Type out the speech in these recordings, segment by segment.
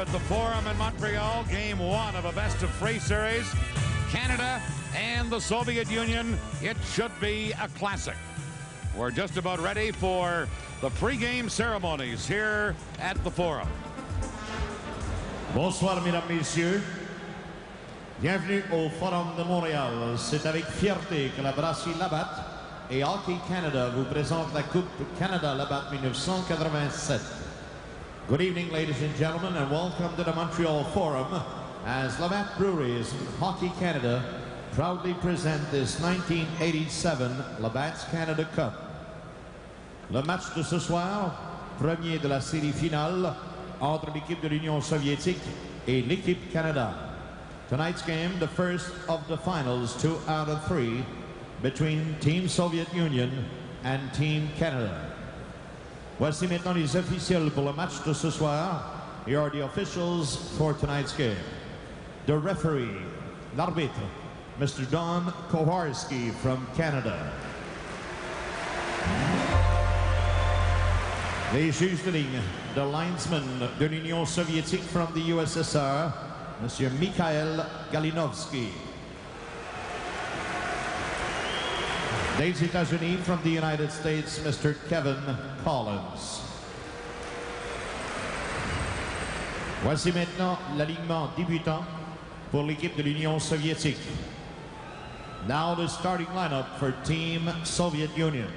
at the Forum in Montreal. Game 1 of a best-of-3 series. Canada and the Soviet Union. It should be a classic. We're just about ready for the pre-game ceremonies here at the Forum. Bonsoir, mesdames, messieurs. Bienvenue au Forum de Montréal. C'est avec fierté que la brasserie Labatt et Hockey Canada vous présente la Coupe Canada Labatt 1987. Good evening, ladies and gentlemen, and welcome to the Montreal Forum as Labatt Breweries and Hockey Canada proudly present this 1987 Labatt's Canada Cup. Le match de ce soir, premier de la série finale entre l'équipe de l'Union soviétique et l'équipe Canada. Tonight's game, the first of the finals, 2 out of 3, between Team Soviet Union and Team Canada. Voici maintenant les officiels pour le match de ce soir. Here are the officials for tonight's game. The referee, l'arbitre, Mr. Don Kowarski from Canada. Les juges de ligne, the linesman de l'Union soviétique from the USSR, Monsieur Mikhail Galinovsky. Des États-Unis from the United States, Mr. Kevin Collins. Voici maintenant l'alignement débutant pour l'équipe de l'Union soviétique. Now the starting lineup for Team Soviet Union.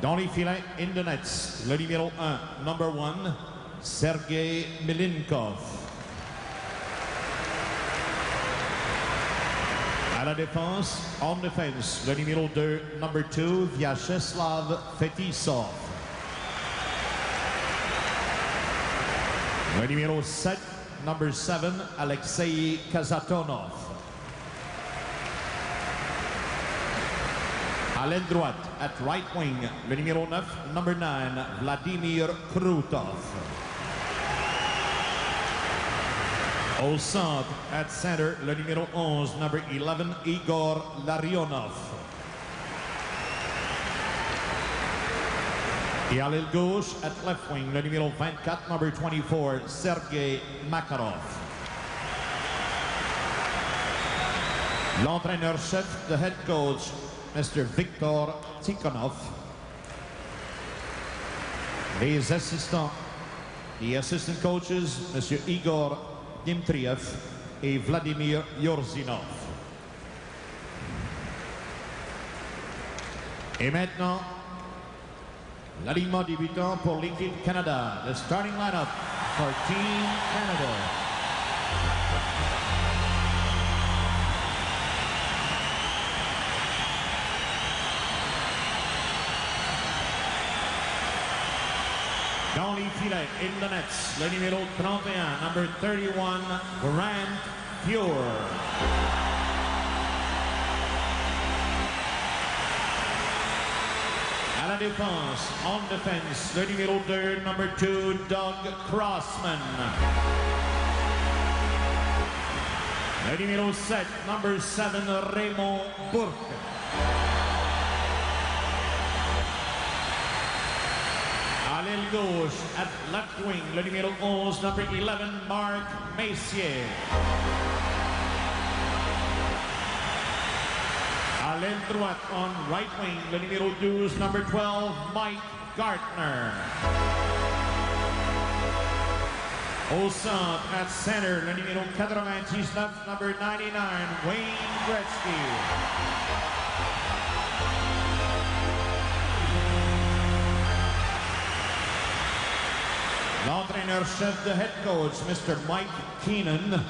Dans les filets, in the nets, le numéro 1, number 1, Sergei Milinkov. À la défense, en défense, le numéro 2, number 2, Vyacheslav Fetisov. Le numéro 7, number 7, Alexei Kazatonov. À l'aile droite, at right wing, le numéro 9, number 9, Vladimir Krutov. Au centre, at center, le numéro 11, number 11, Igor Larionov. Et à l'aile gauche, at left wing, le numéro 24, number 24, Sergei Makarov. L'entraîneur-chef, the head coach, Mr. Viktor Tikhonov. Les assistants, the assistant coaches, Mr. Igor Dmitriev et Vladimir Yorzinov. Et maintenant, l'alignement débutant pour l'équipe Canada. The starting lineup for Team Canada. Dans les filets, in the nets, le numéro 31, number 31, Grant Fuhr. À la défense, en défense, le numéro 2, number 2, Doug Crossman. Le numéro 7, number 7, Raymond Bourque. À l'aile gauche, at left wing, le numéro 11, number 11, Marc Messier. À l'aile droite, on right wing, le numéro 12, number 12, Mike Gartner. Au centre, at center, le numéro 99, number 99, Wayne Gretzky. L'entraîneur-chef, the head coach, Mr. Mike Keenan.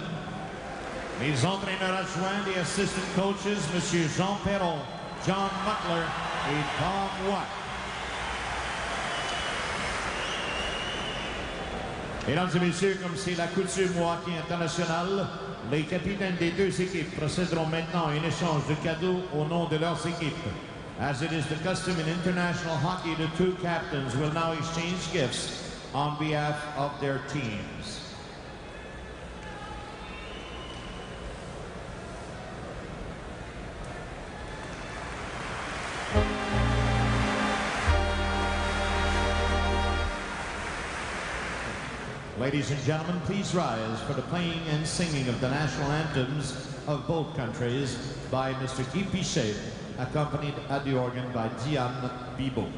Les entraîneurs adjoints, les assistant coaches, M. Jean Perron, John Butler et Tom Watt. Mesdames et messieurs, comme c'est la coutume au hockey international, les capitaines des deux équipes procéderont maintenant à un échange de cadeaux au nom de leurs équipes. As it is the custom in international hockey, the two captains will now exchange gifts on behalf of their teams. Ladies and gentlemen, please rise for the playing and singing of the national anthems of both countries by Mr. Guy Pichet, accompanied at the organ by Diane Bibot.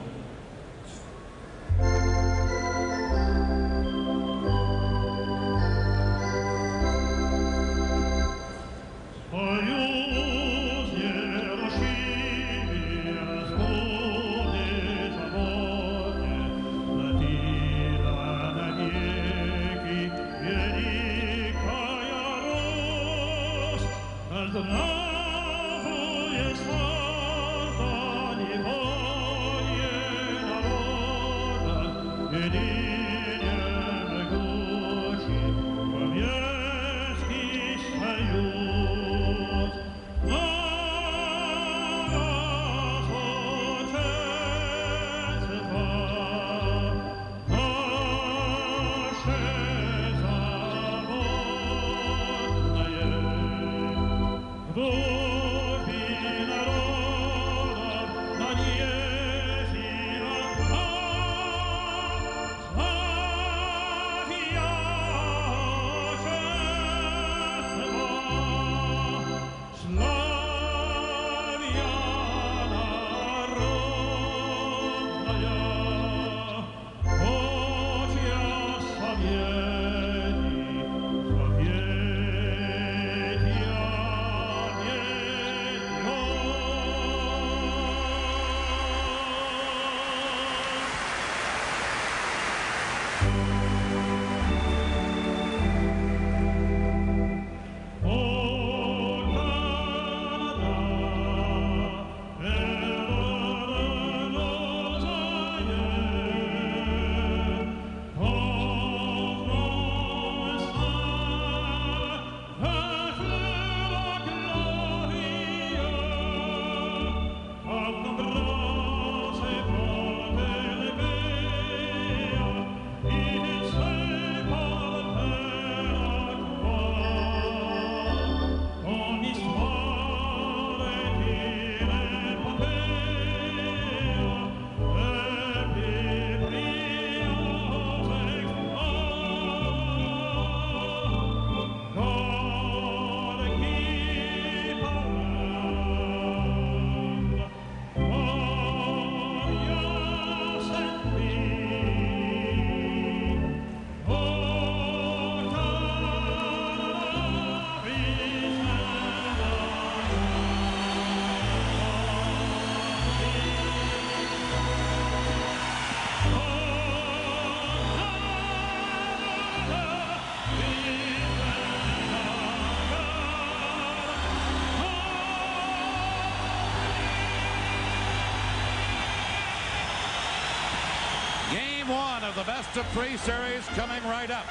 One of the best-of-3 series coming right up.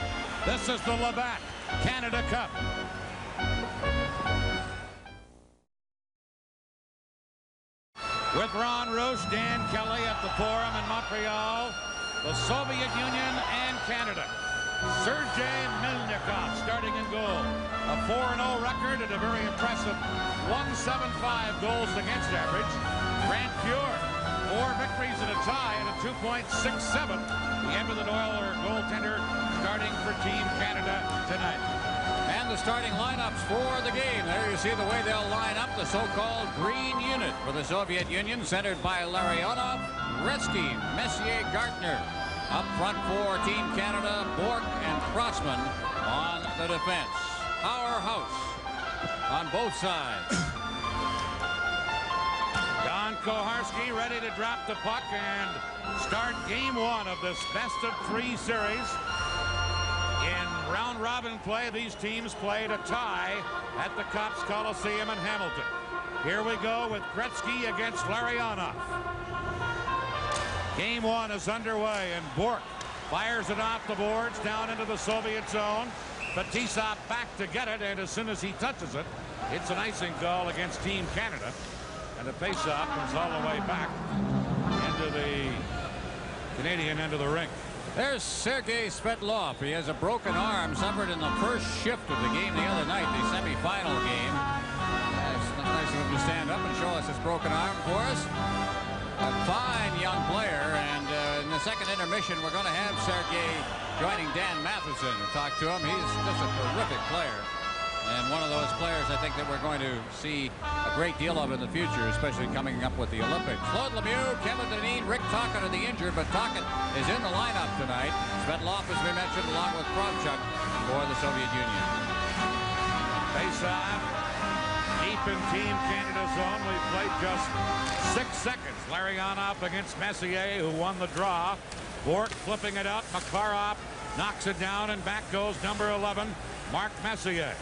This is the Labatt Canada Cup. With Ron Roche, Dan Kelly at the Forum in Montreal, the Soviet Union and Canada. Sergei Melnikov starting in goal. A 4-0 record and a very impressive 1.75 goals against average. Grant Pure, 4 victories and a tie and a 2.67. The Edmonton Oilers goaltender starting for Team Canada tonight. And the starting lineups for the game. There you see the way they'll line up the so-called green unit for the Soviet Union, centered by Larionov, Gretzky, Messier, Gartner. Up front for Team Canada, Bork and Crossman on the defense. Powerhouse on both sides. Don Koharski ready to drop the puck and start game one of this best-of-3 series. In round-robin play, these teams played a tie at the Copps Coliseum in Hamilton. Here we go with Gretzky against Larionov. Game one is underway, and Bork fires it off the boards down into the Soviet zone. Fetisov back to get it, and as soon as he touches it, it's an icing call against Team Canada. And the faceoff comes all the way back into the Canadian end of the rink. There's Sergei Svetlov. He has a broken arm suffered in the first shift of the game the other night, the semifinal game. It's nice of him to stand up and show us his broken arm for us. A fine young player, and in this the second intermission, we're going to have Sergei joining Dan Matheson to talk to him. He's just a terrific player. And one of those players I think that we're going to see a great deal of in the future, especially coming up with the Olympics. Claude Lemieux, Kevin Dineen, Rick Tocchet are the injured, but Tocchet is in the lineup tonight. Svetlov, as we mentioned, along with Kravchuk for the Soviet Union. Face-off, deep in Team Canada zone. We've played just 6 seconds. Larionov against Messier, who won the draw. Bork flipping it out. Makarov knocks it down, and back goes number 11, Mark Messier.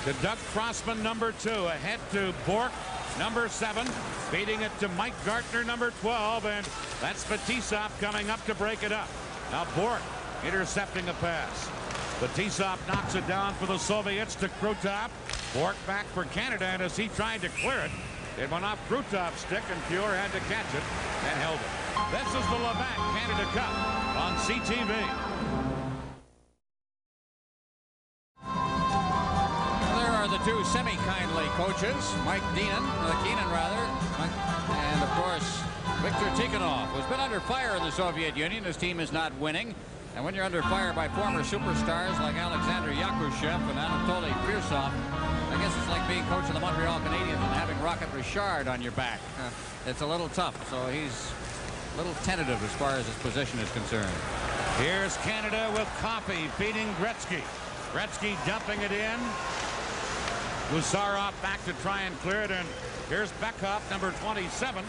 To Doug Crossman, number 2. Ahead to Bork, number 7. Feeding it to Mike Gartner, number 12. And that's Fetisov coming up to break it up. Now Bork intercepting a pass. Fetisov knocks it down for the Soviets to Krutov. Bork back for Canada, and as he tried to clear it, it went off Krutov's stick, and Fiore had to catch it and held it. This is the Labatt Canada Cup on CTV. The two semi-kindly coaches, Mike Keenan, and of course Viktor Tikhonov, who's been under fire in the Soviet Union. His team is not winning, and when you're under fire by former superstars like Alexander Yakushev and Anatoly Firsov, I guess it's like being coach of the Montreal Canadiens and having Rocket Richard on your back. It's a little tough, so he's a little tentative as far as his position is concerned. Here's Canada with Coffey feeding Gretzky. Gretzky dumping it in. Gusarov back to try and clear it, and here's Beckhoff, number 27,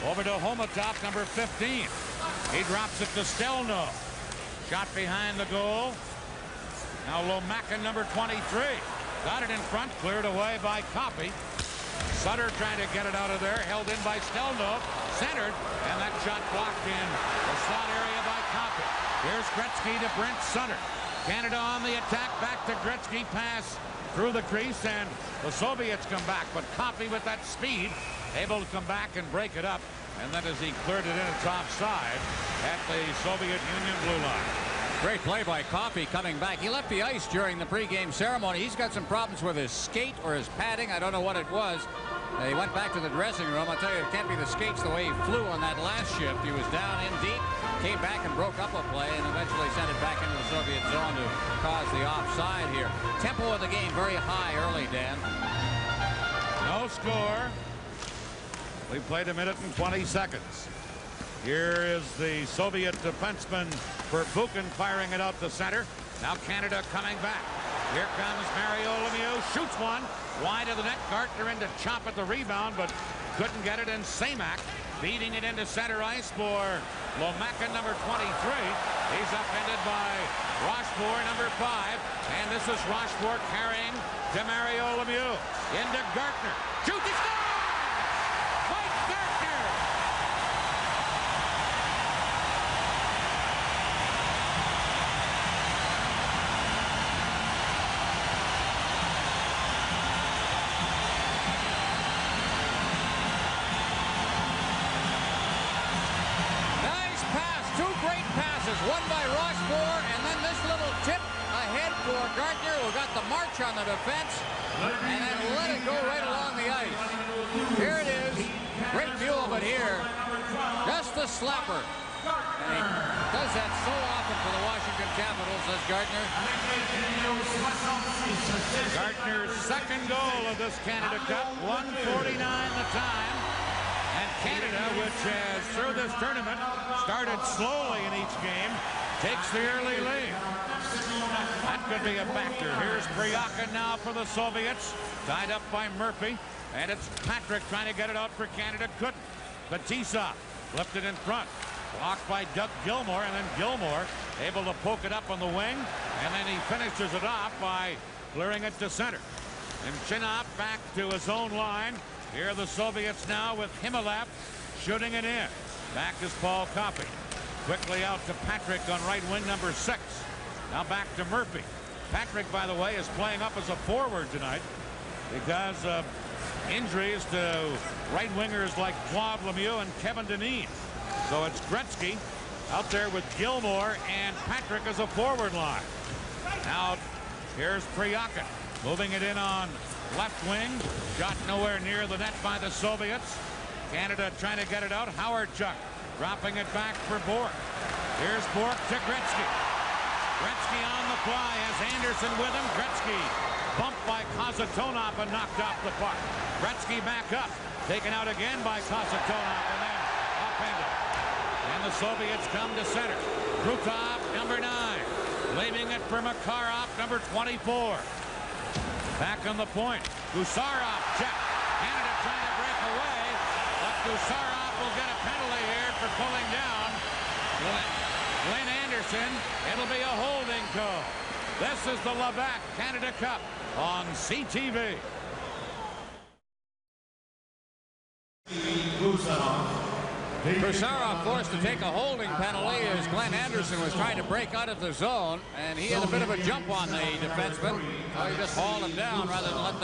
over to Homatov, number 15. He drops it to Stelno. Shot behind the goal. Now Lomakin, number 23. Got it in front, cleared away by Coffey. Sutter trying to get it out of there, held in by Stelno, centered, and that shot blocked in the slot area by Coffey. Here's Gretzky to Brent Sutter. Canada on the attack, back to Gretzky, pass through the crease, and the Soviets come back, but Coffey with that speed able to come back and break it up, and then as he cleared it in, it's offside at the Soviet Union blue line. Great play by Coffey coming back. He left the ice during the pregame ceremony. He's got some problems with his skate or his padding. I don't know what it was. He went back to the dressing room. I'll tell you, it can't be the skates the way he flew on that last shift. He was down in deep, came back and broke up a play, and eventually sent it back into the Soviet zone to cause the offside here. Tempo of the game very high early, Dan. No score. We played 1 minute and 20 seconds. Here is the Soviet defenseman Verbuchen firing it out to center. Now Canada coming back. Here comes Mario Lemieux, shoots one wide of the net. Gartner in to chop at the rebound, but couldn't get it. And Samak beating it into center ice for Lomakin, number 23. He's upended by Rochefort, number 5. And this is Rochefort carrying to Mario Lemieux. Into Gartner. Shoots, he scores! Mike Gartner! One by Rochefort, and then this little tip ahead for Gartner, who got the march on the defense, and then let it go right along the ice. Here it is. Great view of it here. Just a slapper. And he does that so often for the Washington Capitals, says Gartner. Gartner's second goal of this Canada Cup, 1:49 the time. And Canada, which has, through this tournament, started slowly in each game, takes the early lead. That could be a factor. Here's Priyakin now for the Soviets, tied up by Murphy. And it's Patrick trying to get it out for Canada. Couldn't. Fetisov flipped it in front. Blocked by Doug Gilmour, and then Gilmour able to poke it up on the wing. And then he finishes it off by clearing it to center. And Chinop back to his own line. Here are the Soviets now with Himalev shooting it in. Back is Paul Coffey. Quickly out to Patrick on right wing, number 6. Now back to Murphy. Patrick, by the way, is playing up as a forward tonight because of injuries to right wingers like Claude Lemieux and Kevin Dineen. So it's Gretzky out there with Gilmour and Patrick as a forward line. Now here's Priyakin moving it in on left wing. Shot nowhere near the net by the Soviets. Canada trying to get it out. Howardchuk dropping it back for Bork. Here's Bork to Gretzky. Gretzky on the fly has Anderson with him. Gretzky bumped by Kasatonov and knocked off the puck. Gretzky back up, taken out again by Kasatonov and then upended. And the Soviets come to center. Krutov, number 9, leaving it for Makarov, number 24. Back on the point. Gusarov check. Canada trying to break away, but Gusarov will get a penalty here for pulling down Glenn Anderson. It'll be a holding call. This is the Labatt Canada Cup on CTV. Gusarov forced to take a holding penalty as Glenn Anderson was trying to break out of the zone, and he had a bit of a jump on the defenseman. So he just hauled him down rather than let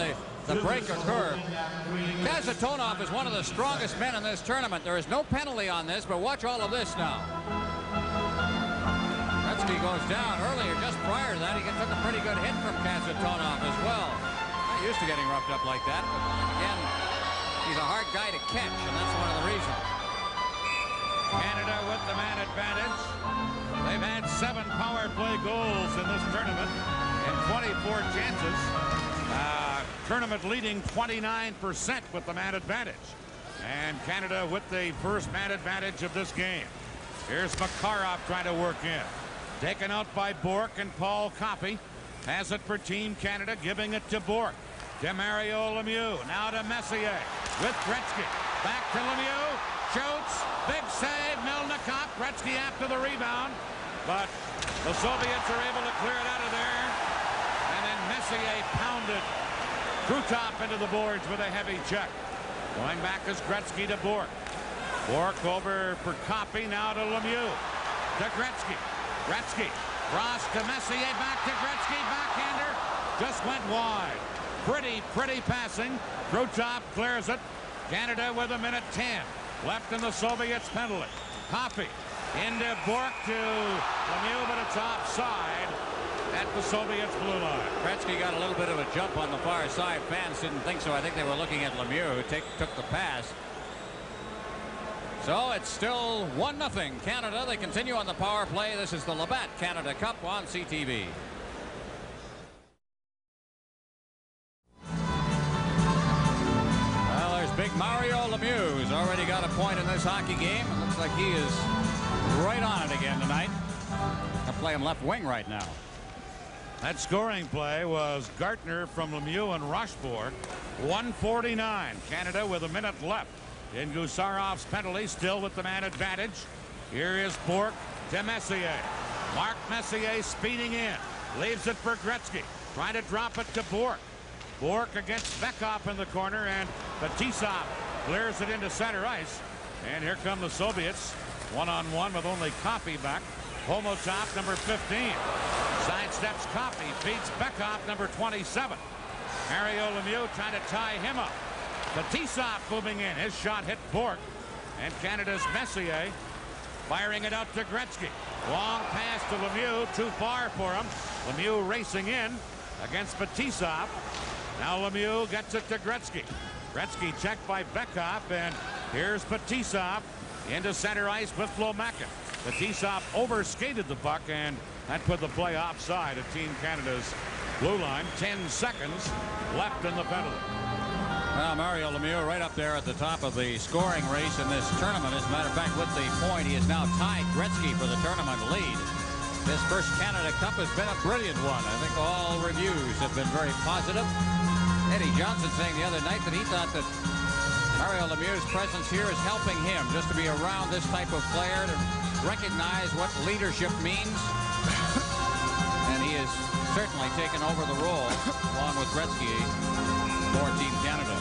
the break occur. Kasatonov is one of the strongest men in this tournament. There is no penalty on this, but watch all of this now. Gretzky goes down earlier. Just prior to that, he took a pretty good hit from Kasatonov as well. Not used to getting roughed up like that, but again, he's a hard guy to catch, and that's one of the reasons. Canada with the man advantage. They've had 7 power play goals in this tournament and 24 chances. Tournament leading 29% with the man advantage. And Canada with the first man advantage of this game. Here's Makarov trying to work in. Taken out by Bork and Paul Coffey. Has it for Team Canada, giving it to Bork. To Mario Lemieux. Now to Messier with Gretzky. Back to Lemieux. Shoots. Big save. Melnikov. Gretzky after the rebound. But the Soviets are able to clear it out of there. And then Messier pounded Krutov into the boards with a heavy check. Going back is Gretzky to Bork. Bork over for Coffey. Now to Lemieux. To Gretzky. Gretzky. Cross to Messier. Back to Gretzky. Backhander. Just went wide. Pretty passing. Krutov clears it. Canada with 1:10 left in the Soviets' penalty. Coffey into Bork to Lemieux, but it's offside at the Soviets' blue line. Gretzky got a little bit of a jump on the far side. Fans didn't think so. I think they were looking at Lemieux, who took the pass. So it's still 1-0 Canada. They continue on the power play. This is the Labatt Canada Cup on CTV. Well, there's big Mario Lemieux, who's already got a point in this hockey game. It looks like he is right on it again tonight. I play him left wing right now. That scoring play was Gartner from Lemieux and Rochefort. 1:49. Canada with 1 minute left in Gusarov's penalty, still with the man advantage. Here is Bork to Messier. Mark Messier speeding in. Leaves it for Gretzky. Trying to drop it to Bork. Bork against Bekov in the corner, and Fetisov clears it into center ice. And here come the Soviets. 1-on-1 with only Coffey back. Homotop, number 15. Sidesteps Coffey, beats Bekov, number 27. Mario Lemieux trying to tie him up. Fetisov moving in. His shot hit Bork. And Canada's Messier firing it out to Gretzky. Long pass to Lemieux, too far for him. Lemieux racing in against Fetisov. Now Lemieux gets it to Gretzky. Gretzky checked by Bekov, and here's Fetisov into center ice with Lomakin. Fetisov overskated the puck, and that put the play offside at Team Canada's blue line. 10 seconds left in the penalty. Well, Mario Lemieux right up there at the top of the scoring race in this tournament. As a matter of fact, with the point, he has now tied Gretzky for the tournament lead. This first Canada Cup has been a brilliant one. I think all reviews have been very positive. Eddie Johnson saying the other night that he thought that Mario Lemieux's presence here is helping him just to be around this type of player, to recognize what leadership means. And he has certainly taken over the role along with Gretzky for Team Canada.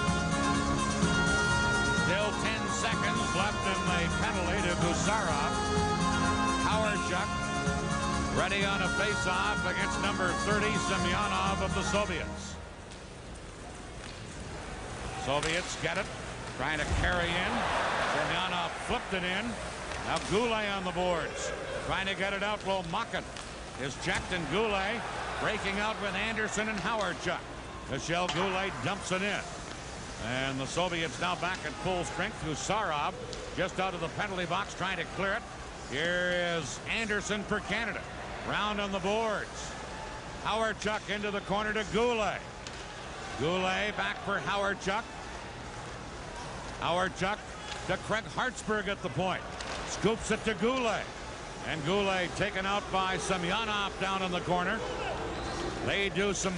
Still 10 seconds left in the penalty to Gusarov. Howardchuk ready on a face-off against number 30, Semyonov of the Soviets. Soviets get it, trying to carry in. Semyonov flipped it in. Now Goulet on the boards, trying to get it out. Lomakin is checked, and Goulet breaking out with Anderson and Howardchuk. Michel Goulet dumps it in. And the Soviets now back at full strength. Gusarov just out of the penalty box trying to clear it. Here is Anderson for Canada. Round on the boards. Howardchuk into the corner to Goulet. Goulet back for Howardchuk. Howardchuk to Craig Hartsburg at the point. Scoops it to Goulet. And Goulet taken out by Semyonov down in the corner. They do some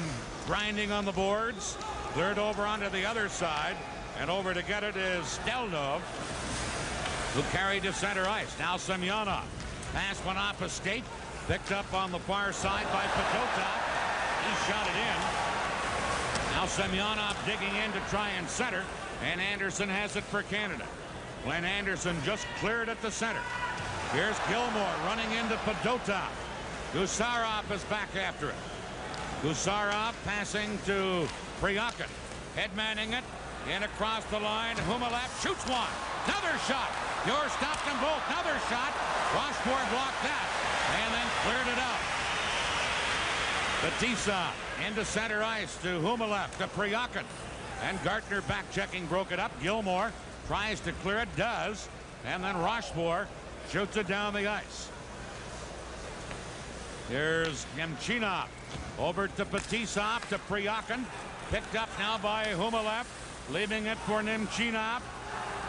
grinding on the boards. Cleared over onto the other side. And over to get it is Stelnov, who carried to center ice. Now Semyonov. Pass one off a skate. Picked up on the far side by Fedotov. He shot it in. Now Semyonov digging in to try and center. And Anderson has it for Canada. Glenn Anderson just cleared at the center. Here's Gilmore running into Fedotov. Gusarov is back after it. Gusarov passing to Priyakin. Headmanning it. In across the line. Humalev shoots one. Another shot. Muir stopped them both. Another shot. Rochefort blocked that. And then cleared it out. Batissa into center ice to Humalev to Priyakin. And Gartner back checking, broke it up. Gilmore tries to clear it, does. And then Rochefort shoots it down the ice. Here's Nemchinov over to Batisov to Priyakin. Picked up now by Humalev. Leaving it for Nemchinov.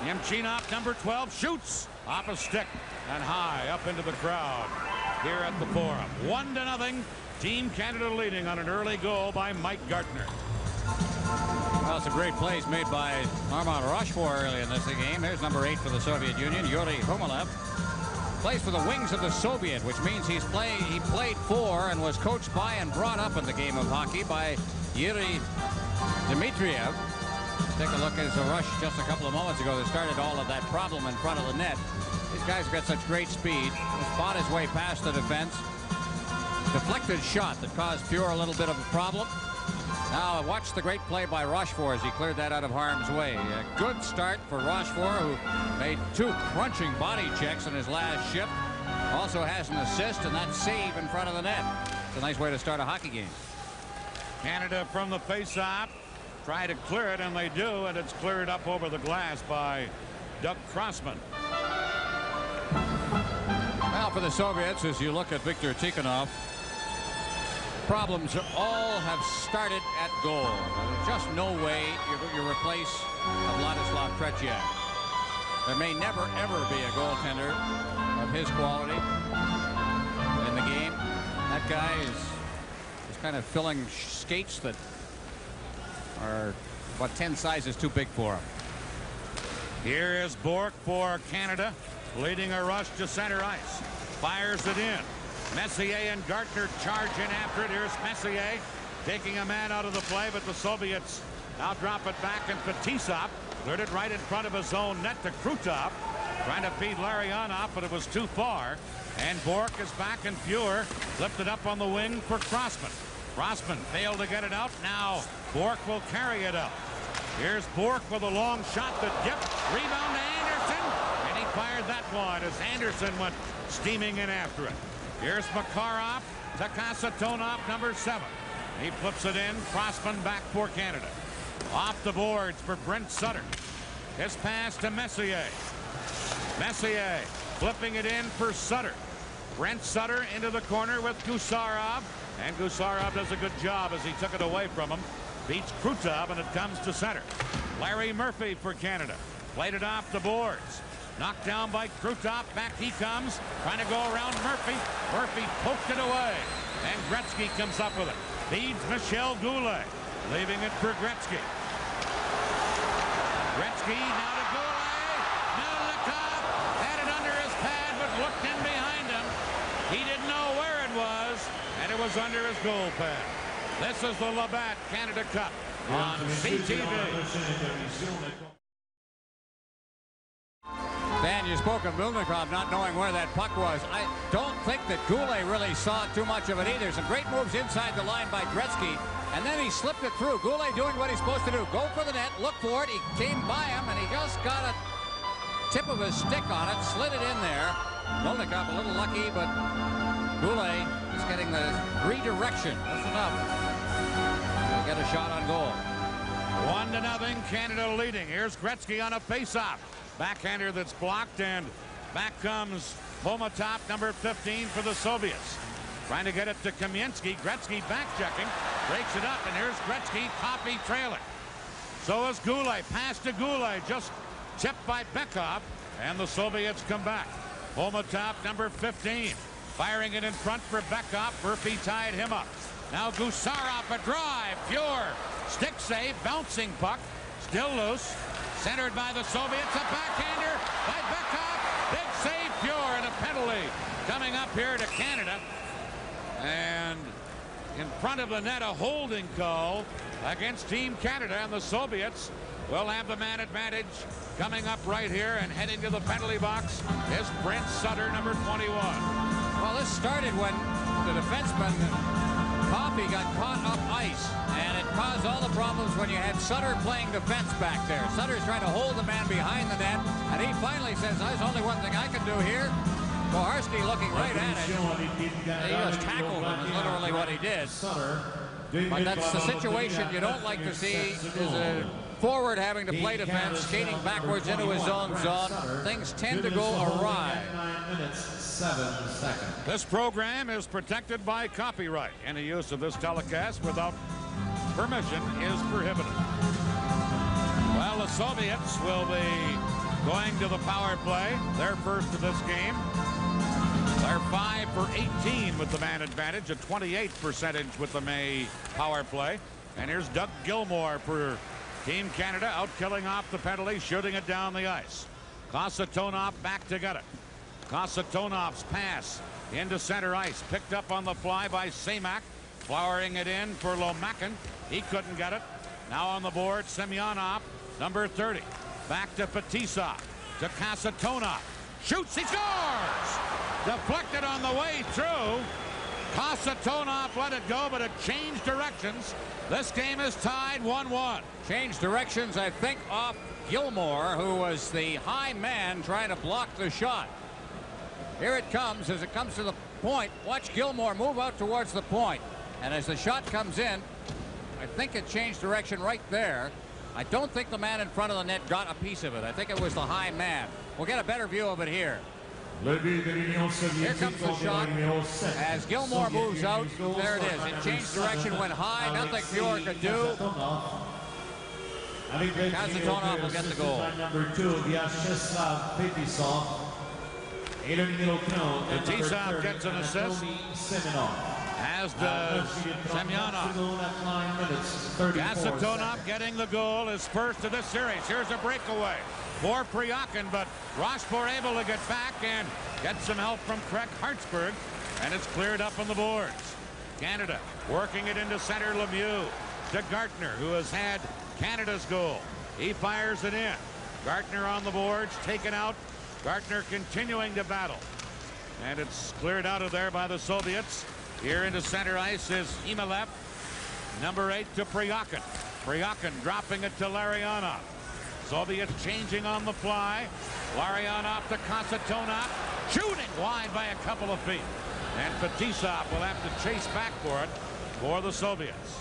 Nemchinov, number 12, shoots off a stick and high up into the crowd here at the Forum. 1-0. Team Canada leading on an early goal by Mike Gartner. Well, some great plays made by Armand Rochefort early in this game. Here's number 8 for the Soviet Union, Yuri Humalev. Plays for the wings of the Soviet, which means he played for and was coached by and brought up in the game of hockey by Yuri Dmitriev. Take a look at the rush just a couple of moments ago that started all of that problem in front of the net. These guys have got such great speed. He fought his way past the defense. Deflected shot that caused Fuhr a little bit of a problem. Now watch the great play by Rochefort as he cleared that out of harm's way. A good start for Rochefort, who made 2 crunching body checks in his last shift. Also has an assist and that save in front of the net. It's a nice way to start a hockey game. Canada from the face-off. Try to clear it, and they do, and it's cleared up over the glass by Doug Crossman. Well, for the Soviets, as you look at Viktor Tikhonov, problems all have started at goal. There's just no way you replace Vladislav Tretiak. There may never, ever be a goaltender of his quality in the game. That guy is kind of filling skates that are about 10 sizes too big for him. Here is Bork for Canada, leading a rush to center ice. Fires it in. Messier and Gartner charge in after it. Here's Messier taking a man out of the play, but the Soviets now drop it back, and Fetisov cleared it right in front of his own net to Krutov. Trying to feed Larionov, but it was too far. And Bork is back, and Fuhr lifted up on the wing for Crossman. Crossman failed to get it out. Now Bork will carry it out. Here's Bork with a long shot that dipped. Rebound to Anderson. And he fired that one as Anderson went steaming in after it. Here's Makarov to Kasatonov, number 7. He flips it in. Crossman back for Canada. Off the boards for Brent Sutter. His pass to Messier. Messier flipping it in for Sutter. Brent Sutter into the corner with Gusarov. And Gusarov does a good job as he took it away from him. Beats Krutov, and it comes to center. Larry Murphy for Canada. Played it off the boards. Knocked down by Krutov. Back he comes. Trying to go around Murphy. Murphy poked it away. And Gretzky comes up with it. Feeds Michel Goulet. Leaving it for Gretzky. Gretzky now to Goulet. Melnikov had it under his pad, but looked in behind him. He didn't know where it was, and it was under his goal pad. This is the Labatt Canada Cup on CTV. Dan, you spoke of Milnikov not knowing where that puck was. I don't think that Goulet really saw too much of it either. Some great moves inside the line by Gretzky, and then he slipped it through. Goulet doing what he's supposed to do. Go for the net, look for it. He came by him, and he just got a tip of his stick on it, slid it in there. Milnikov a little lucky, but Goulet is getting the redirection. That's enough. He'll get a shot on goal. 1-0, Canada leading. Here's Gretzky on a face-off. Backhander that's blocked, and back comes Pomotop, number 15 for the Soviets. Trying to get it to Kamensky. Gretzky back-checking, breaks it up, and here's Gretzky, Coffey trailing. So is Goulet. Pass to Goulet, just tipped by Bekov, and the Soviets come back. Pomotop, number 15, firing it in front for Bekov. Murphy tied him up. Now Gusarov, a drive. Pure. Stick save. Bouncing puck. Still loose. Centered by the Soviets. A backhander by Bekov. Big save. Pure. And a penalty coming up here to Canada. And in front of the net, a holding call against Team Canada. And the Soviets will have the man advantage coming up right here. And heading to the penalty box is Brent Sutter, number 21. Well, this started when the defenseman Coffey got caught up ice, and it caused all the problems when you had Sutter playing defense back there. Sutter's trying to hold the man behind the net, and he finally says, there's only one thing I can do here. Koharski looking right at it. He just tackled him, is literally what he did. But that's the situation you don't like to see, is a forward having to play defense, skating backwards into his own zone. Things tend to go awry. 9 minutes, 7 seconds. This program is protected by copyright. Any use of this telecast without permission is prohibited. Well, the Soviets will be going to the power play. Their first of this game. They're 5 for 18 with the man advantage, a 28% with the May power play. And here's Doug Gilmour for Team Canada, out killing off the penalty, shooting it down the ice. Kasatonov back to get it. Kasatonov's pass into center ice, picked up on the fly by Semak, flowering it in for Lomakin. He couldn't get it. Now on the board, Semyonov, number 30. Back to Fetisov, to Kasatonov. Shoots, he scores! Deflected on the way through. Kasatonov let it go, but it changed directions. This game is tied 1-1. Changed directions, I think, off Gilmour, who was the high man trying to block the shot. Here it comes as it comes to the point. Watch Gilmour move out towards the point. And as the shot comes in, I think it changed direction right there. I don't think the man in front of the net got a piece of it. I think it was the high man. We'll get a better view of it here. Here comes the shot as Gilmour moves out. There it is. It changed direction, went high. Nothing Pure could do. Kasatonov will get the goal. Fetisov gets an assist, as does Semyonov. Kasatonov getting the goal, his first of this series. Here's a breakaway for Priakin, but Rochefort able to get back and get some help from Craig Hartsburg, and it's cleared up on the boards. Canada working it into center. Lemieux to Gartner, who has had Canada's goal. He fires it in. Gartner on the boards, taken out. Gartner continuing to battle, and it's cleared out of there by the Soviets. Here into center ice is Imalev, number 8, to Priakin. Priakin dropping it to Larionov. Soviets changing on the fly. Larionov to Kasatonov, shooting wide by a couple of feet, and Fetisov will have to chase back for it for the Soviets.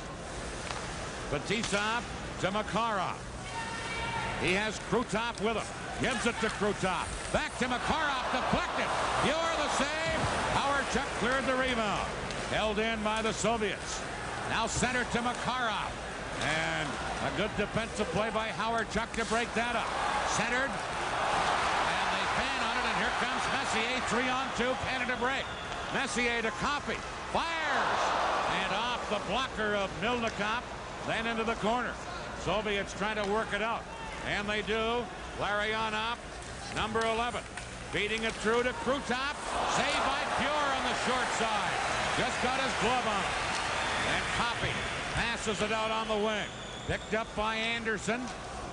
Fetisov to Makarov. He has Krutov with him. Gives it to Krutov. Back to Makarov, deflected. Pure the save. Howardchuk cleared the rebound. Held in by the Soviets. Now center to Makarov. And a good defensive play by Howardchuk to break that up. Centered. And they fan on it, and here comes Messier. 3-on-2, Canada break. Messier to Coffey. Fires. And off the blocker of Milnikov. Then into the corner. Soviets trying to work it out. And they do. Larionov, number 11, beating it through to Krutov. Saved by Pure on the short side. Just got his glove on it. And Coffey passes it out on the wing. Picked up by Anderson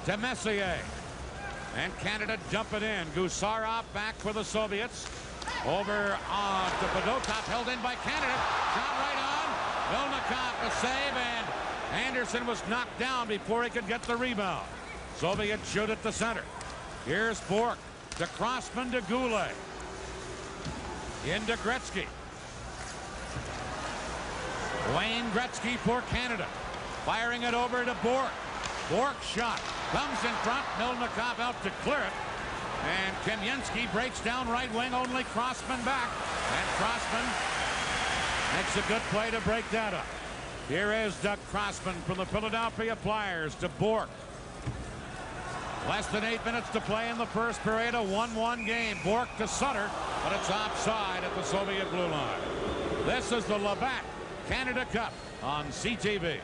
to Messier. And Canada dump it in. Gusarov back for the Soviets. Over to Fedotov, held in by Canada. Shot right on. Milnikov a save, and Anderson was knocked down before he could get the rebound. Soviets shoot at the center. Here's Bork to Crossman to Goulet. Into Gretzky. Wayne Gretzky for Canada. Firing it over to Bork. Bork shot comes in front. Milnikov out to clear it. And Kamensky breaks down right wing, only Crossman back. And Crossman makes a good play to break that up. Here is Doug Crossman from the Philadelphia Flyers to Bork. Less than 8 minutes to play in the first period. A 1-1 game. Bork to Sutter, but it's offside at the Soviet blue line. This is the Labatt Canada Cup on CTV.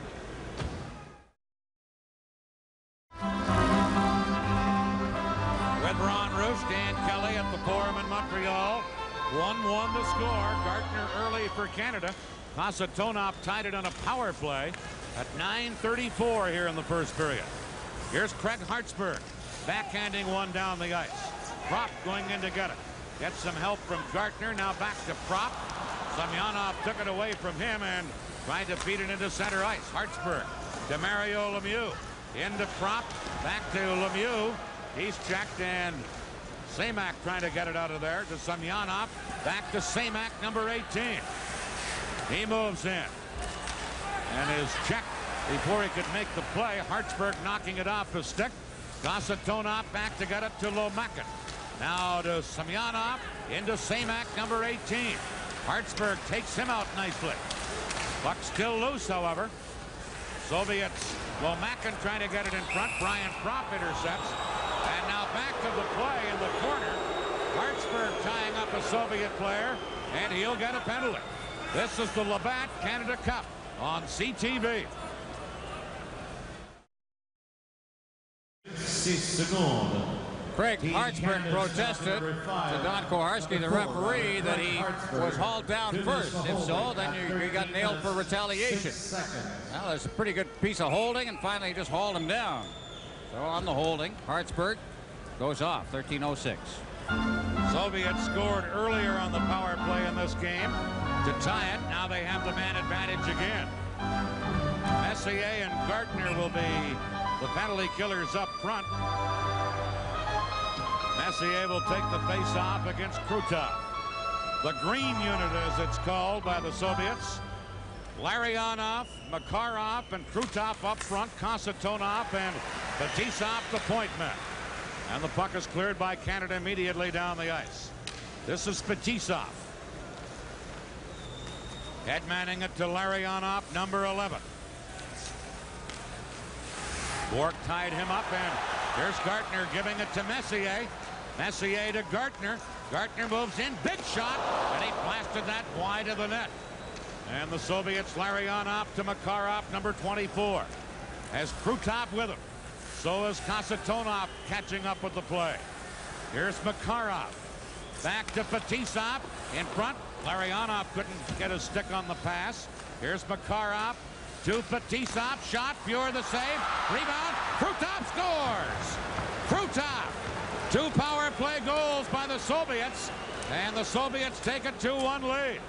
With Ron Roos, Dan Kelly at the Forum in Montreal. 1-1 the score. Gartner early for Canada. Kasatonov tied it on a power play at 9:34 here in the first period. Here's Craig Hartsburg backhanding one down the ice. Prop going in to get it. Gets some help from Gartner. Now back to Prop. Semyonov took it away from him and tried to feed it into center ice. Hartsburg to Mario Lemieux. Into Prop. Back to Lemieux. He's checked, and Semak trying to get it out of there to Semyonov. Back to Semak, number 18. He moves in and is checked before he could make the play. Hartsburg knocking it off his stick. Kasatonov back to get it to Lomakin. Now to Semyonov, into Semak, number 18. Hartsburg takes him out nicely. Puck still loose, however. Soviets, Lomakin trying to get it in front. Brian Prop intercepts. And now back to the play in the corner. Hartsburg tying up a Soviet player, and he'll get a penalty. This is the Labatt Canada Cup on CTV. 6 secondes. Craig Hartsburg protested to Don Koharski, the referee, that he was hauled down first. If so, then you got nailed for retaliation. Well, that's a pretty good piece of holding, and finally he just hauled him down. So on the holding, Hartsburg goes off. 13:06. Soviets scored earlier on the power play in this game to tie it. Now they have the man advantage again. Messier and Gartner will be the penalty killers up front. Messier will take the face-off against Krutov. The green unit, as it's called by the Soviets. Larionov, Makarov, and Krutov up front. Kasatonov and Fetisov the point men. And the puck is cleared by Canada immediately down the ice. This is Fetisov. Headmanning it to Larionov, number 11. Bork tied him up, and here's Gartner giving it to Messier. Messier to Gartner. Gartner moves in, big shot, and he blasted that wide of the net. And the Soviets, Larionov to Makarov, number 24. Has Krutov with him. So is Kasatonov catching up with the play. Here's Makarov. Back to Fetisov in front. Larionov couldn't get a stick on the pass. Here's Makarov to Fetisov. Shot, Fuhr the save. Rebound. Krutov scores. Krutov. 2 power play goals by the Soviets. And the Soviets take a 2-1 lead.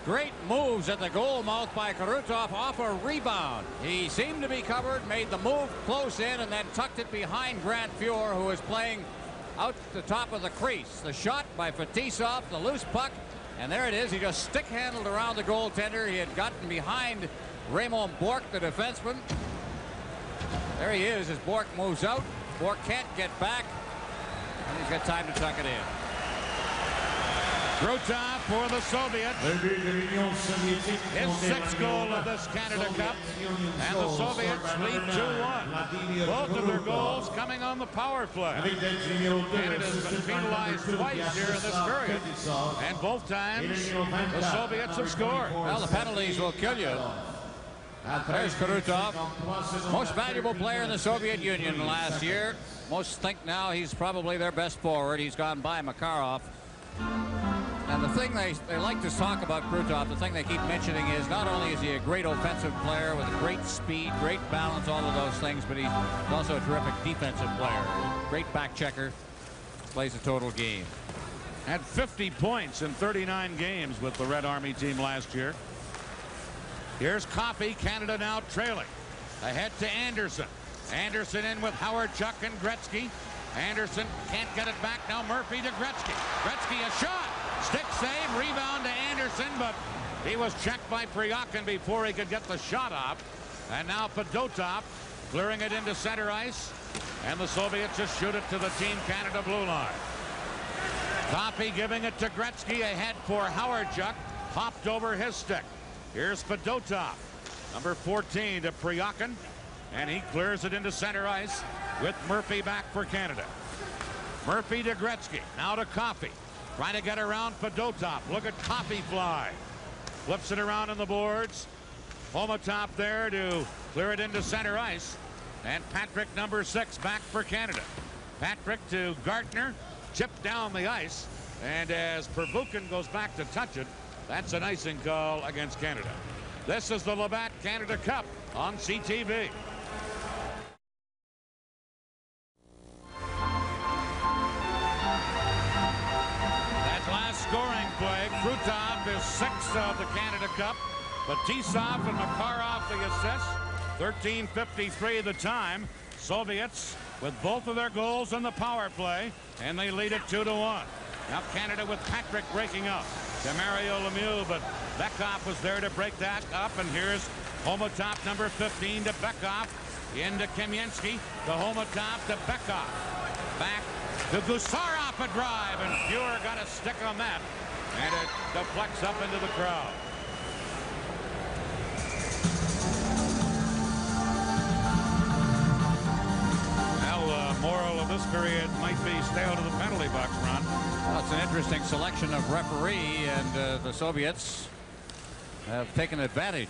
Great moves at the goal mouth by Krutov off a rebound. He seemed to be covered, made the move close in, and then tucked it behind Grant Fuhr, who was playing out the top of the crease. The shot by Fetisov, the loose puck, and there it is. He just stick-handled around the goaltender. He had gotten behind Raymond Bork, the defenseman. There he is as Bork moves out. Bork can't get back, and he's got time to tuck it in. Krutov for the Soviets. His 6th goal of this Canada Cup. And the Soviets lead 2-1. Both of their goals coming on the power play. Canada's been penalized twice here in this period. And both times the Soviets have scored. Well, the penalties will kill you. There's Krutov. Most valuable player in the Soviet Union last year. Most think now he's probably their best forward. He's gone by Makarov. And the thing they like to talk about Krutov, the thing they keep mentioning is not only is he a great offensive player with a great speed, great balance, all of those things, but he's also a terrific defensive player. Great back checker, plays a total game. Had 50 points in 39 games with the Red Army team last year. Here's Coffey, Canada now trailing. Ahead to Anderson. Anderson in with Howard, Chuck, and Gretzky. Anderson can't get it back. Now Murphy to Gretzky. Gretzky a shot. Stick save. Rebound to Anderson, but he was checked by Priakin before he could get the shot off. And now Fedotov clearing it into center ice, and the Soviets just shoot it to the Team Canada blue line. Coffey giving it to Gretzky, ahead for Howardchuk, hopped over his stick. Here's Fedotov, number 14 to Priakin, and he clears it into center ice with Murphy back for Canada. Murphy to Gretzky, now to Coffey, trying to get around Fedotov. Look at Coffey fly. Flips it around on the boards. Homotop there to clear it into center ice. And Patrick, number 6, back for Canada. Patrick to Gartner, chipped down the ice. And as Pervukin goes back to touch it, that's an icing call against Canada. This is the Labatt Canada Cup on CTV. Scoring play. Krutov is 6th of the Canada Cup. Fetisov and Makarov the assists. 13:53 the time. Soviets with both of their goals in the power play, and they lead it 2-1. Now Canada with Patrick breaking up to Mario Lemieux, but Bekhoff was there to break that up, and here's Homotop, number 15, to Bekhoff. Into Kamensky, to Homotop, to Bekhoff. Back to Gusarov, a drive, and Fuhr got a stick on that, and it deflects up into the crowd. Well, the moral of this period might be stay out of the penalty box, Ron. Well, it's an interesting selection of referee, and the Soviets have taken advantage.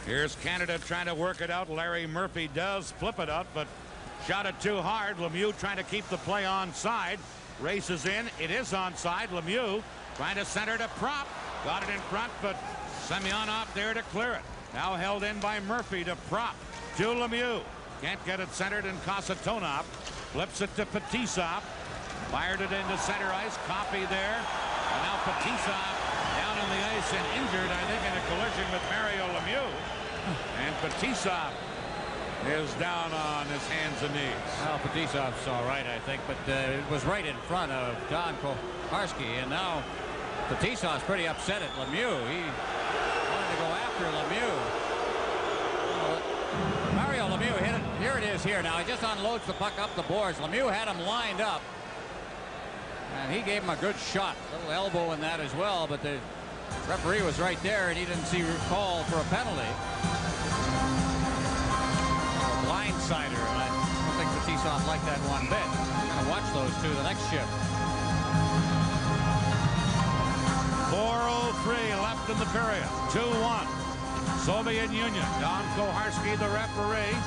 Here's Canada trying to work it out. Larry Murphy does flip it out, but shot it too hard. Lemieux trying to keep the play onside. Races in. It is onside. Lemieux trying to center to Prop. Got it in front, but Semyonov there to clear it. Now held in by Murphy to Prop. To Lemieux. Can't get it centered, and Kasatonov flips it to Fetisov. Fired it into center ice. Coffey there. And now Fetisov down on the ice and injured, I think, in a collision with Mario Lemieux. And Fetisov is down on his hands and knees. Well, Fetisov's all right, I think, but it was right in front of Don Koharski, and now Fetisov's pretty upset at Lemieux. He wanted to go after Lemieux. Mario Lemieux hit it. Here it is here now. He just unloads the puck up the boards. Lemieux had him lined up, and he gave him a good shot. A little elbow in that as well, but the referee was right there, and he didn't see a call for a penalty. Blindsider, and I don't think Fetisov liked that one bit. I'm going to watch those two the next shift. 4:03 left in the period. 2-1. Soviet Union. Don Koharski, the referee.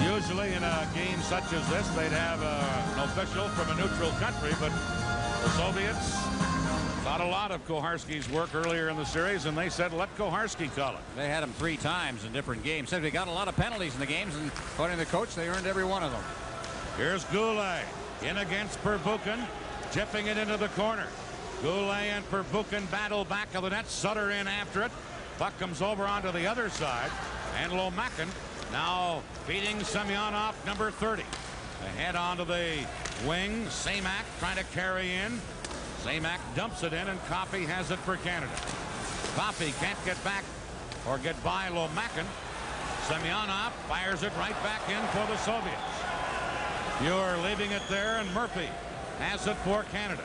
Usually in a game such as this, they'd have an official from a neutral country, but the Soviets thought a lot of Koharski's work earlier in the series, and they said, let Koharski call it. They had him 3 times in different games. Said they got a lot of penalties in the games, and according to the coach, they earned every one of them. Here's Goulet in against Pervukin, tipping it into the corner. Goulet and Pervukin battle back of the net. Sutter in after it. Puck comes over onto the other side, and Lomakin now feeding Semyonov, number 30. Ahead onto the wing. Samak trying to carry in. Samak dumps it in, and Coffey has it for Canada. Coffey can't get back or get by Lomakin. Semyonov fires it right back in for the Soviets. Fuhr leaving it there, and Murphy has it for Canada.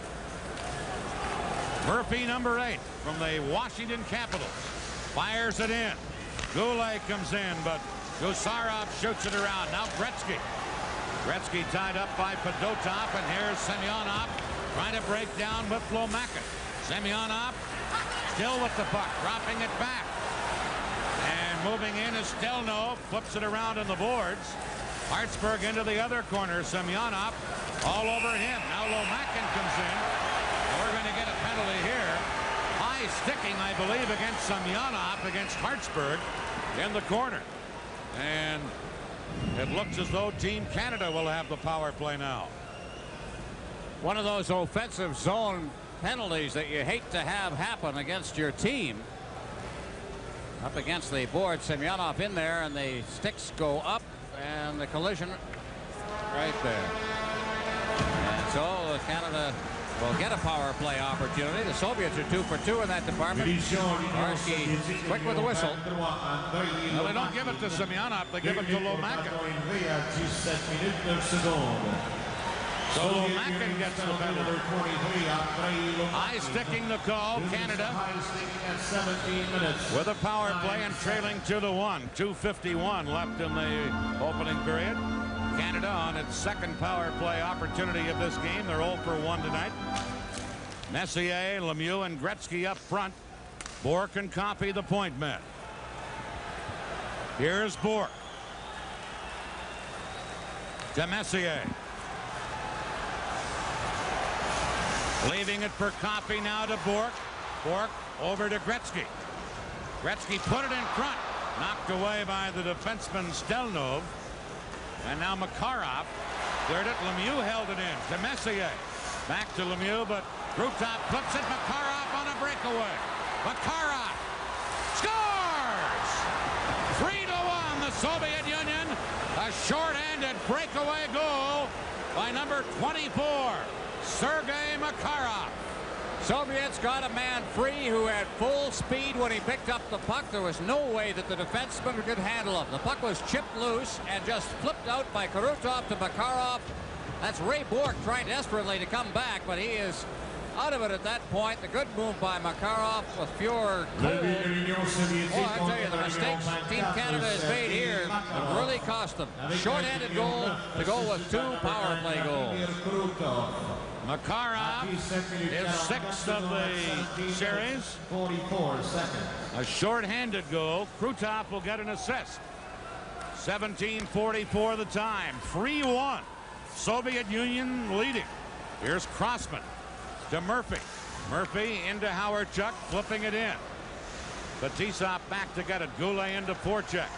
Murphy, number 8, from the Washington Capitals, fires it in. Goulet comes in, but Gusarov shoots it around. Now Gretzky. Gretzky tied up by Fedotov, and here's Semyonov trying to break down with Lomakin. Semyonov still with the puck, dropping it back. And moving in is Stelno, flips it around on the boards. Hartsburg into the other corner. Semyonov all over him. Now Lomakin comes in. We're going to get a penalty here. High sticking, I believe, against Semyonov against Hartsburg in the corner. And it looks as though Team Canada will have the power play now. One of those offensive zone penalties that you hate to have happen against your team. Up against the board, Semyonov in there, and the sticks go up, and the collision right there. And so Canada will get a power play opportunity. The Soviets are 2 for 2 in that department. Barsky quick with the whistle. Well, they don't give it to Semyonov, they give it to Lomakin. So Lomakin gets the penalty. High sticking the call, Canada with a power play and trailing 2-1. 2:51 left in the opening period. Canada on its second power play opportunity of this game. They're 0 for 1 tonight. Messier, Lemieux, and Gretzky up front. Bourque and Coffey the point men. Here's Bourque. To Messier. Leaving it for Coffey now to Bourque. Bourque over to Gretzky. Gretzky put it in front. Knocked away by the defenseman Stelnov. And now Makarov cleared it. Lemieux held it in to Messier. Back to Lemieux, but Krutov flips it. Makarov on a breakaway. Makarov scores! 3-1 the Soviet Union. A short-handed breakaway goal by number 24, Sergei Makarov. Soviets got a man free who had full speed when he picked up the puck. There was no way that the defenseman could handle him. The puck was chipped loose and just flipped out by Krutov to Makarov. That's Ray Bourque trying desperately to come back, but he is out of it at that point. The good move by Makarov with pure cool. Oh, I tell you, the mistakes Team Canada has made here have really cost them. Short-handed goal to go with 2 power play goals. Makarov is 6th of the series. 44 seconds. A short-handed goal. Krutov will get an assist. 17:44 the time. 3-1. Soviet Union leading. Here's Crossman to Murphy. Murphy into Howard-Chuck, flipping it in. Fetisov back to get it. Goulet into Forecheck.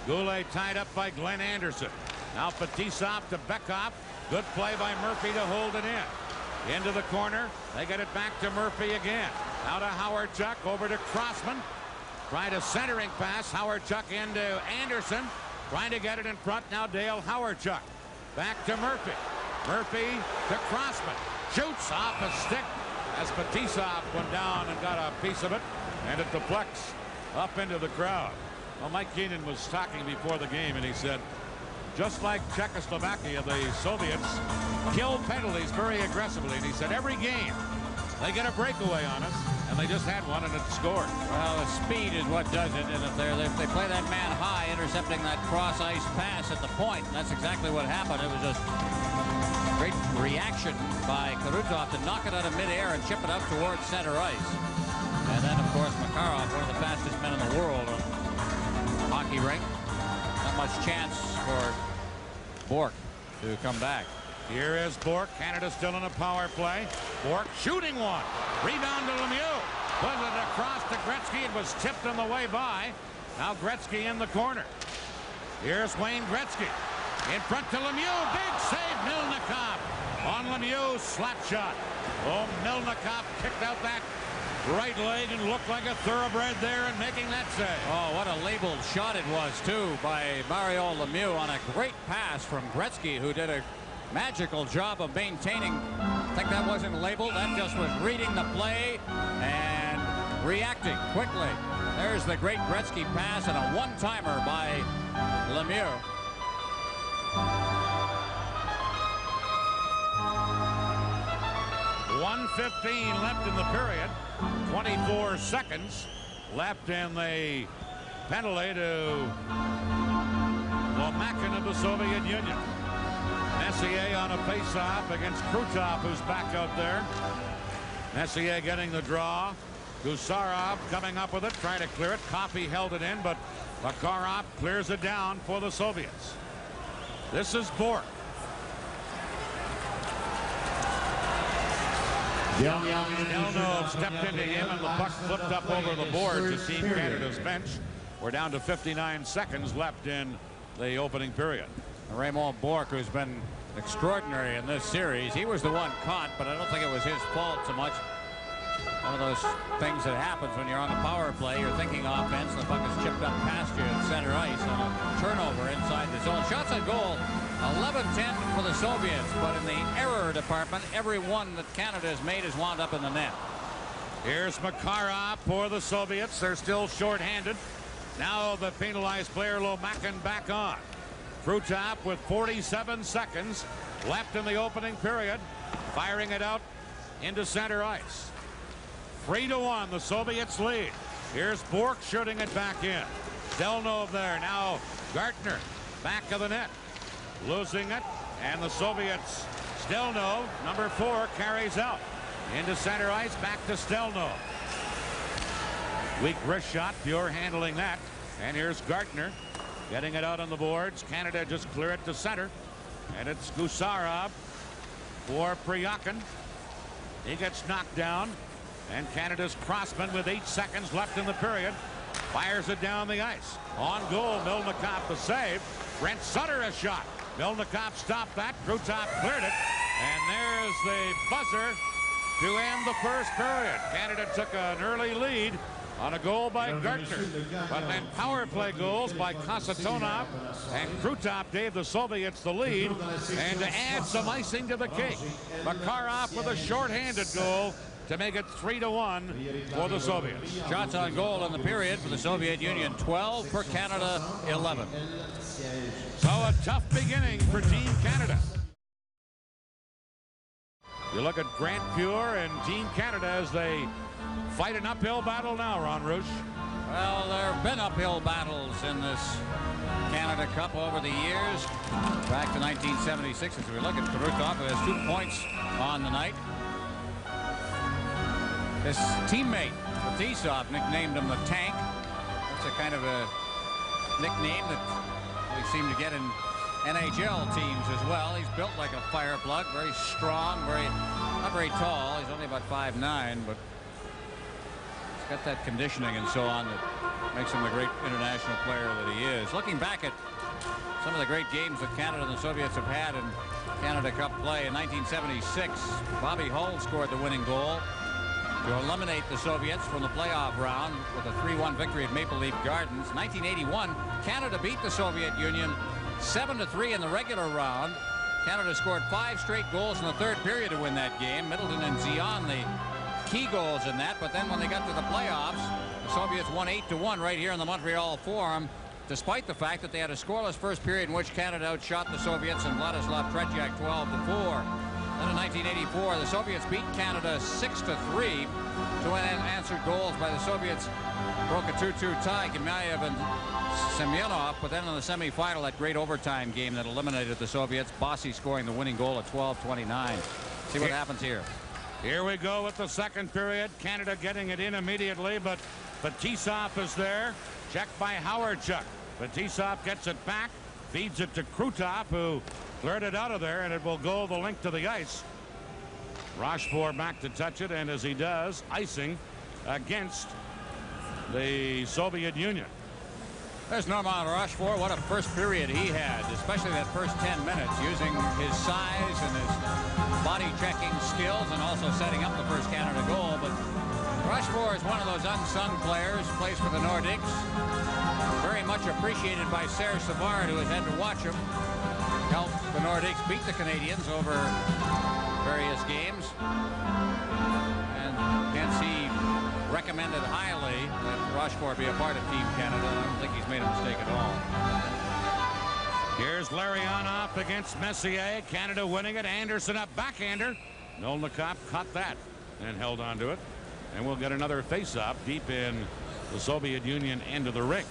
Goulet tied up by Glenn Anderson. Now Fetisov to Bekhoff. Good play by Murphy to hold it in. Into the corner. They get it back to Murphy again. Now to Howard-Chuck, over to Crossman. Tried a centering pass. Howard-Chuck into Anderson. Trying to get it in front. Now Dale Howard-Chuck. Back to Murphy. Murphy to Crossman. Shoots off a stick as Fetisov went down and got a piece of it. And it deflects up into the crowd. Well, Mike Keenan was talking before the game, and he said, just like Czechoslovakia, the Soviets kill penalties very aggressively. And he said every game they get a breakaway on us, and they just had one and it scored. Well, the speed is what does it, and if they play that man high, intercepting that cross ice pass at the point, and that's exactly what happened. It was just great reaction by Krutov to knock it out of midair and chip it up towards center ice. And then, of course, Makarov, one of the fastest men in the world on hockey rink. Not much chance for Bourque to come back. Here is Bourque. Canada still in a power play. Bourque shooting one. Rebound to Lemieux. Put it across to Gretzky. It was tipped on the way by. Now Gretzky in the corner. Here's Wayne Gretzky. In front to Lemieux. Big save, Milnikov. On Lemieux, slap shot. Oh, Milnikov kicked out that right leg and looked like a thoroughbred there and making that save. Oh, what a labeled shot it was, too, by Mario Lemieux on a great pass from Gretzky, who did a magical job of maintaining. I think that wasn't labeled. That just was reading the play and reacting quickly. There's the great Gretzky pass and a one-timer by Lemieux. .1:15 left in the period. 24 seconds left in the penalty to Lomakin of the Soviet Union. Messier on a face-off against Krutov, who's back out there. Messier getting the draw. Gusarov coming up with it, trying to clear it. Coffey held it in, but Makarov clears it down for the Soviets. This is Bourque. Stelnov stepped into him, and the puck flipped up over the board to Team Canada's bench. We're down to 59 seconds left in the opening period. Raymond Bourque, who's been extraordinary in this series. He was the one caught, but I don't think it was his fault so much. One of those things that happens when you're on the power play. You're thinking offense, and the puck is chipped up past you at center ice on a turnover inside the zone. Shots on goal 11-10 for the Soviets, but in the error department, every one that Canada has made has wound up in the net. Here's Makarov for the Soviets. They're still short-handed. Now the penalized player Lomakin back on. Krutov with 47 seconds left in the opening period, firing it out into center ice. 3-1, the Soviets lead. Here's Bork shooting it back in. Stelnov there. Now Gartner back of the net, losing it, and the Soviets. Stelnov, number 4, carries out into center ice, back to Stelnov. Weak wrist shot, Pure handling that, and here's Gartner getting it out on the boards. Canada just clear it to center, and it's Gusarov for Priyakin. He gets knocked down, and Canada's Crossman with 8 seconds left in the period fires it down the ice. On goal, Milnikov the save. Brent Sutter a shot. Milnikov stopped that. Krutov cleared it, and there's the buzzer to end the first period. Canada took an early lead on a goal by Gartner, but then power play goals by Kasatonov and Krutov gave the Soviets the lead. And to add some icing to the cake, Makarov with a short-handed goal to make it 3-1 for the Soviets. Shots on goal in the period for the Soviet Union, 12 for Canada, 11. So a tough beginning for Team Canada. You look at Grant Pure and Team Canada as they fight an uphill battle now, Ron Rouge. Well, there have been uphill battles in this Canada Cup over the years. Back to 1976, as we look at Krutov, who has 2 points on the night. His teammate, Fetisov, nicknamed him the Tank. That's a kind of a nickname that we seem to get in NHL teams as well. He's built like a fire plug, very strong, not very tall. He's only about 5'9", but he's got that conditioning and so on that makes him the great international player that he is. Looking back at some of the great games that Canada and the Soviets have had in Canada Cup play, in 1976, Bobby Hull scored the winning goal to eliminate the Soviets from the playoff round with a 3-1 victory at Maple Leaf Gardens. 1981, Canada beat the Soviet Union 7-3 in the regular round. Canada scored 5 straight goals in the third period to win that game. Middleton and Zion, the key goals in that. But then when they got to the playoffs, the Soviets won 8-1 right here in the Montreal Forum, despite the fact that they had a scoreless first period in which Canada outshot the Soviets and Vladislav Tretiak 12-4. Then in 1984, the Soviets beat Canada 6-3 to unanswered goals by the Soviets. Broke a 2-2 tie, Gemayev and Semyonov, but then in the semifinal, that great overtime game that eliminated the Soviets, Bossy scoring the winning goal at 12:29. See what happens here. Here we go with the second period. Canada getting it in immediately, but Fetisov is there. Checked by Howardchuk. Fetisov gets it back, feeds it to Krutov, who cleared it out of there, and it will go the length of the ice. Rochefort back to touch it, and as he does, icing against the Soviet Union. There's Normand Rochefort. What a first period he had, especially that first 10 minutes, using his size and his body checking skills and also setting up the first Canada goal. But Rochefort is one of those unsung players, plays for the Nordiques. Very much appreciated by Serge Savard, who has had to watch him help the Nordiques beat the Canadians over various games. And hence he recommended highly that Rochefort be a part of Team Canada. I don't think he's made a mistake at all. Here's Larionov against Messier. Canada winning it. Anderson up backhander. Milnikov caught that and held on to it. And we'll get another face-off deep in the Soviet Union end of the ring.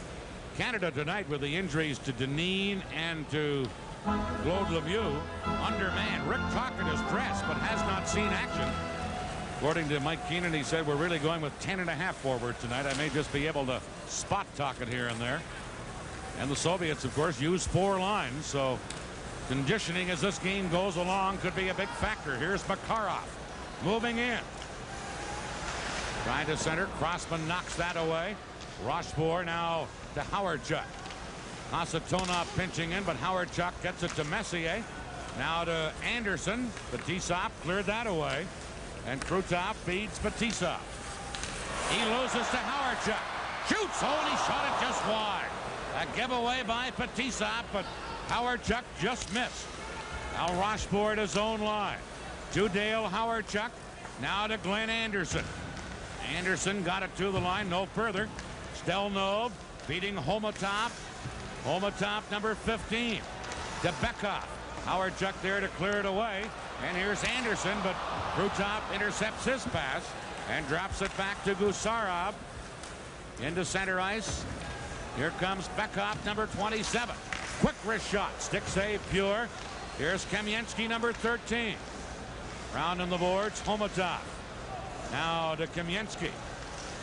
Canada tonight with the injuries to Deneen and to Claude Lemieux. Undermanned. Rick Tocchet is dressed but has not seen action. According to Mike Keenan, he said we're really going with 10.5 forward tonight. I may just be able to spot Tocchet here and there. And the Soviets, of course, use 4 lines, so conditioning as this game goes along could be a big factor. Here's Makarov moving in. Trying to center. Crossman knocks that away. Rochefort now to Howardchuk. Kasatonov pinching in, but Howardchuk gets it to Messier. Now to Anderson. Fetisov cleared that away. And Krutov feeds Fetisov. He loses to Howardchuk. Shoots. Oh, and he shot it just wide. A giveaway by Fetisov, but Howardchuk just missed. Now Rochefort at his own line. To Dale Howardchuk. Now to Glenn Anderson. Anderson got it to the line, no further. Stelnov beating Homotop. Homotop number 15. To Beckhoff. Howardchuk there to clear it away. And here's Anderson, but Krutov intercepts his pass and drops it back to Gusarov. Into center ice. Here comes Beckhoff, number 27. Quick wrist shot. Stick save, Pure. Here's Kamensky, number 13. Round on the boards, Homotop. Now to Kamensky.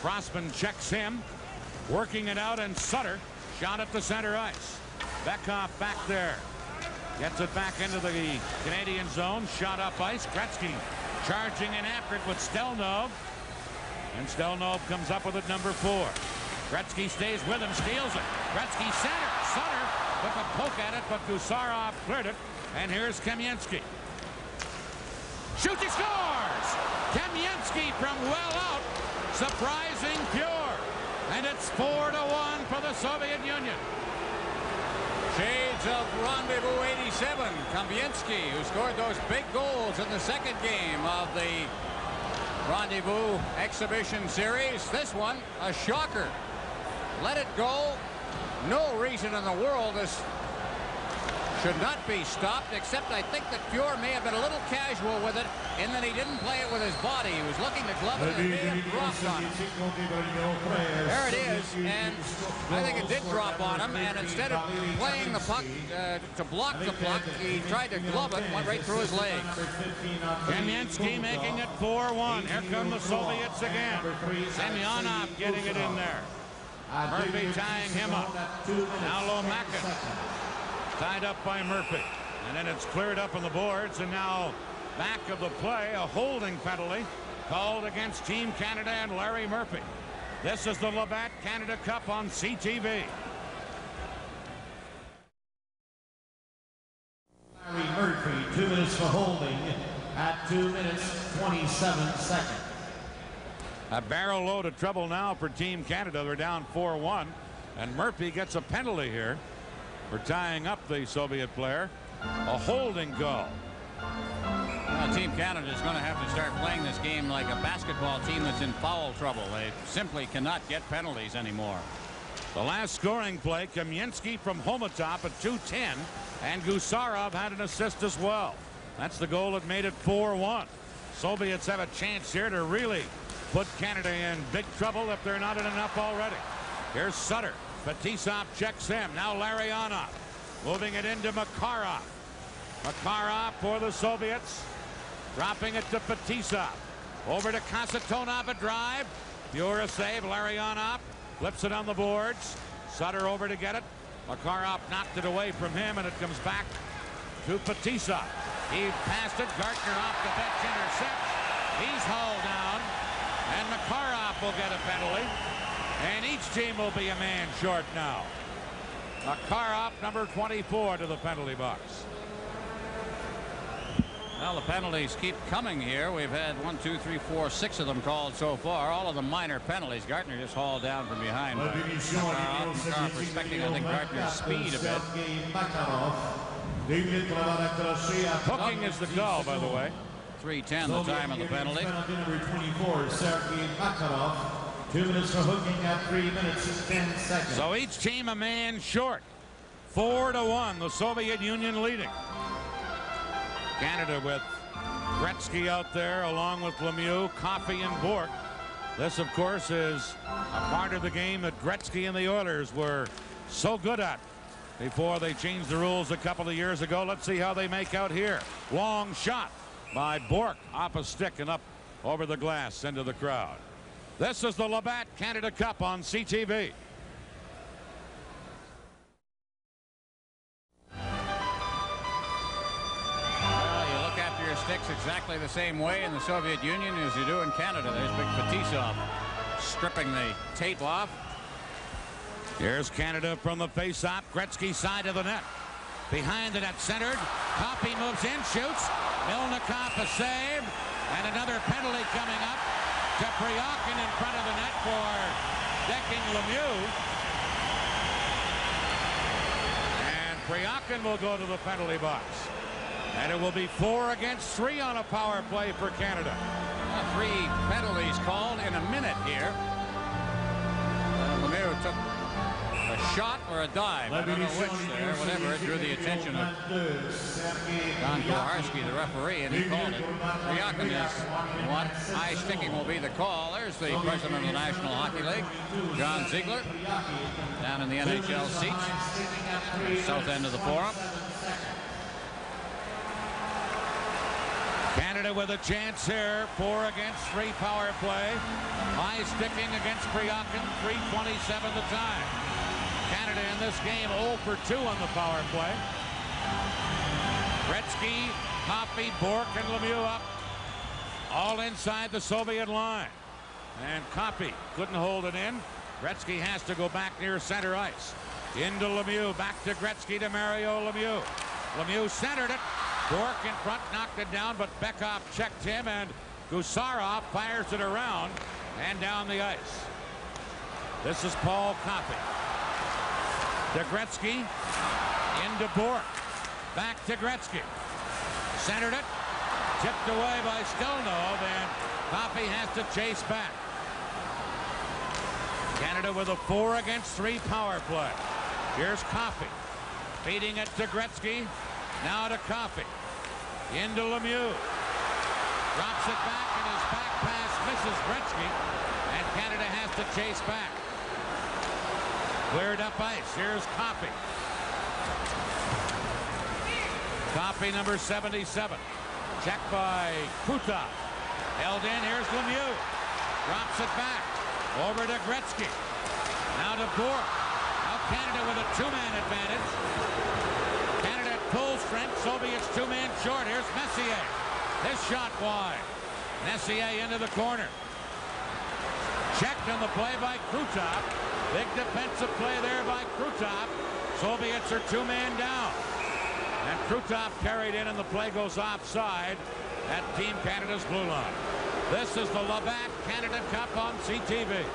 Crossman checks him. Working it out, and Sutter shot at the center ice. Beckhoff back there. Gets it back into the Canadian zone. Shot up ice. Gretzky charging in after it with Stelnov. And Stelnov comes up with it, number 4. Gretzky stays with him, steals it. Gretzky center. Sutter took a poke at it, but Gusarov cleared it. And here's Kamensky. Shoots, he scores! Kamensky from well out. Surprising Pure. And it's 4-1 for the Soviet Union. Shades of Rendezvous 87. Kamensky, who scored those big goals in the second game of the Rendezvous exhibition series. This one, a shocker. Let it go. No reason in the world this should not be stopped, except I think that Pure may have been a little casual with it in that he didn't play it with his body. He was looking to glove it and it may have dropped on him. There it is, and I think it did drop on him, and instead of playing the puck to block the puck, he tried to glove it and went right through his legs. Kamensky making it 4-1. Here come the Soviets again. Semyonov getting it in there. Murphy tying him up. Now Lomakin tied up by Murphy. And then it's cleared up on the boards, and now back of the play, a holding penalty called against Team Canada and Larry Murphy. This is the Labatt Canada Cup on CTV. Larry Murphy, 2 minutes for holding at 2 minutes 27 seconds. A barrel load of trouble now for Team Canada. They're down 4-1, and Murphy gets a penalty here for tying up the Soviet player. A holding call. Well, Team Canada is going to have to start playing this game like a basketball team that's in foul trouble. They simply cannot get penalties anymore. The last scoring play, Kamensky from Homotop at 2:10, and Gusarov had an assist as well. That's the goal that made it 4-1. Soviets have a chance here to really put Canada in big trouble if they're not in enough already. Here's Sutter. Fetisov checks him. Now Larionov moving it into Makarov. Makarov for the Soviets. Dropping it to Fetisov. Over to Kasatonov, a drive. Pure a save. Larionov flips it on the boards. Sutter over to get it. Makarov knocked it away from him, and it comes back to Fetisov. He passed it. Gartner off the bench intercepts. He's hauled down. And Makarov will get a penalty. And each team will be a man short now. Makarov, number 24, to the penalty box. Well, the penalties keep coming here. We've had 1, 2, 3, 4, 6 of them called so far. All of them minor penalties. Gartner just hauled down from behind. Makarov respecting, I think, Gartner's speed a bit. Hooking is the call, by the way. 3:10 the time of the penalty. Number 24, Sergei Makarov. 2 minutes for hooking at 3 minutes 10 seconds. So each team a man short. 4-1, the Soviet Union leading. Canada with Gretzky out there along with Lemieux, Coffey, and Bourque. This, of course, is a part of the game that Gretzky and the Oilers were so good at before they changed the rules a couple of years ago. Let's see how they make out here. Long shot by Bourque off a stick and up over the glass into the crowd. This is the Labatt Canada Cup on CTV. Well, you look after your sticks exactly the same way in the Soviet Union as you do in Canada. There's big Fetisov stripping the tape off. Here's Canada from the face-off. Gretzky side of the net. Behind the net, centered. Coffey moves in, shoots. Milnikov a save. And another penalty coming up to Priakin in front of the net for decking Lemieux. And Priakin will go to the penalty box. And it will be 4 against 3 on a power play for Canada. 3 penalties called in a minute here. Lemieux took a shot or a dive. I don't know which there. Whatever, it drew the attention of Don Kowarski, the referee, and he called it. Priakin is what? High sticking will be the call. There's the president of the National Hockey League, John Ziegler, down in the NHL seats, south end of the forum. Canada with a chance here. 4 against 3 power play. High sticking against Priakin. 3:27 the time. Canada in this game 0 for 2 on the power play. Gretzky, Coffey, Bourque, and Lemieux up. All inside the Soviet line. And Coffey couldn't hold it in. Gretzky has to go back near center ice. Into Lemieux. Back to Gretzky to Mario Lemieux. Lemieux centered it. Bourque in front, knocked it down, but Bekov checked him, and Gusarov fires it around and down the ice. This is Paul Coffey. To Gretzky. Into Bourque. Back to Gretzky. Centered it. Tipped away by Stelnov, and Coffey has to chase back. Canada with a 4 against 3 power play. Here's Coffey. Feeding it to Gretzky. Now to Coffey. Into Lemieux. Drops it back, and his back pass misses Gretzky. And Canada has to chase back. Cleared up ice. Here's Coffey. Coffey, number 77. Checked by Krutov. Held in. Here's Lemieux. Drops it back. Over to Gretzky. Now to Bourque. Now Canada with a 2-man advantage. Canada at full strength. Soviets 2-man short. Here's Messier. This shot wide. Messier into the corner. Checked on the play by Krutov. Big defensive play there by Krutov. Soviets are 2-man down. And Krutov carried in, and the play goes offside at Team Canada's blue line. This is the Labatt Canada Cup on CTV.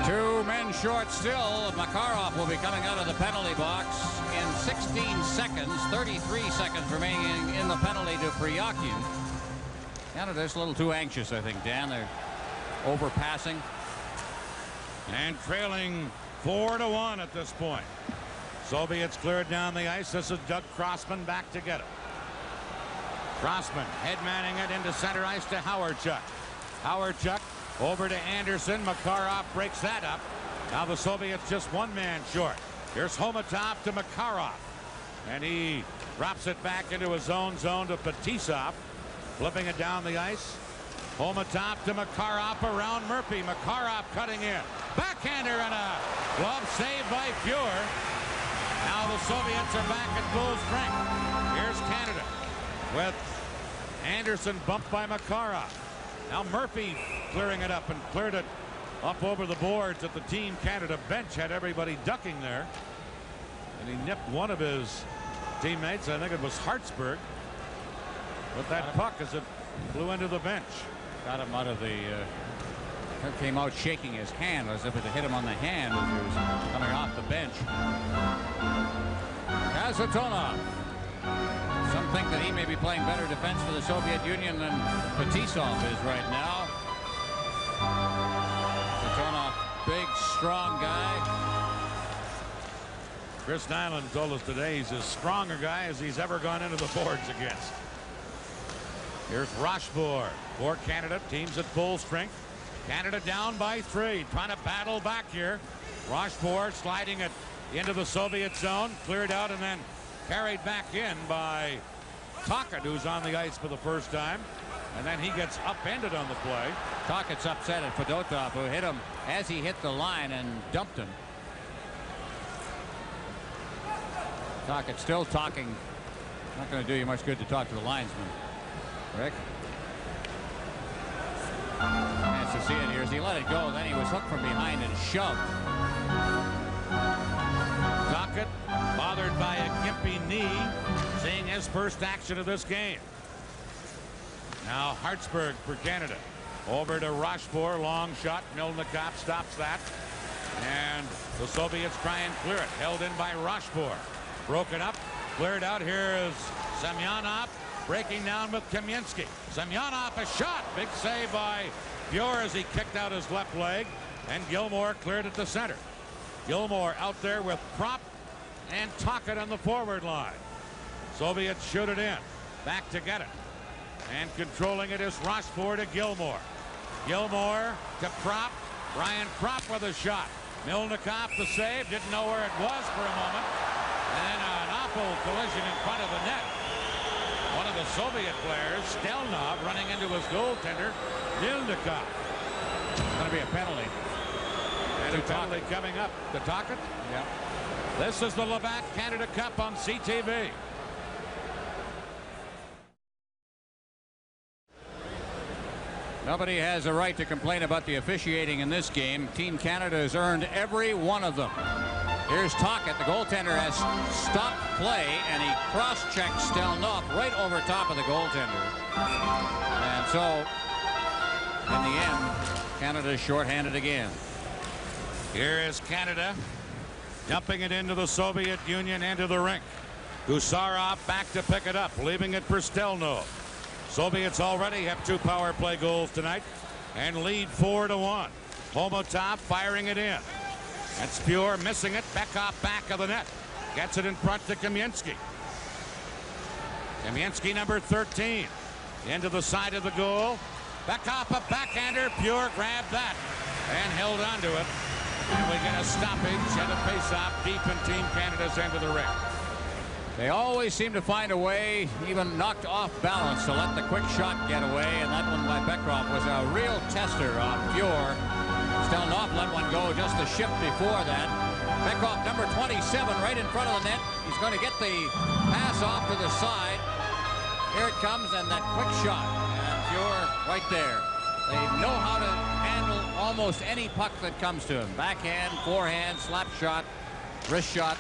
Two men short still. Makarov will be coming out of the penalty box in 16 seconds. 33 seconds remaining in the penalty to Priakin. Canada's a little too anxious, I think, Dan. They're overpassing. And trailing 4-1 at this point. Soviets cleared down the ice. This is Doug Crossman back to get it. Crossman head-manning it into center ice to Howardchuk. Howardchuk over to Anderson. Makarov breaks that up. Now the Soviets just 1 man short. Here's Homatov to Makarov. And he drops it back into his own zone to Fetisov. Flipping it down the ice. Homatov to Makarov around Murphy. Makarov cutting in. Backhander and a glove save by Fuhr. Now the Soviets are back at full strength. Here's Canada with Anderson bumped by Makarov. Now Murphy clearing it up, and cleared it up over the boards at the Team Canada bench. Had everybody ducking there. And he nipped one of his teammates. I think it was Hartsburg. With that puck as it flew into the bench. Got him out of the came out shaking his hand as if it had hit him on the hand as he was coming off the bench. Kazatonov. Some think that he may be playing better defense for the Soviet Union than Fetisov is right now. Kazatonov, big, strong guy. Chris Nyland told us today he's as strong a guy as he's ever gone into the boards against. Here's Rochefort for Canada. Teams at full strength. Canada down by 3. Trying to battle back here. Rochefort sliding it into the Soviet zone. Cleared out and then carried back in by Tocchet, who's on the ice for the first time. And then he gets upended on the play. Tocchet's upset at Fedotov, who hit him as he hit the line and dumped him. Tocchet still talking. Not going to do you much good to talk to the linesman. Rick. Nice to see it here as he let it go. Then he was hooked from behind and shoved. Tocchet bothered by a gimpy knee, seeing his first action of this game. Now Hartsburg for Canada. Over to Rochefort, long shot. Milnikov stops that. And the Soviets try and clear it. Held in by Rochefort. Broken up, cleared out. Here is Semyonov breaking down with Kamensky. Semyonov, a shot. Big save by Bure as he kicked out his left leg. And Gilmore cleared at the center. Gilmore out there with Kropp and Tocchet on the forward line. Soviets shoot it in. Back to get it. And controlling it is Rochefort to Gilmore. Gilmore to Kropp. Brian Kropp with a shot. Milnikov the save. Didn't know where it was for a moment. And then an awful collision in front of the net. One of the Soviet players, Stelnov, running into his goaltender, Milnikov. It's going to be a penalty. And a penalty coming up. The Tocchet? Yeah. This is the Labatt Canada Cup on CTV. Nobody has a right to complain about the officiating in this game. Team Canada has earned every one of them. Here's Tocchet. The goaltender has stopped play, and he cross-checks Stelnov right over top of the goaltender. And so, in the end, Canada's shorthanded again. Here is Canada dumping it into the Soviet Union into the rink. Gusarov back to pick it up, leaving it for Stelnov. Soviets already have 2 power play goals tonight and lead 4-1. Homotov firing it in. And Spure missing it. Bekop back of the net. Gets it in front to Kamensky. Kamensky, number 13. Into the side of the goal. Bekop, a backhander. Pure grabbed that and held onto it. And we get a stoppage and a face-off deep in Team Canada's end of the ring. They always seem to find a way, even knocked off balance, to let the quick shot get away, and that one by Bekop was a real tester on Pure. Stelnov let one go just a shift before that. Bekop, number 27, right in front of the net. He's going to get the pass off to the side. Here it comes, and that quick shot. And Pure right there. They know how to handle almost any puck that comes to him. Backhand, forehand, slap shot, wrist shot.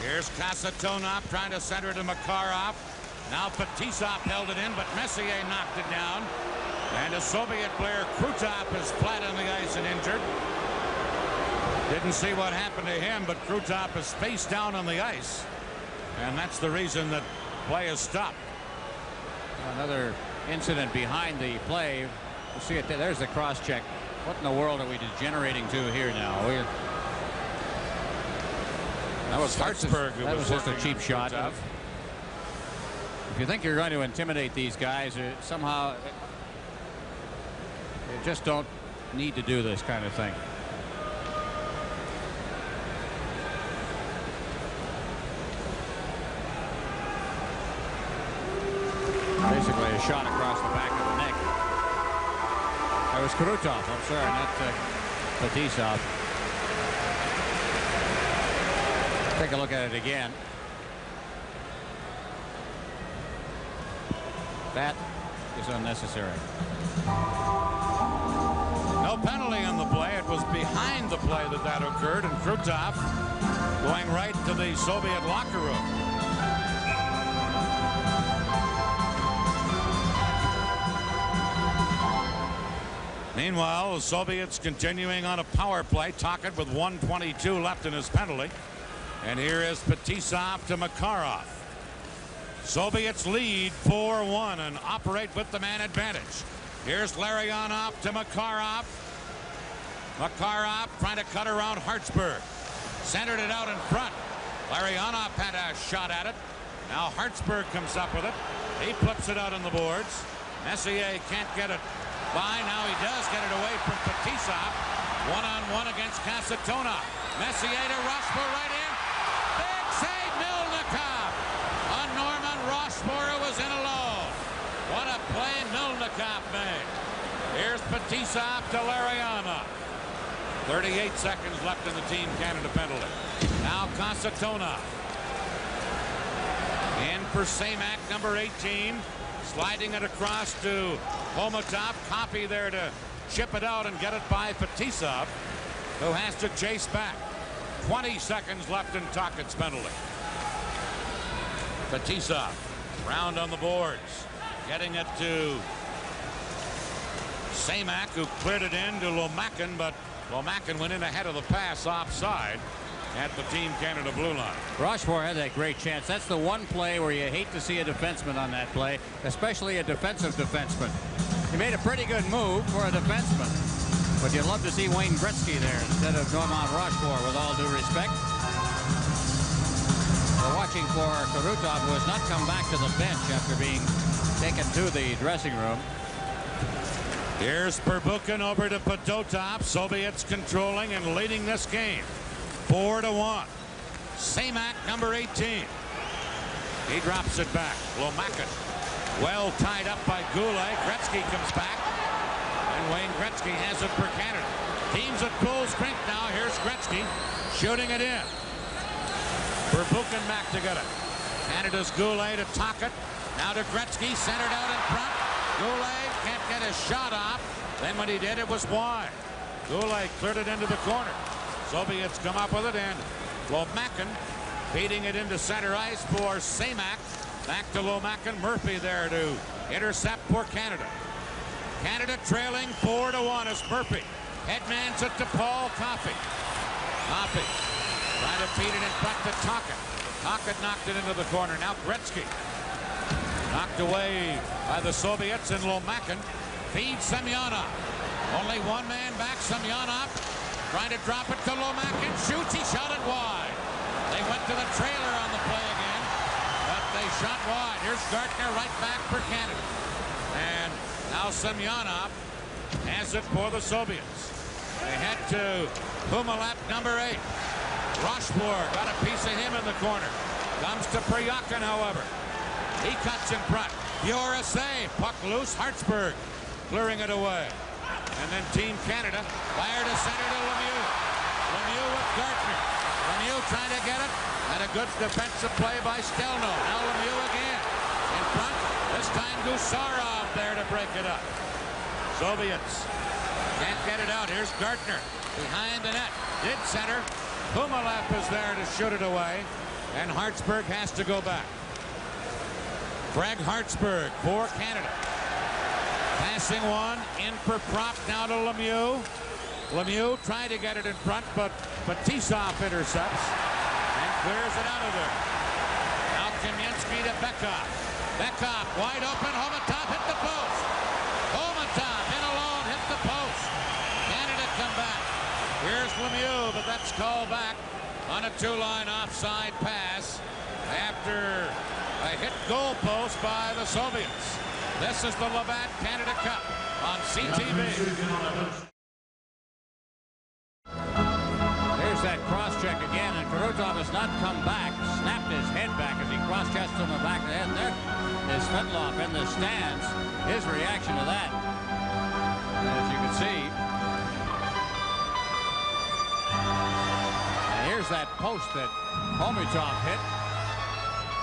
Here's Kasatonov trying to center to Makarov. Now Fetisov held it in, but Messier knocked it down. And a Soviet player, Krutov, is flat on the ice and injured. Didn't see what happened to him, but Krutov is face down on the ice. And that's the reason that play is stopped. Another incident behind the play. You see it there. There's the cross check. What in the world are we degenerating to here now? That was Hartsburg. That was just a cheap shot. If you think you're going to intimidate these guys, somehow you just don't need to do this kind of thing. Basically a shot across the back of the neck. That was Krutov. I'm sorry, not Fetisov. Take a look at it again. That is unnecessary. No penalty on the play. It was behind the play that occurred, and Krutov going right to the Soviet locker room. Meanwhile, the Soviets continuing on a power play. Tocchet with 1:22 left in his penalty. And here is Fetisov to Makarov. Soviets lead 4-1 and operate with the man advantage. Here's Larionov to Makarov. Makarov trying to cut around Hartsburg. Centered it out in front. Larionov had a shot at it. Now Hartsburg comes up with it. He flips it out on the boards. Messier can't get it by. Now he does get it away from Fetisov. One-on-one against Kasatonov. Messier to Rochefort right in. Big save, Milnikov. On Norman Rochefort, who was in alone. What a play Milnikov made. Here's Fetisov to Larionov. 38 seconds left in the Team Canada penalty. Now Kasatonov. In for Samak, number 18. Sliding it across to Homotov. Copy there to chip it out and get it by Fetisov, who has to chase back. 20 seconds left in Tocchet's penalty. Fetisov round on the boards, getting it to Samak, who cleared it in to Lomakin, but Lomakin went in ahead of the pass offside at the Team Canada blue line. Rochefort had that great chance. That's the one play where you hate to see a defenseman on that play, especially a defensive defenseman. He made a pretty good move for a defenseman, but you'd love to see Wayne Gretzky there instead of Normand Rochefort, with all due respect. We're watching for Kurutov, who has not come back to the bench after being taken to the dressing room. Here's Perbukin over to Podotov. Soviets controlling and leading this game 4-1. Samak, number 18. He drops it back. Lomakin, well tied up by Goulet. Gretzky comes back, and Wayne Gretzky has it for Canada. Teams at full strength now. Here's Gretzky shooting it in. Perbukin back to get it. Canada's Goulet to Tocchet. Now to Gretzky, centered out in front. Goulet can't get his shot off. Then when he did, it was wide. Goulet cleared it into the corner. Soviets come up with it, and Lomakin feeding it into center ice for Samak. Back to Lomakin. Murphy there to intercept for Canada. Canada trailing 4-1 as Murphy headmans it to Paul Coffey. Coffey trying to feed it in front to Tocchet. Tocchet knocked it into the corner. Now Gretzky. Knocked away by the Soviets, and Lomakin feeds Semyonov. Only one man back. Semyonov trying to drop it to Lomakin. Shoots. He shot it wide. They went to the trailer on the play again, but they shot wide. Here's Gartner right back for Canada. And now Semyonov has it for the Soviets. They head to Pumalep, number 8. Rochefort got a piece of him in the corner. Comes to Pryakin, however. He cuts in front. Fiora save. Puck loose. Hartsburg clearing it away. And then Team Canada fire to center to Lemieux. Lemieux with Gartner. Lemieux trying to get it. And a good defensive play by Stelno. Now Lemieux again. In front. This time Gusarov there to break it up. Soviets can't get it out. Here's Gartner behind the net. Did center. Pumalep is there to shoot it away. And Hartsburg has to go back. Greg Hartsburg for Canada. Passing one in for Prop, now to Lemieux. Lemieux trying to get it in front, but Fetisov intercepts and clears it out of there. Now Kamensky to Bekov. Bekov wide open. Homatov hit the post. Homatov in alone, hit the post. Canada come back. Here's Lemieux, but that's called back on a two-line offside pass after a hit goal post by the Soviets. This is the Labatt Canada Cup on CTV. There's that cross-check again, and Kurutov has not come back. Snapped his head back as he cross-checked from the back of the head. And there is Svetlov in the stands. His reaction to that, as you can see. And here's that post that Homatov hit.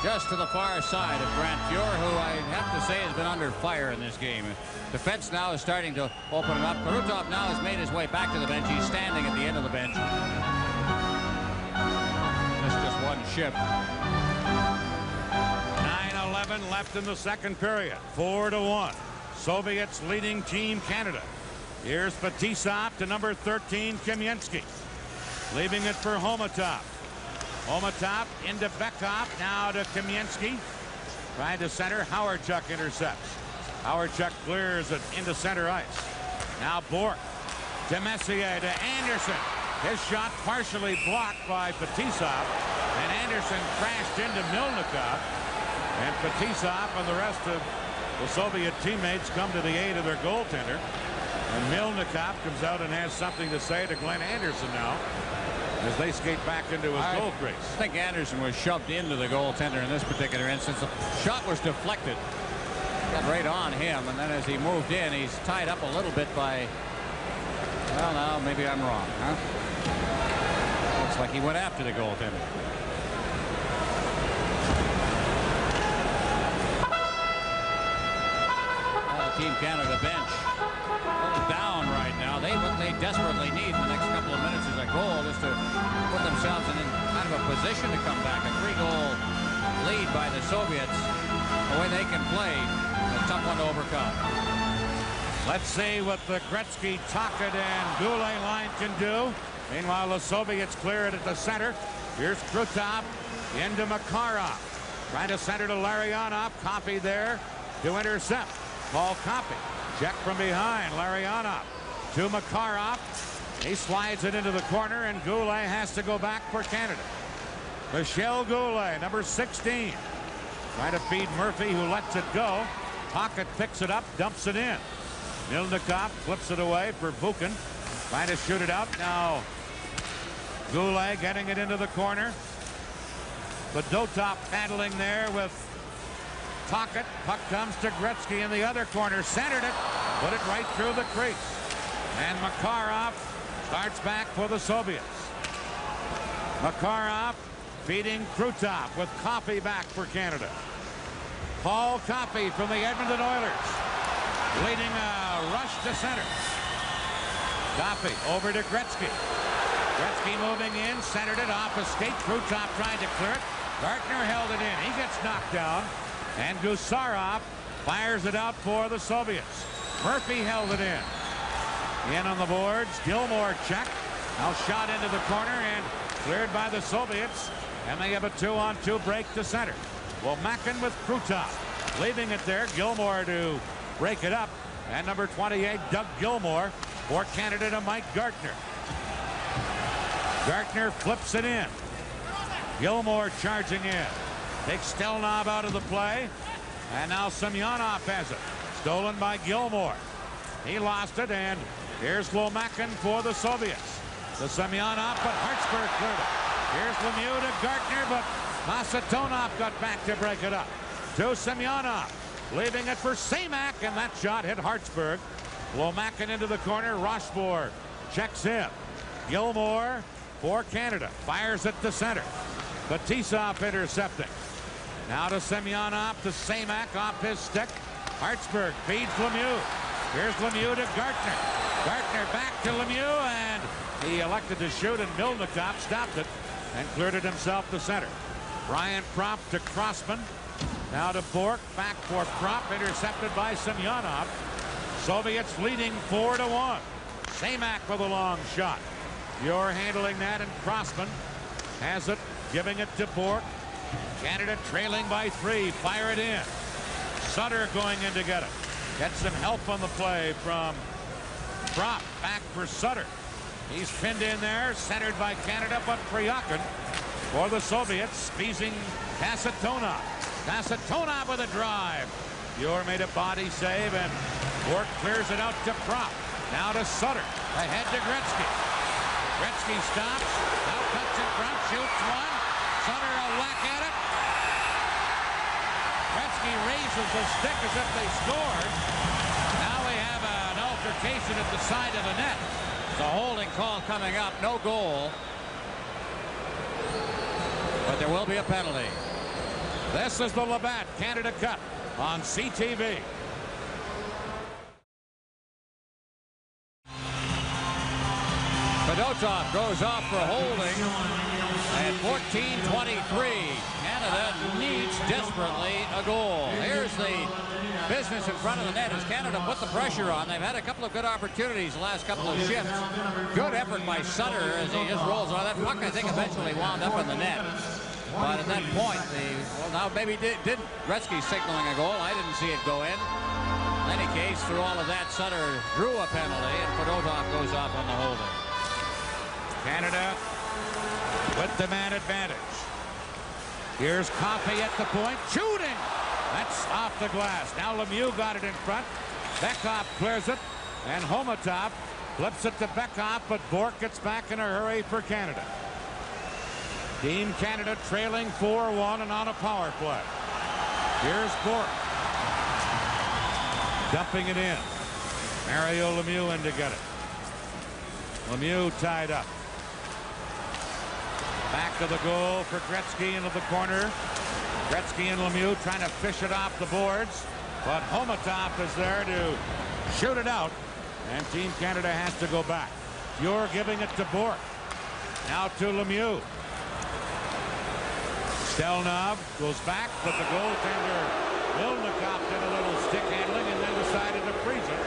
Just to the far side of Grant Fuhr, who I have to say has been under fire in this game. Defense now is starting to open him up. Kurutov now has made his way back to the bench. He's standing at the end of the bench. That's just one shift. 9:11 left in the second period. 4-1. Soviets leading Team Canada. Here's Fetisov to number 13, Kamensky. Leaving it for Homatov. Homatov into Bekov, now to Kamensky. Trying to center. Howardchuk intercepts. Howardchuk clears it into center ice. Now Bork to Messier to Anderson. His shot partially blocked by Fetisov, and Anderson crashed into Milnikov. And Fetisov and the rest of the Soviet teammates come to the aid of their goaltender. And Milnikov comes out and has something to say to Glenn Anderson now, as they skate back into his goal crease. I think Anderson was shoved into the goaltender in this particular instance. The shot was deflected. Got right on him, and then as he moved in, he's tied up a little bit by, well, now maybe I'm wrong, huh? Looks like he went after the goaltender. Team Canada bench a little down right now. What they desperately need in the next couple of minutes is a goal, just to put themselves in kind of a position to come back. A 3-goal lead by the Soviets, the way they can play, a tough one to overcome. Let's see what the Gretzky, Tocchet, and Goulet line can do. Meanwhile, the Soviets clear it at the center. Here's Krutov into Makarov. Trying to center to Larionov. Copy there to intercept. Paul Copy. Check from behind. Larionov to Makarov. He slides it into the corner, and Goulet has to go back for Canada. Michel Goulet, number 16. Trying to feed Murphy, who lets it go. Tocchet picks it up, dumps it in. Milnikov flips it away for Buchan. Trying to shoot it out. Now Goulet getting it into the corner. Fedotov paddling there with Tocchet. Puck comes to Gretzky in the other corner. Centered it. Put it right through the crease. And Makarov starts back for the Soviets. Makarov feeding Krutov with Coffey back for Canada. Paul Coffey from the Edmonton Oilers leading a rush to center. Coffey over to Gretzky. Gretzky moving in, centered it off a skate. Krutov trying to clear it. Gartner held it in. He gets knocked down. And Gusarov fires it out for the Soviets. Murphy held it in. In on the boards. Gilmore check. Now shot into the corner and cleared by the Soviets. And they have a 2-on-2 break to center. Well, Mackin with Krutov leaving it there. Gilmore to break it up. And number 28, Doug Gilmore for Canada to Mike Gartner. Gartner flips it in. Gilmore charging in. Takes Stelnov out of the play. And now Semyonov has it. Stolen by Gilmore. He lost it, and here's Lomakin for the Soviets. The Semyonov, but Hartsburg cleared it. Here's Lemieux to Gartner, but Kasatonov got back to break it up. To Semyonov, leaving it for Semak, and that shot hit Hartsburg. Lomakin into the corner. Rochefort checks in. Gilmore for Canada. Fires it to center. Fetisov intercepting. Now to Semyonov, to Semak off his stick. Hartsburg feeds Lemieux. Here's Lemieux to Gartner. Gartner back to Lemieux, and he elected to shoot, and Milnikov stopped it and cleared it himself to center. Brian Propp to Crossman. Now to Bork. Back for Propp. Intercepted by Semyonov. Soviets leading 4-1. Semak with a long shot. You're handling that, and Crossman has it, giving it to Bork. Canada trailing by 3. Fire it in. Sutter going in to get it. Gets some help on the play from Propp. Back for Sutter. He's pinned in there, centered by Canada, but Kryakin for the Soviets, squeezing Kasatonov. Kasatonov with a drive. Ure made a body save, and Bork clears it out to Propp. Now to Sutter. Ahead to Gretzky. Gretzky stops. Now cuts in front, shoots one. Sutter a whack at it. Gretzky raises the stick as if they scored. Now we have an altercation at the side of the net. The holding call coming up. No goal. But there will be a penalty. This is the Labatt Canada Cup on CTV. Fedotov goes off for holding at 14:23. Canada needs desperately a goal. Here's the business in front of the net as Canada put the pressure on. They've had a couple of good opportunities the last couple of shifts. Good effort by Sutter as he just rolls on. That puck, I think, eventually wound up in the net. But at that point, well, now maybe did Gretzky signaling a goal. I didn't see it go in. In any case, through all of that, Sutter drew a penalty, and Fedotov goes off on the holding. Canada with the man advantage. Here's Coffey at the point, shooting. That's off the glass. Now Lemieux got it in front. Beckhoff clears it, and Homatov flips it to Beckhoff, but Bork gets back in a hurry for Canada. Team Canada trailing 4-1 and on a power play. Here's Bork. Dumping it in. Mario Lemieux in to get it. Lemieux tied up. Back to the goal for Gretzky into the corner. Gretzky and Lemieux trying to fish it off the boards. But Homatov is there to shoot it out. And Team Canada has to go back. Ure giving it to Bork. Now to Lemieux. Stelnov goes back, but the goaltender Milnikov did a little stick handling and then decided to freeze it.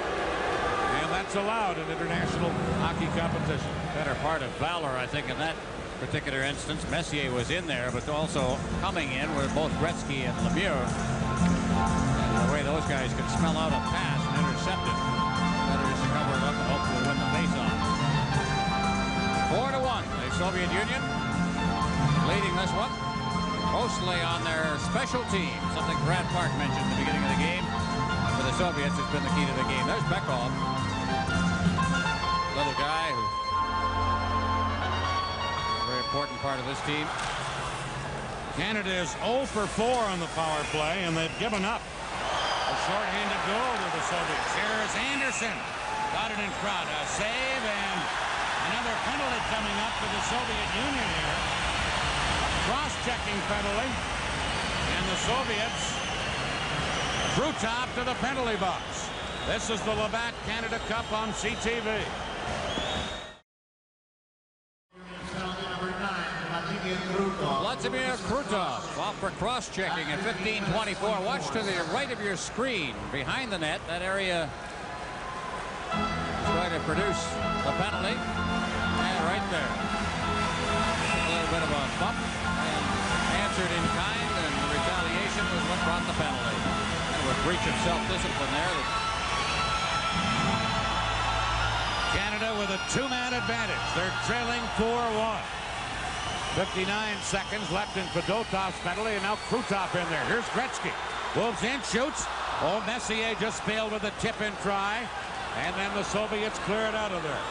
And that's allowed in international hockey competition. Better part of valor, I think, in that particular instance. Messier was in there, but also coming in were both Gretzky and Lemieux. And the way those guys can smell out a pass and intercept it, better is to cover it up and hopefully win the faceoff. 4-1, the Soviet Union leading this one, mostly on their special team, something Brad Park mentioned at the beginning of the game. For the Soviets, it's been the key to the game. There's Bekov, little guy who very important part of this team. Canada is 0 for 4 on the power play, and they've given up a shorthanded goal to the Soviets. Here's Anderson. Got it in front. A save, and another penalty coming up for the Soviet Union here. A cross-checking penalty. And the Soviets through top to the penalty box. This is the Labatt Canada Cup on CTV. Vladimir Krutov off for cross-checking at 15:24. Watch to the right of your screen behind the net. That area is going to produce the penalty. And right there. A little bit of a bump and answered in kind, and the retaliation was what brought the penalty. Kind of a breach of self-discipline there. Canada with a two-man advantage. They're trailing 4-1. 59 seconds left in Fedotov's penalty, and now Krutov in there. Here's Gretzky. Moves in, shoots. Oh, Messier just failed with a tip-in try. And then the Soviets clear it out of there.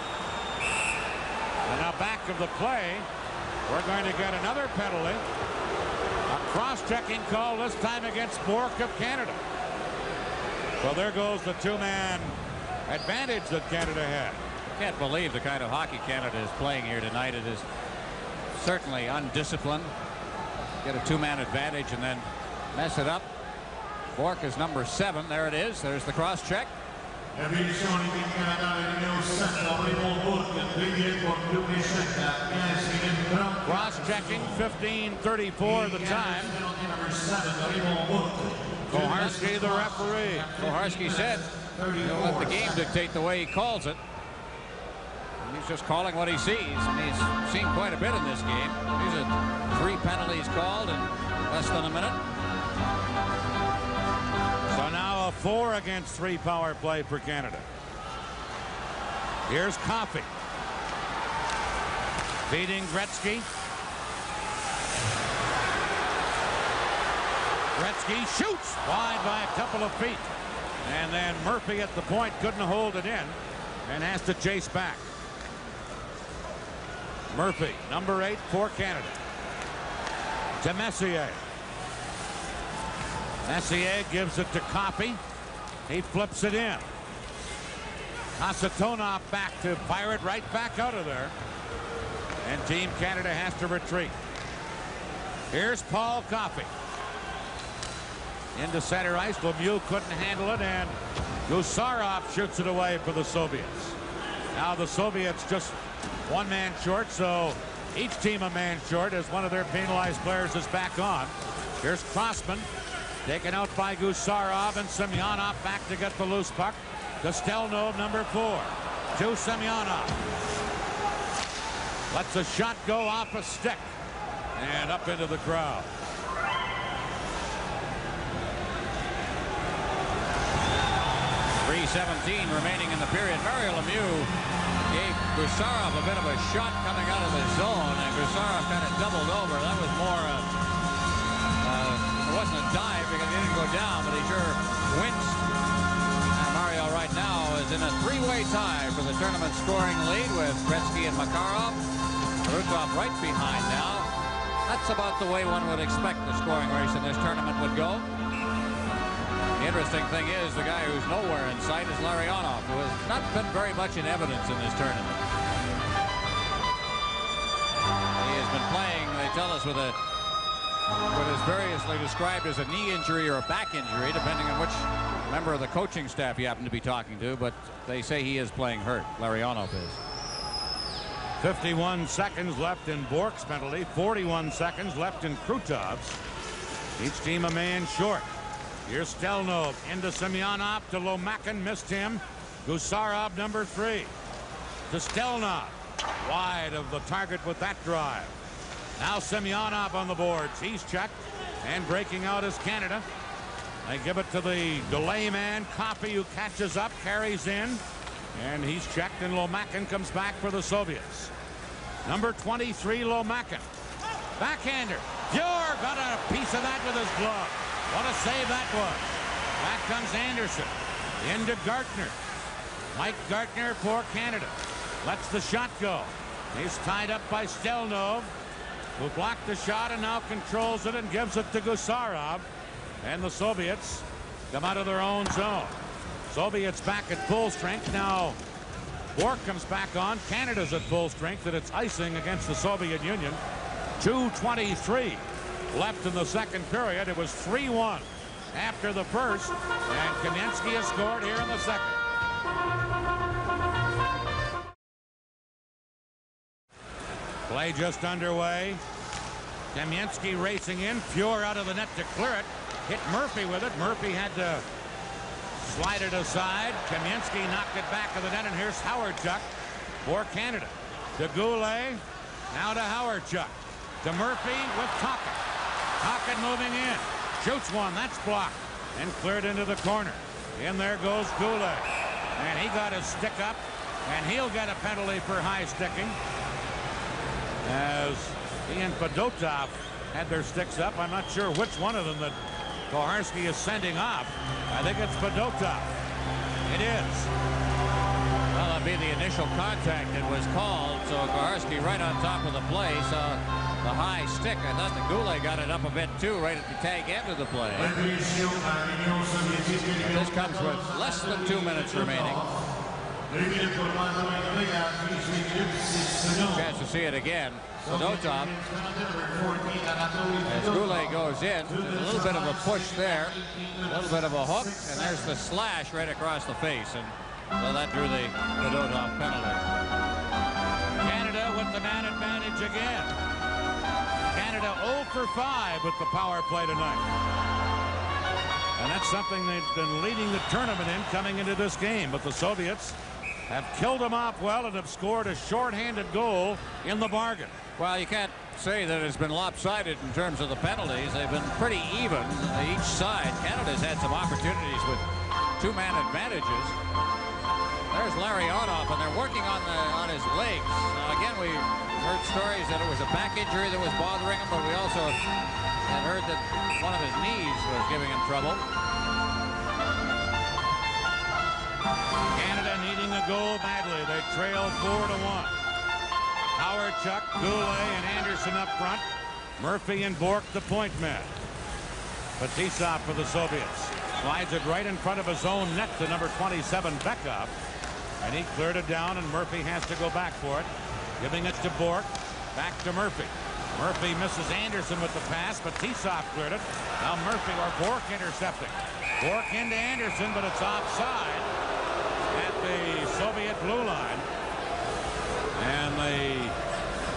And now back of the play, we're going to get another penalty. A cross-checking call, this time against Bork of Canada. So there goes the two-man advantage that Canada had. Can't believe the kind of hockey Canada is playing here tonight. It is certainly undisciplined. Get a two-man advantage and then mess it up. Bork is number 7. There it is. There's the cross-check. Cross-checking, 15:34 the time. Koharski, the referee. Koharski said he'll let the game dictate the way he calls it. He's just calling what he sees, and he's seen quite a bit in this game. These are 3 penalties called in less than a minute. So now a 4-against-3 power play for Canada. Here's Coffey. Feeding Gretzky. Gretzky shoots wide by a couple of feet. And then Murphy at the point couldn't hold it in and has to chase back. Murphy, number 8 for Canada. To Messier. Messier gives it to Coffey. He flips it in. Kasatonov back to fire it right back out of there. And Team Canada has to retreat. Here's Paul Coffey. Into center ice. Lemieux couldn't handle it, and Gusarov shoots it away for the Soviets. Now the Soviets just one man short, so each team a man short as one of their penalized players is back on. Here's Crossman taken out by Gusarov, and Semyonov back to get the loose puck. Kostelnov, number 4, to Semyonov. Lets a shot go off a stick and up into the crowd. .3:17 remaining in the period. Mario Lemieux gave Gusarov a bit of a shot coming out of the zone, and Gusarov kind of doubled over. That was more it wasn't a dive because he didn't go down, but he sure winced. And Mario right now is in a 3-way tie for the tournament scoring lead with Gretzky and Makarov. Krutov right behind now. That's about the way one would expect the scoring race in this tournament would go. The interesting thing is the guy who's nowhere in sight is Larionov, who has not been very much in evidence in this tournament. He has been playing, they tell us, with what is variously described as a knee injury or a back injury, depending on which member of the coaching staff you happen to be talking to, but they say he is playing hurt. Larionov is. 51 seconds left in Bork's penalty, 41 seconds left in Krutov's. Each team a man short. Here's Stelnov into Semyonov to Lomakin, missed him. Gusarov, number 3. To Stelnov. Wide of the target with that drive. Now Semyonov on the boards. He's checked. And breaking out is Canada. They give it to the delay man, Coffey, who catches up, carries in. And he's checked, and Lomakin comes back for the Soviets. Number 23, Lomakin. Backhander. Pure got a piece of that with his glove. What a save that was. Back comes Anderson. Into Gartner. Mike Gartner for Canada. Lets the shot go. He's tied up by Stelnov, who blocked the shot and now controls it and gives it to Gusarov. And the Soviets come out of their own zone. Soviets back at full strength. Now Bork comes back on. Canada's at full strength, and it's icing against the Soviet Union. 2:23 left in the second period. It was 3-1 after the first, and Kamensky has scored here in the second. Play just underway. Kamensky racing in. Pure out of the net to clear it. Hit Murphy with it. Murphy had to slide it aside. Kamensky knocked it back of the net, and here's Howardchuk for Canada. To Goulet. Now to Howardchuk. To Murphy with Tocchet. Tocchet moving in. Shoots one. That's blocked. And cleared into the corner. In there goes Goulet. And he got his stick up. And he'll get a penalty for high sticking. As he and Fedotov had their sticks up. I'm not sure which one of them that Koharski is sending off. I think it's Fedotov. It is. Well, that'd be the initial contact that was called. So Koharski right on top of the play. So the high stick. I thought the Goulet got it up a bit too, right at the tag end of the play. This comes with less than 2 minutes remaining. Chance to see it again. Fedotov, as Goulet goes in, there's a little bit of a push there, a little bit of a hook, and there's the slash right across the face, and so that drew the Fedotov penalty. Canada with the man advantage again. Canada 0 for 5 with the power play tonight. And that's something they've been leading the tournament in coming into this game, but the Soviets have killed them off well and have scored a shorthanded goal in the bargain. Well, you can't say that it's been lopsided in terms of the penalties. They've been pretty even each side. Canada's had some opportunities with two-man advantages. There's Larionov, and they're working on his legs. Now, again, we heard stories that it was a back injury that was bothering him, but we also had heard that one of his knees was giving him trouble. Canada needing a goal badly. They trail 4-1. Howardchuk, Goulet, and Anderson up front. Murphy and Bork the point men. Fetisov for the Soviets. Slides it right in front of his own net to number 27, Bekov. And he cleared it down, and Murphy has to go back for it. Giving it to Bork. Back to Murphy. Murphy misses Anderson with the pass, but Fetisov cleared it. Now Murphy or Bork intercepting. Bork into Anderson, but it's offside at the Soviet blue line. And the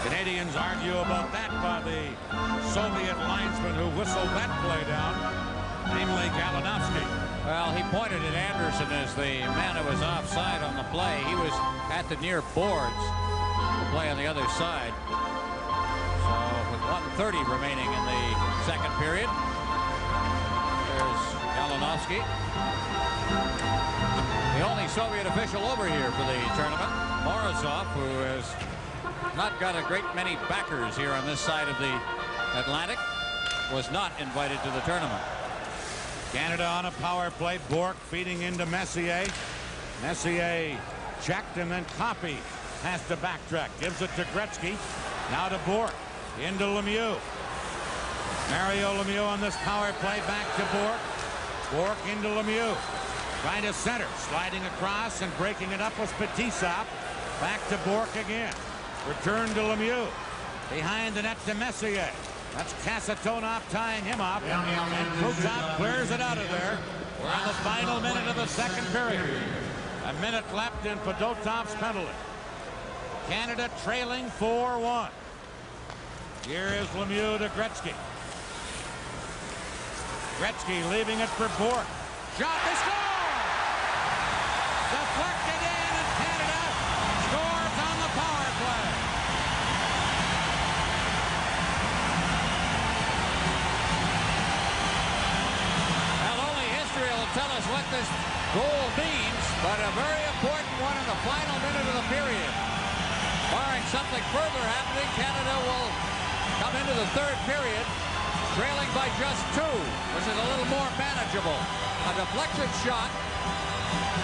Canadians argue about that by the Soviet linesman who whistled that play down, namely Galinovsky. Well, he pointed at Anderson as the man who was offside on the play. He was at the near boards. The play on the other side. So with 1:30 remaining in the second period, there's Galinovsky. The only Soviet official over here for the tournament, Morozov, who has not got a great many backers here on this side of the Atlantic, was not invited to the tournament. Canada on a power play. Bork feeding into Messier. Messier checked, and then Coffey has to backtrack. Gives it to Gretzky. Now to Bork. Into Lemieux. Mario Lemieux on this power play. Back to Bork. Bork into Lemieux. Trying to center. Sliding across and breaking it up was Fetisov. Back to Bork again. Return to Lemieux. Behind the net to Messier. That's Kasatonov tying him up. And Krutov clears it out of there. We're in the final minute of the second period. A minute left in Fedotov's penalty. Canada trailing 4-1. Here is Lemieux to Gretzky. Gretzky leaving it for Bork. Shot, they score! Deflected! tell us what this goal means, but a very important one in the final minute of the period. Barring something further happening, Canada will come into the third period trailing by just 2, which is a little more manageable. A deflected shot.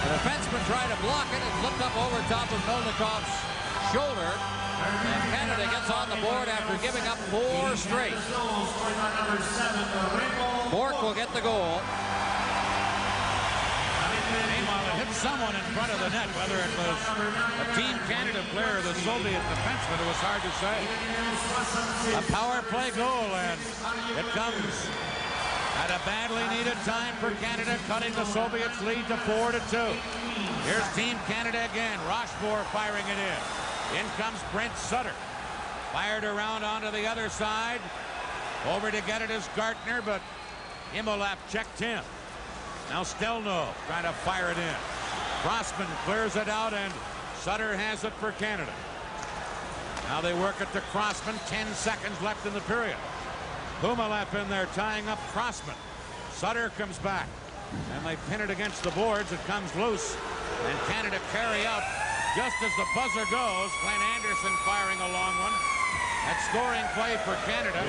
The defenseman tried to block it. It flipped up over top of Melnikov's shoulder. And Canada gets on the board after giving up 4 straight. Bork will get the goal. Meanwhile, it hit someone in front of the net, whether it was a Team Canada player or the Soviet defenseman, it was hard to say. A power play goal, and it comes at a badly needed time for Canada, cutting the Soviets' lead to 4-2. Here's Team Canada again. Rochefort firing it in. In comes Brent Sutter. Fired around onto the other side. Over to get it is Gartner, but Imolap checked him. Now Stelno trying to fire it in. Crossman clears it out, and Sutter has it for Canada. Now they work it to Crossman. 10 seconds left in the period. Humalep in there tying up Crossman. Sutter comes back, and they pin it against the boards. It comes loose, and Canada carry out just as the buzzer goes. Glenn Anderson firing a long one. That scoring play for Canada.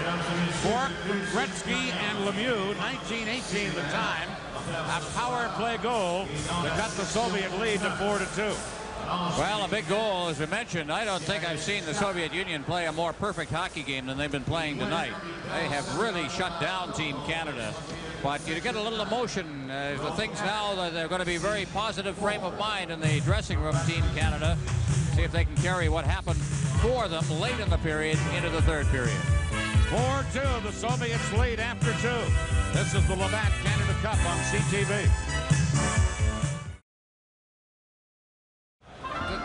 Bork, Gretzky, and Lemieux, 19-18 the time. A power play goal to cut the Soviet lead to 4-2. Well, a big goal, as we mentioned. I don't think I've seen the Soviet Union play a more perfect hockey game than they've been playing tonight. They have really shut down Team Canada. But you get a little emotion. The things now that they're going to be very positive frame of mind in the dressing room, Team Canada. See if they can carry what happened for them late in the period into the third period. 4-2, the Soviets lead after 2. This is the Labatt Canada Cup on CTV.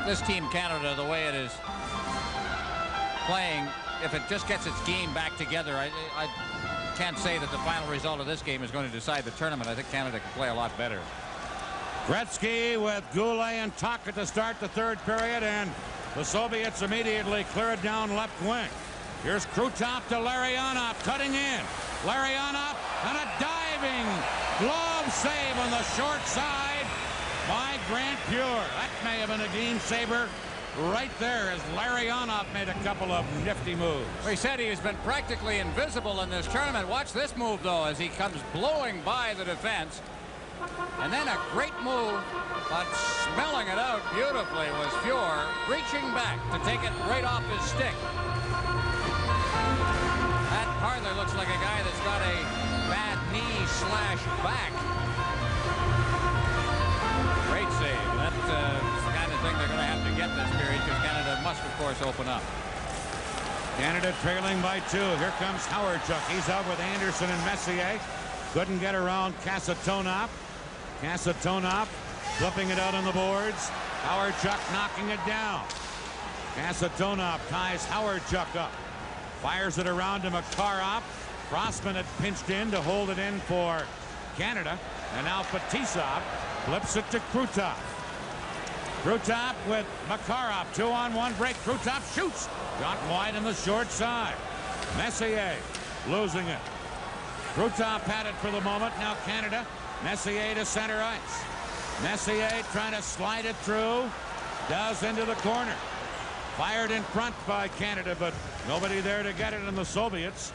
This Team Canada, the way it is playing, if it just gets its game back together, I can't say that the final result of this game is going to decide the tournament. I think Canada can play a lot better. Gretzky with Goulet and Taka to start the third period, and the Soviets immediately clear it down left wing. Here's Krutov to Larionov, cutting in. Larionov, and a diving glove save on the short side by Grant Pure. That may have been a game saver right there, as Larionov made a couple of nifty moves. We said he has been practically invisible in this tournament. Watch this move, though, as he comes blowing by the defense. And then a great move, but smelling it out beautifully was Pure, reaching back to take it right off his stick. That hardly looks like a guy that's got a bad knee/back. Great save. That's the kind of thing they're going to have to get this period, because Canada must, of course, open up. Canada trailing by 2. Here comes Howardchuk. He's out with Anderson and Messier. Couldn't get around Kasatonov. Kasatonov flipping it out on the boards. Howardchuk knocking it down. Kasatonov ties Howardchuk up. Fires it around to Makarov. Crossman had pinched in to hold it in for Canada. And now Fetisov flips it to Krutov. Krutov with Makarov. 2-on-1 break. Krutov shoots. Got wide on the short side. Messier losing it. Krutov had it for the moment. Now Canada. Messier to center ice. Messier trying to slide it through. Does into the corner. Fired in front by Canada, but nobody there to get it, and the Soviets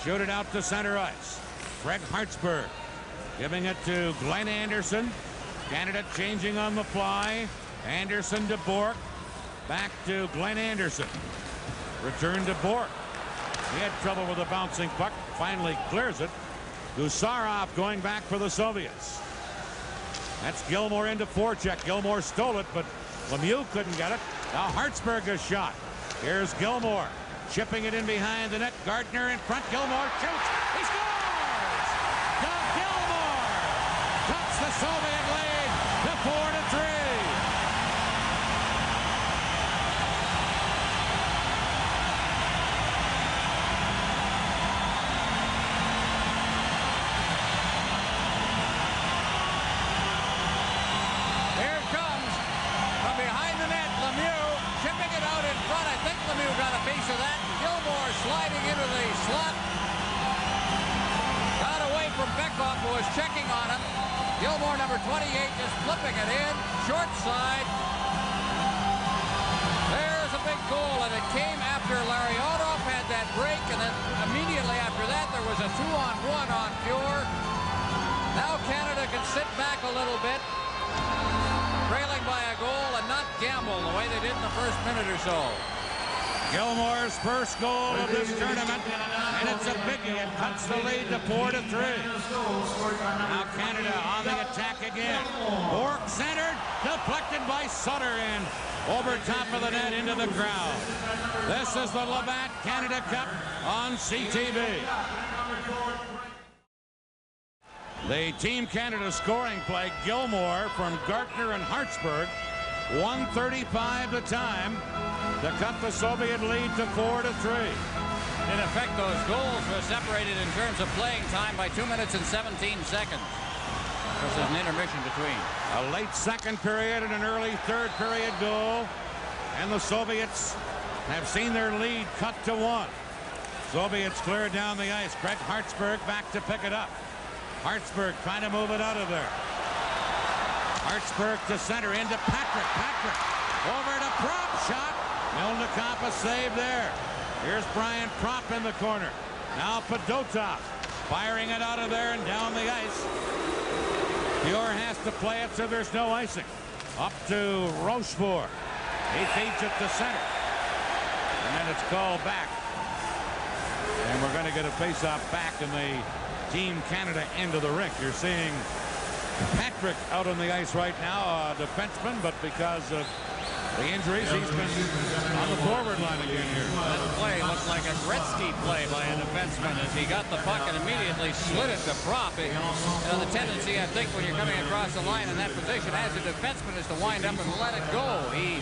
shoot it out to center ice. Greg Hartsburg giving it to Glenn Anderson. Canada changing on the fly. Anderson to Bork. Back to Glenn Anderson. Return to Bork. He had trouble with the bouncing puck. Finally clears it. Gusarov going back for the Soviets. That's Gilmore into forecheck. Gilmore stole it, but Lemieux couldn't get it. Now Hartsburg is shot. Here's Gilmore chipping it in behind the net. Gardner in front. Gilmore shoots. He scores! Doug Gilmore cuts the Soviet lead to 4-3. Sliding into the slot. Got away from Beckhoff, who was checking on him. Gilmore, number 28, just flipping it in. Short side. There's a big goal, and it came after Larionov had that break, and then immediately after that, there was a 2-on-1 on Pure. Now Canada can sit back a little bit, trailing by a goal, and not gamble the way they did in the first minute or so. Gilmore's first goal of this tournament, and it's a biggie. It cuts the lead to 4-3. Now Canada on the attack again. Bork centered, deflected by Sutter, and over top of the net into the crowd. This is the Labatt Canada Cup on CTV. The Team Canada scoring play, Gilmore from Gartner and Hartsburg. 1:35 the time to cut the Soviet lead to 4-3. In effect, those goals were separated in terms of playing time by 2 minutes and 17 seconds. There's an intermission between. A late second period and an early third period goal. And the Soviets have seen their lead cut to 1. Soviets clear down the ice. Greg Hartsburg back to pick it up. Hartsburg trying to move it out of there. Hartsburg to center into Patrick. Patrick over to Prop. Shot. Milnikov a save there. Here's Brian Prop in the corner. Now Fedotov firing it out of there and down the ice. Pure has to play it so there's no icing. Up to Rochefort. He feeds it to center. And then it's called back. And we're going to get a face-off back in the Team Canada end of the rink. You're seeing Patrick out on the ice right now, a defenseman, but because of the injuries, he's been on the forward line again here. That play looked like a Gretzky play by a defenseman as he got the puck and immediately slid it to Prop. You know, the tendency, I think, when you're coming across the line in that position as a defenseman is to wind up and let it go. He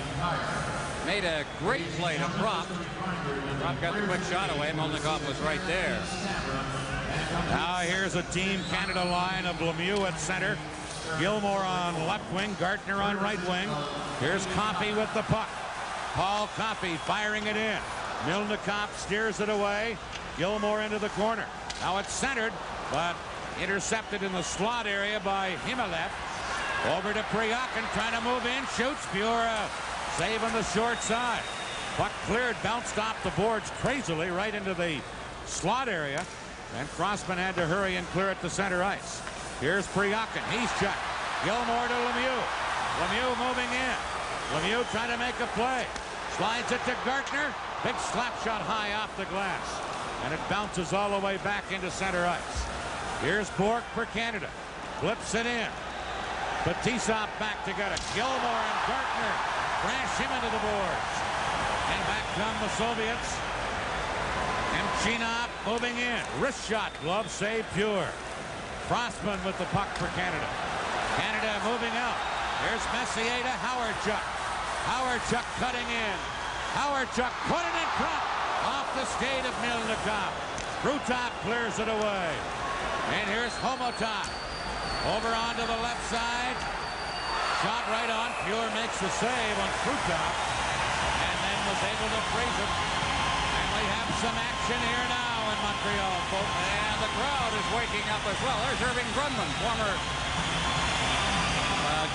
made a great play to Prop. Prop got the quick shot away. Milnikov was right there. Now here's a Team Canada line of Lemieux at center. Gilmore on left wing, Gartner on right wing. Here's Coffey with the puck. Paul Coffey firing it in. Milnikov steers it away. Gilmore into the corner. Now it's centered, but intercepted in the slot area by Himmelev. Over to Priakin, trying to move in, shoots. Pure save on the short side. Puck cleared, bounced off the boards crazily right into the slot area. And Crossman had to hurry and clear it to center ice. Here's Priakin. He's checked. Gilmore to Lemieux. Lemieux moving in. Lemieux trying to make a play. Slides it to Gartner. Big slap shot high off the glass. And it bounces all the way back into center ice. Here's Bork for Canada. Flips it in. Batisov back to get it. Gilmore and Gartner crash him into the boards. And back come the Soviets. Emchinov moving in. Wrist shot. Glove save Pure. Crossman with the puck for Canada. Canada moving out. There's Messier to Howardchuk. Howardchuk cutting in. Howardchuk put it in front. Off the skate of Milnikov. Krutov clears it away. And here's Homotov. Over onto the left side. Shot right on. Pure makes the save on Krutov. And then was able to freeze it. And we have some action here now in Montreal, folks. And the crowd is waking up as well. There's Irving Grundman, former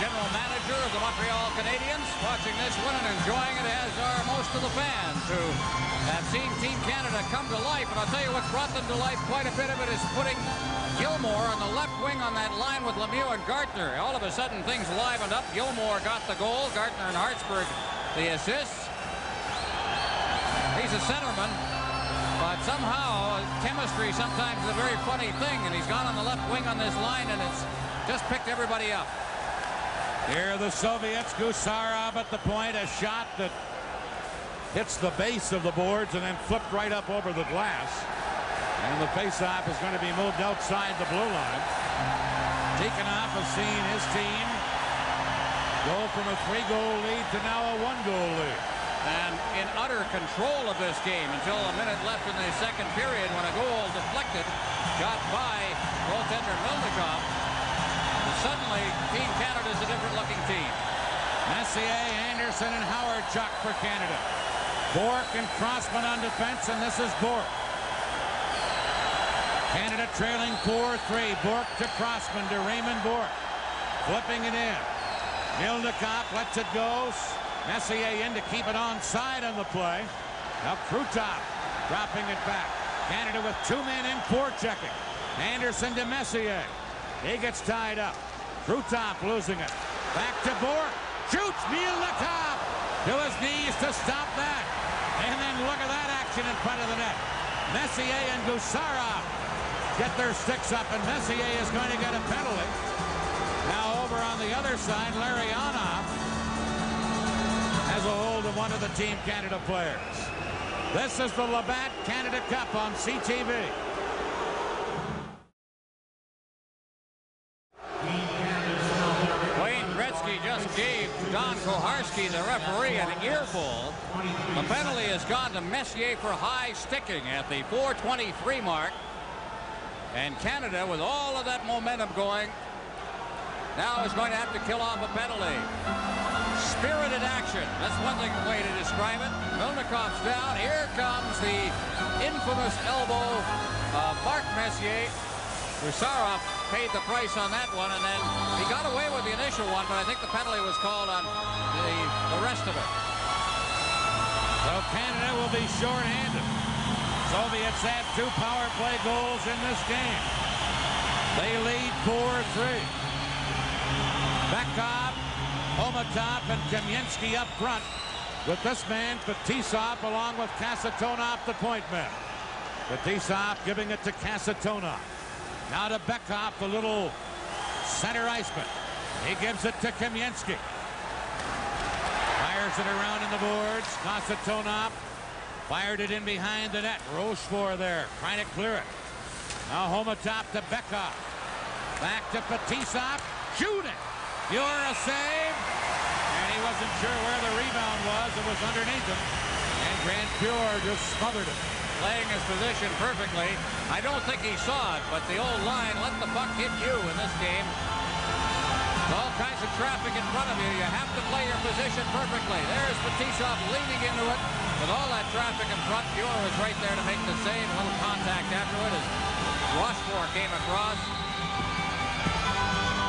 general manager of the Montreal Canadiens, watching this one and enjoying it, as are most of the fans who have seen Team Canada come to life. And I'll tell you what's brought them to life, quite a bit of it is putting Gilmore on the left wing on that line with Lemieux and Gartner. All of a sudden, things livened up. Gilmore got the goal. Gartner and Hartsburg the assists. He's a centerman. But somehow, chemistry sometimes is a very funny thing, and he's gone on the left wing on this line, and it's just picked everybody up. Here are the Soviets. Gusarov at the point. A shot that hits the base of the boards and then flipped right up over the glass. And the faceoff is going to be moved outside the blue line. Tikhonov has seen his team go from a 3-goal lead to now a 1-goal lead. And in utter control of this game until a minute left in the second period when a goal deflected, got by goaltender Milnikov. And suddenly, Team Canada's a different-looking team. Messier, Anderson, and Howardchuk for Canada. Bork and Crossman on defense, and this is Bork. Canada trailing 4-3. Bork to Crossman to Raymond Bork. Flipping it in. Milnikov lets it go. Messier in to keep it onside on the play. Now Krutov dropping it back. Canada with 2 men in forechecking. Anderson to Messier. He gets tied up. Krutov losing it. Back to Bourque. Shoots Milnikov to his knees to stop that. And then look at that action in front of the net. Messier and Gusarov get their sticks up, and Messier is going to get a penalty. Now over on the other side, Larionov has a hold of one of the Team Canada players. This is the Labatt Canada Cup on CTV. Wayne Gretzky just gave Don Koharski, the referee, an earful. The penalty has gone to Messier for high sticking at the 4:23 mark. And Canada, with all of that momentum going, now is going to have to kill off a penalty. Spirited action. That's one way to describe it. Milnikov's down. Here comes the infamous elbow of Mark Messier. Gusarov paid the price on that one, and then he got away with the initial one, but I think the penalty was called on the rest of it. So Canada will be short-handed. Soviets had 2 power play goals in this game. They lead 4-3. Bekov, Homatov, and Kamensky up front, with this man, Fetisov, along with Kasatonov, the point man. Fetisov giving it to Kasatonov. Now to Bekov, the little center iceman. He gives it to Kamensky. Fires it around in the boards. Kasatonov fired it in behind the net. Rochefort there, trying to clear it. Now Homatov to Bekov. Back to Fetisov. Shooting. You're a save. And he wasn't sure where the rebound was. It was underneath him. And Grant Pure just smothered it. Playing his position perfectly. I don't think he saw it, but the old line, let the puck hit you in this game. All kinds of traffic in front of you. You have to play your position perfectly. There's Fetisov leaning into it. With all that traffic in front, Pure was right there to make the save. A little contact after it as Rochefort came across.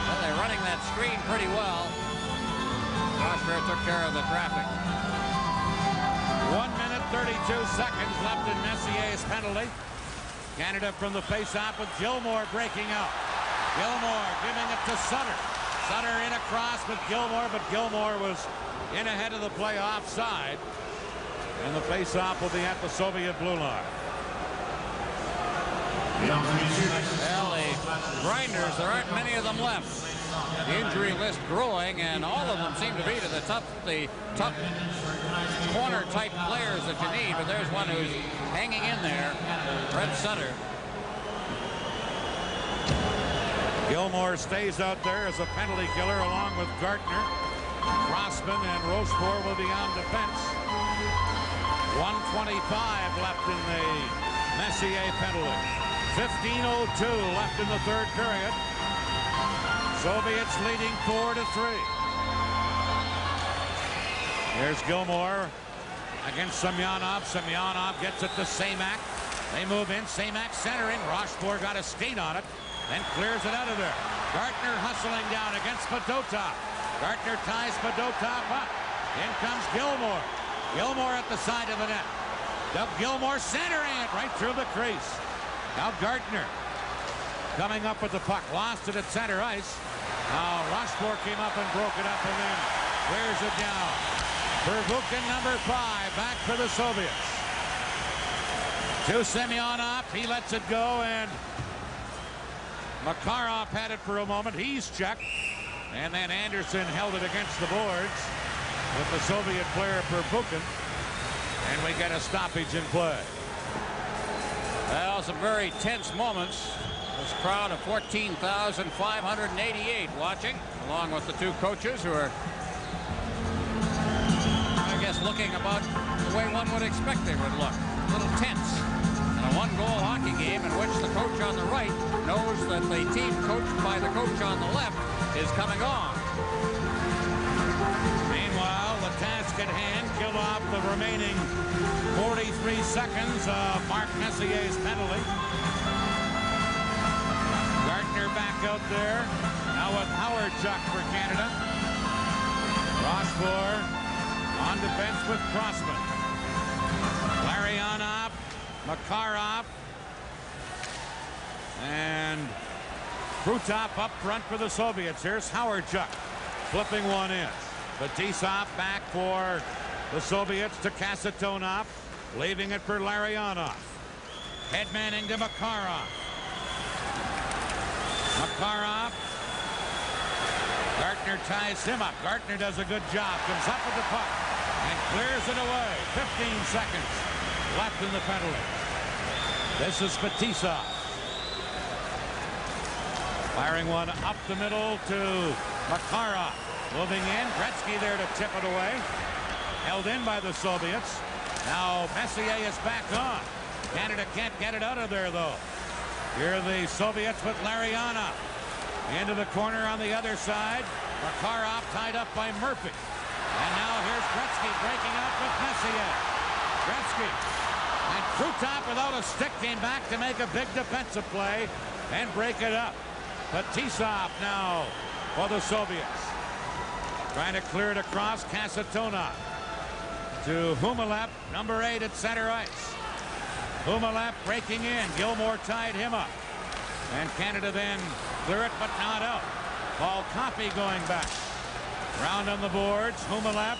Well, they're running that screen pretty well. Rochefort took care of the traffic. 1 minute, 32 seconds left in Messier's penalty. Canada from the face-off with Gilmore breaking out. Gilmore giving it to Sutter. Sutter in across with Gilmore, but Gilmore was in ahead of the play offside. And the face-off will be at the Soviet blue line. Well, the grinders, there aren't many of them left. The injury list growing, and all of them seem to be to the tough corner-type players that you need. But there's one who's hanging in there, Brett Sutter. Gilmore stays out there as a penalty killer along with Gartner. Crossman and Rochefort will be on defense. 1:25 left in the Messier penalty. 15:02 left in the third period. Soviets leading 4-3. Here's Gilmore against Semyonov. Semyonov gets it to Semak. They move in. Semak centering. Rochefort got a skate on it, then clears it out of there. Gartner hustling down against Fedotov. Gartner ties Fedotov up. In comes Gilmore. Gilmore at the side of the net. Doug Gilmore centering it right through the crease. Now Gartner coming up with the puck. Lost it at center ice. Now Rochefort came up and broke it up and then clears it down. Pervukin, number 5, back for the Soviets. To Semyonov. He lets it go, and Makarov had it for a moment. He's checked. And then Anderson held it against the boards with the Soviet player Pervukin. And we get a stoppage in play. Well, some very tense moments. This crowd of 14,588 watching, along with the 2 coaches who are, I guess, looking about the way one would expect they would look. A little tense. In a 1-goal hockey game in which the coach on the right knows that the team coached by the coach on the left is coming on. Meanwhile, the task at hand, kill off the remaining 43 seconds of Mark Messier's penalty. Gartner back out there. Now Now with Howard Chuck for Canada. Rossbourg on defense with Crossman. Larionov, Makarov, and Krutov up front for the Soviets. Here's Howard Chuck flipping one in. Fetisov back for the Soviets to Kasatonov, leaving it for Larionov. Headmanning to Makarov. Makarov. Gartner ties him up. Gartner does a good job. Comes up with the puck and clears it away. 15 seconds left in the penalty. This is Fetisov. Firing one up the middle to Makarov. Moving in. Gretzky there to tip it away. Held in by the Soviets. Now Messier is back on. Canada can't get it out of there, though. Here are the Soviets with Larionov. Into the corner on the other side. Makarov tied up by Murphy. And now here's Gretzky breaking out with Messier. Gretzky. And Krutov without a stick came back to make a big defensive play and break it up. Fetisov now for the Soviets. Trying to clear it across. Kasatonov to Humelep, number 8 at center ice. Humelep breaking in. Gilmore tied him up. And Canada then clear it, but not out. Paul Coffey going back. Round on the boards. Humelep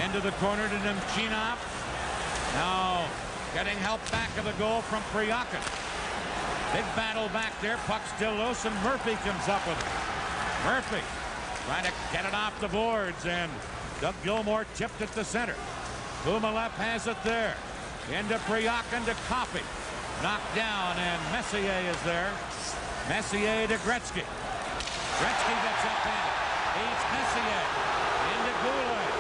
into the corner to Nemchinov. Now getting help back of the goal from Priakin. Big battle back there. Puck still loose, and Murphy comes up with it. Murphy trying to get it off the boards, and Doug Gilmore tipped it to center. Humelep has it there. Into Priakin to Coffey. Knocked down, and Messier is there. Messier to Gretzky. Gretzky gets up in. Beats Messier. Into Goulet.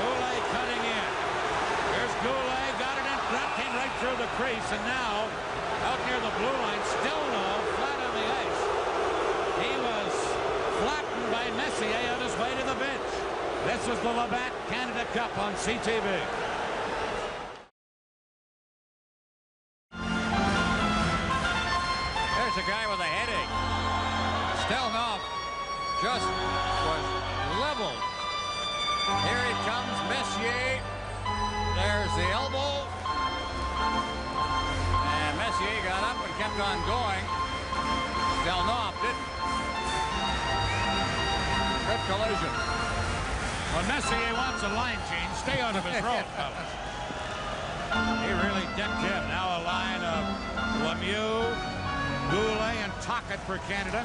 Goulet cutting in. Here's Goulet. Got it in front. Came right through the crease, and now out near the blue line. Still no. Flat on the ice. He was flattened by Messier on his way to the bench. This is the Labatt Canada Cup on CTV. There's a guy with a headache. Stelnoff just was leveled. Here he comes, Messier. There's the elbow. And Messier got up and kept on going. Stelnoff didn't. Good collision. When Messier wants a line change, stay out of his road, fellas. He really decked him. Now a line of Lemieux, Goulet, and Tocchet for Canada.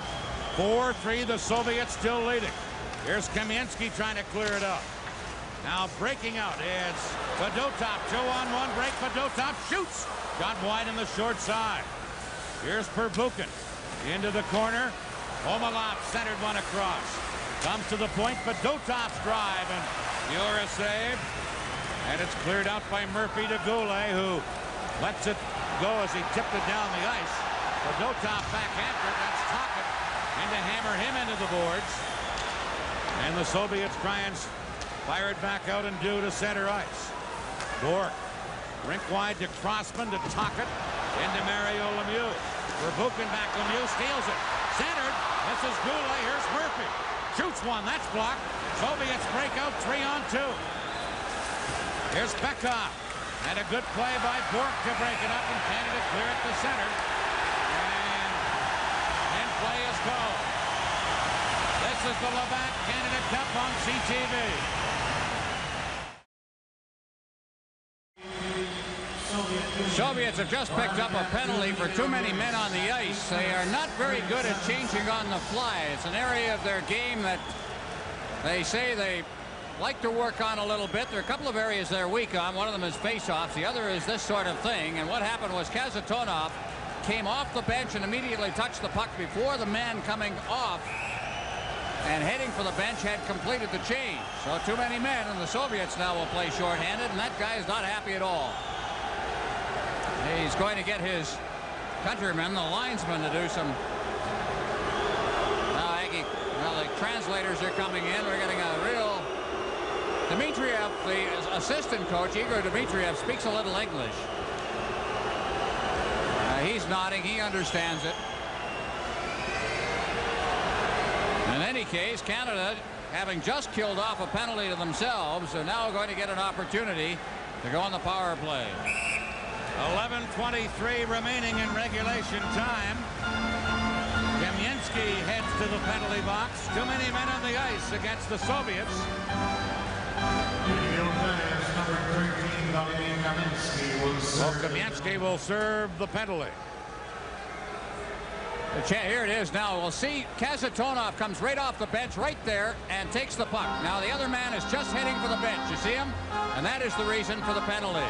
4-3, the Soviets still leading. Here's Kamensky trying to clear it out. Now breaking out, it's Fedotov. 2-on-1 break. Fedotov shoots. Got wide on the short side. Here's Pervukin. Into the corner. Omalov centered one across. Comes to the point. Fedotov's drive, and Muir save. And it's cleared out by Murphy to Goulet, who lets it go as he tipped it down the ice. Fedotov back after it. That's Tocchet. And to hammer him into the boards. And the Soviets try and fire it back out and due to center ice. Bork. Rink wide to Crossman to Tocchet. Into Mario Lemieux. Pervukin back. Lemieux steals it. Centered. This is Goulet. Here's Murphy. Shoots one. That's blocked. Soviets break out 3-on-2. Here's Bekov. And a good play by Bork to break it up, and Canada clear it to center. And play is called. This is the Labatt Canada Cup on CTV. Soviets have just picked up a penalty for too many men on the ice. They are not very good at changing on the fly. It's an area of their game that they say they like to work on a little bit. There are a couple of areas they're weak on. One of them is face-offs. The other is this sort of thing. And what happened was Kasatonov came off the bench and immediately touched the puck before the man coming off and heading for the bench had completed the change. So too many men, and the Soviets now will play shorthanded, and that guy is not happy at all. He's going to get his countrymen, the linesmen, to do some. Well, the translators are coming in. We're getting a real. Dmitriev, the assistant coach, Igor Dmitriev, speaks a little English. He's nodding. He understands it. case, Canada, having just killed off a penalty to themselves, are now going to get an opportunity to go on the power play. 11:23 remaining in regulation time. Kamensky heads to the penalty box. Too many men on the ice against the Soviets. Kamensky will serve the penalty. Here it is now. We'll see Kasatonov comes right off the bench right there and takes the puck. Now the other man is just heading for the bench. You see him? And that is the reason for the penalty.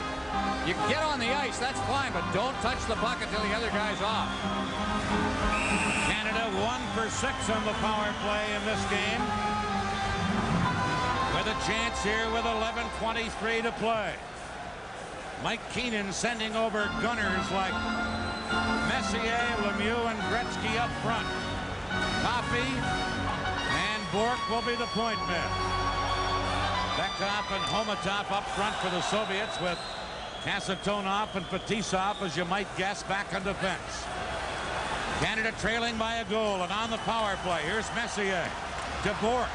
You can get on the ice, that's fine, but don't touch the puck until the other guy's off. Canada 1 for 6 on the power play in this game. With a chance here with 11:23 to play. Mike Keenan sending over gunners like Messier, Lemieux, and Gretzky up front. Coffey and Bork will be the point men. Bekov and Homatov up front for the Soviets, with Kasatonov and Fetisov, as you might guess, back on defense. Canada trailing by a goal, and on the power play, here's Messier to Bork.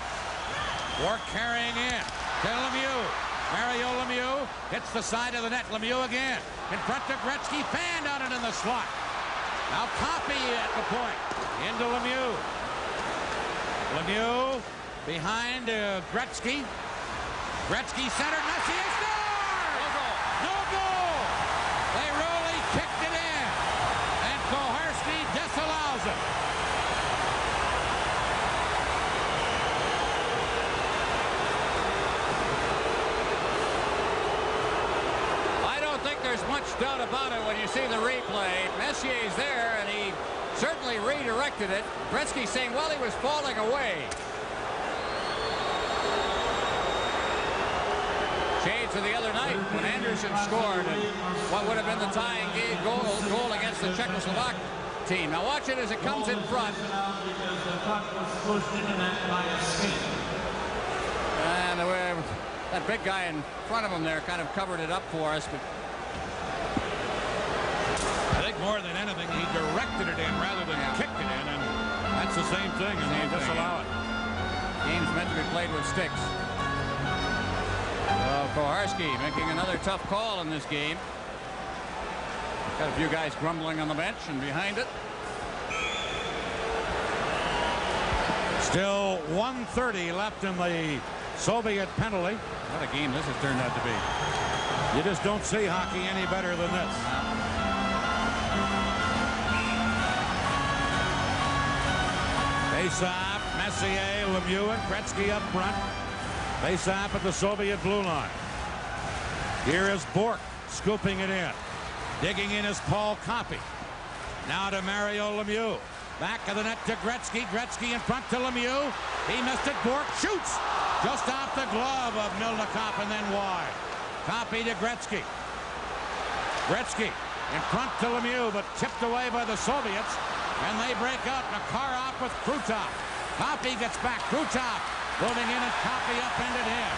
Bork carrying in to Lemieux. Mario Lemieux hits the side of the net. Lemieux again in front of Gretzky, fanned on it in the slot. Now Coffey at the point, into Lemieux. Lemieux behind Gretzky. Gretzky centered, Messier scores! No goal! They really kicked it in, and Koharski disallows it. There's much doubt about it when you see the replay. Messier's there, and he certainly redirected it. Gretzky saying, well, he was falling away. Shades of the other night when Anderson scored, and what would have been the tying goal against the Czechoslovak team. Now watch it as it comes in front. And that big guy in front of him there kind of covered it up for us. But I think more than anything, he directed it in rather than kicked it in, and that's the same thing, and they disallow it. Game's meant to be played with sticks. Koharski making another tough call in this game. Got a few guys grumbling on the bench and behind it. Still 1:30 left in the Soviet penalty. What a game this has turned out to be. You just don't see hockey any better than this. Face-off, Messier, Lemieux, and Gretzky up front. Face-off at the Soviet blue line. Here is Bork scooping it in. Digging in is Paul Coffey. Now to Mario Lemieux. Back of the net to Gretzky. Gretzky in front to Lemieux. He missed it. Bork shoots just off the glove of Milnikov and then wide. Coffey to Gretzky. Gretzky in front to Lemieux, but tipped away by the Soviets. And they break up. Makarov with Krutov. Coffey gets back. Krutov moving in, and Coffey upended him.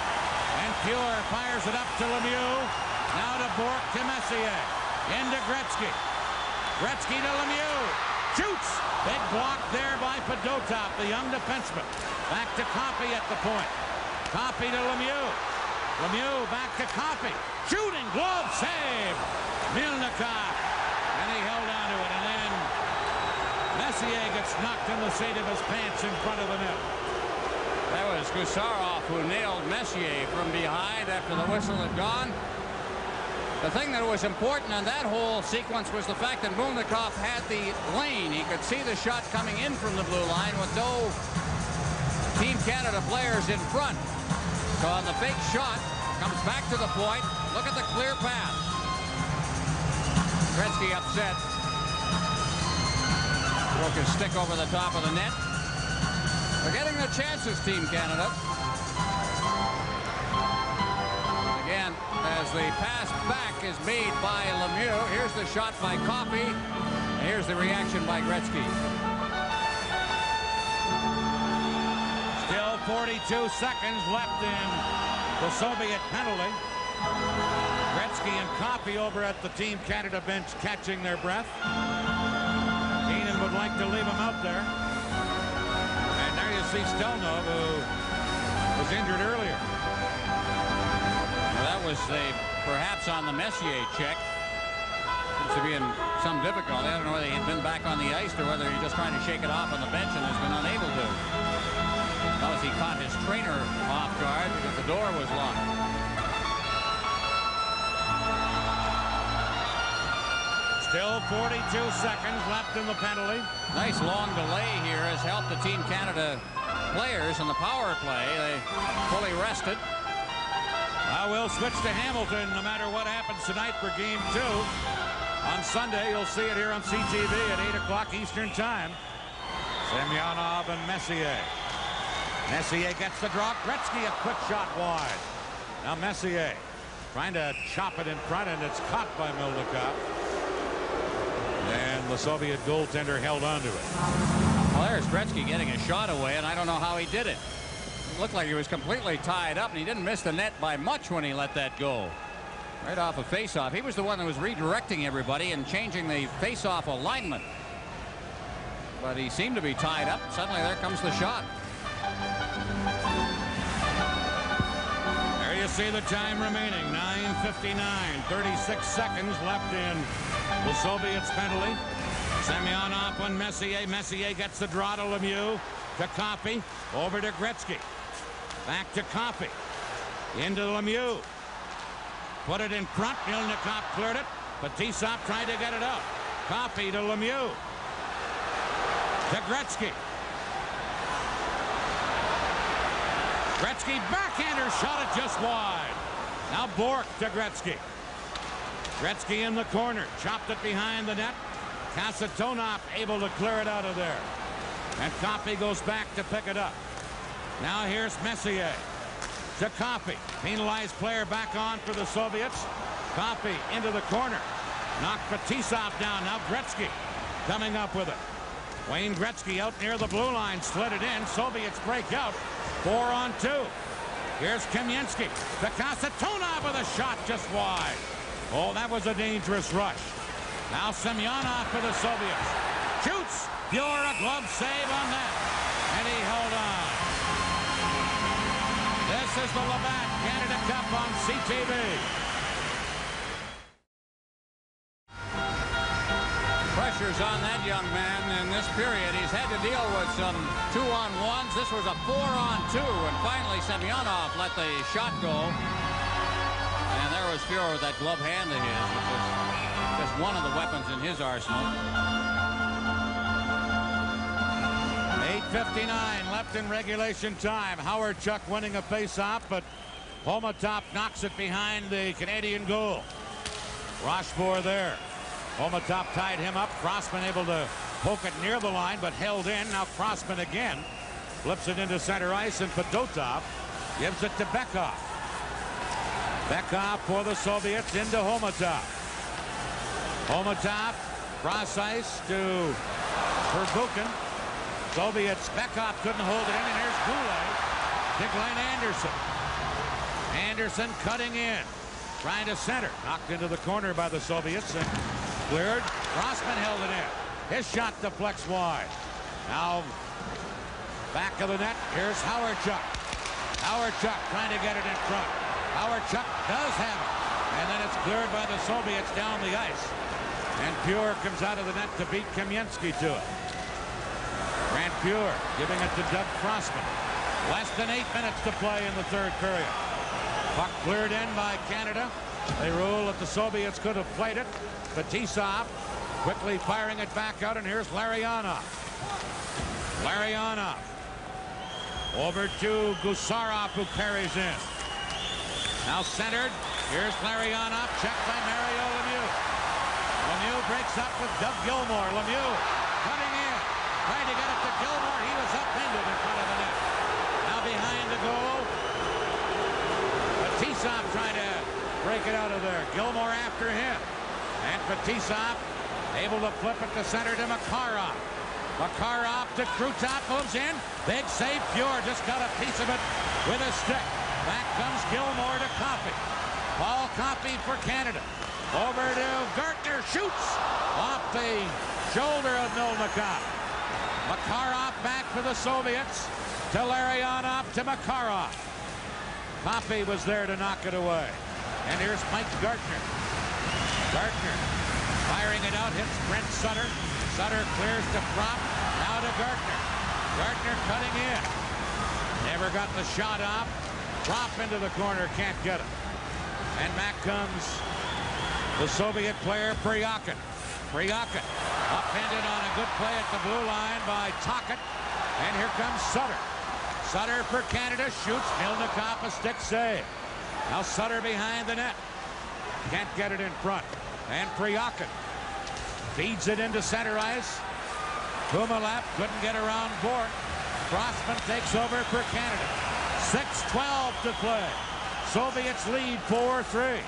And Fuhr fires it up to Lemieux. Now to Bork to Messier. Into Gretzky. Gretzky to Lemieux. Shoots. Big block there by Fedotov, the young defenseman. Back to Coffey at the point. Coffey to Lemieux. Lemieux back to Coffey. Shooting glove save. Milnikov. And he held on to it. And then Messier gets knocked in the seat of his pants in front of the net. That was Gusarov who nailed Messier from behind after the whistle had gone. The thing that was important in that whole sequence was the fact that Milnikov had the lane. He could see the shot coming in from the blue line with no Team Canada players in front. So on the fake shot, comes back to the point. Look at the clear path. Gretzky upset. Broke his stick over the top of the net. They're getting their chances, Team Canada. Again, as the pass back is made by Lemieux. Here's the shot by Coffey. And here's the reaction by Gretzky. Still 42 seconds left in the Soviet penalty. Gretzky and Coffey over at the Team Canada bench catching their breath. Keenan would like to leave him out there. And there you Alexei Stelnov, who was injured earlier. Well, that was perhaps on the Messier check. Seems to be in some difficulty. I don't know whether he'd been back on the ice or whether he's just trying to shake it off on the bench and has been unable to. Notice he caught his trainer off guard because the door was locked. Still 42 seconds left in the penalty. Nice long delay here has helped the Team Canada players in the power play. They fully rested. We'll switch to Hamilton no matter what happens tonight for Game 2. On Sunday, you'll see it here on CTV at 8 o'clock Eastern Time. Semyonov and Messier. Messier gets the draw. Gretzky, a quick shot wide. Now Messier trying to chop it in front, and it's caught by Milnikov. And the Soviet goaltender held on to it. Well, there's Gretzky getting a shot away, and I don't know how he did it. It looked like he was completely tied up, and he didn't miss the net by much when he let that go. Right off a face-off. He was the one that was redirecting everybody and changing the face-off alignment. But he seemed to be tied up. Suddenly there comes the shot. There you see the time remaining. 9:59. 36 seconds left in the Soviets' penalty. Semyonov on Messier. Messier gets the draw to Lemieux. To Coffey. Over to Gretzky. Back to Coffey. Into Lemieux. Put it in front. Milnikov cleared it. But Tisop tried to get it out. Coffey to Lemieux. To Gretzky. Gretzky backhander shot it just wide. Now Bork to Gretzky. Gretzky in the corner. Chopped it behind the net. Kasatonov able to clear it out of there. And Coffey goes back to pick it up. Now here's Messier. To Coffey. Penalized player back on for the Soviets. Coffey into the corner. Knocked Fetisov down. Now Gretzky coming up with it. Wayne Gretzky out near the blue line. Slid it in. Soviets break out. 4-on-2. Here's Kamensky. To Kasatonov with a shot just wide. Oh, that was a dangerous rush. Now Semyonov for the Soviets. Shoots. Pure, a glove save on that. And he held on. This is the Labatt Canada Cup on CTV. Pressure's on that young man in this period. He's had to deal with some 2-on-1s. This was a 4-on-2, and finally Semyonov let the shot go. And there was Fuhrer with that glove hand of his, which is just one of the weapons in his arsenal. 8:59 left in regulation time. Howard Chuck winning a face-off, but Homatop knocks it behind the Canadian goal. Rochefort there. Homatop tied him up. Crossman able to poke it near the line, but held in. Now Crossman again flips it into center ice, and Fedotov gives it to Bekov. Bekov for the Soviets into Homatop. Homatop cross ice to Verbuchen. Soviets. Bekov couldn't hold it in, and here's Goulet to Glenn Anderson. Anderson cutting in, trying to center. Knocked into the corner by the Soviets and cleared. Crossman held it in. His shot deflects wide. Now back of the net. Here's Howard Chuck. Howard Chuck trying to get it in front. Howard Chuck does have it. And then it's cleared by the Soviets down the ice. And Pure comes out of the net to beat Kamensky to it. Grant Pure giving it to Doug Crossman. Less than 8 minutes to play in the third period. Puck cleared in by Canada. They rule that the Soviets could have played it. Fetisov quickly firing it back out, and here's Larionov. Larionov over to Gusarov, who carries in. Now centered. Here's Larionov, checked by Mario Lemieux. Lemieux breaks up with Doug Gilmour. Lemieux cutting in, trying to get it to Gilmour. He was upended in front of the net. Now behind the goal. Fetisov trying to break it out of there. Gilmour after him. And Fetisov able to flip it to center to Makarov. Makarov to Krutov, moves in. Big save. Pure just got a piece of it with a stick. Back comes Gilmour to Coffey. Paul Coffey for Canada. Over to Gartner. Shoots off the shoulder of Milnikov. Makarov back for the Soviets. to Larionov to Makarov. Poppy was there to knock it away. And here's Mike Gartner. Gartner firing it out, hits Brent Sutter. Sutter clears to Prop. Now to Gartner. Gartner cutting in. Never got the shot off. Prop into the corner, can't get it. And back comes the Soviet player Pryakin. Pryakin upended on a good play at the blue line by Tocchet. And here comes Sutter. Sutter for Canada shoots. Milnikov a stick save. Now Sutter behind the net. Can't get it in front. And Pryakin feeds it into center ice. Kumalev couldn't get around Bork. Crossman takes over for Canada. 6:12 to play. Soviets lead 4-3.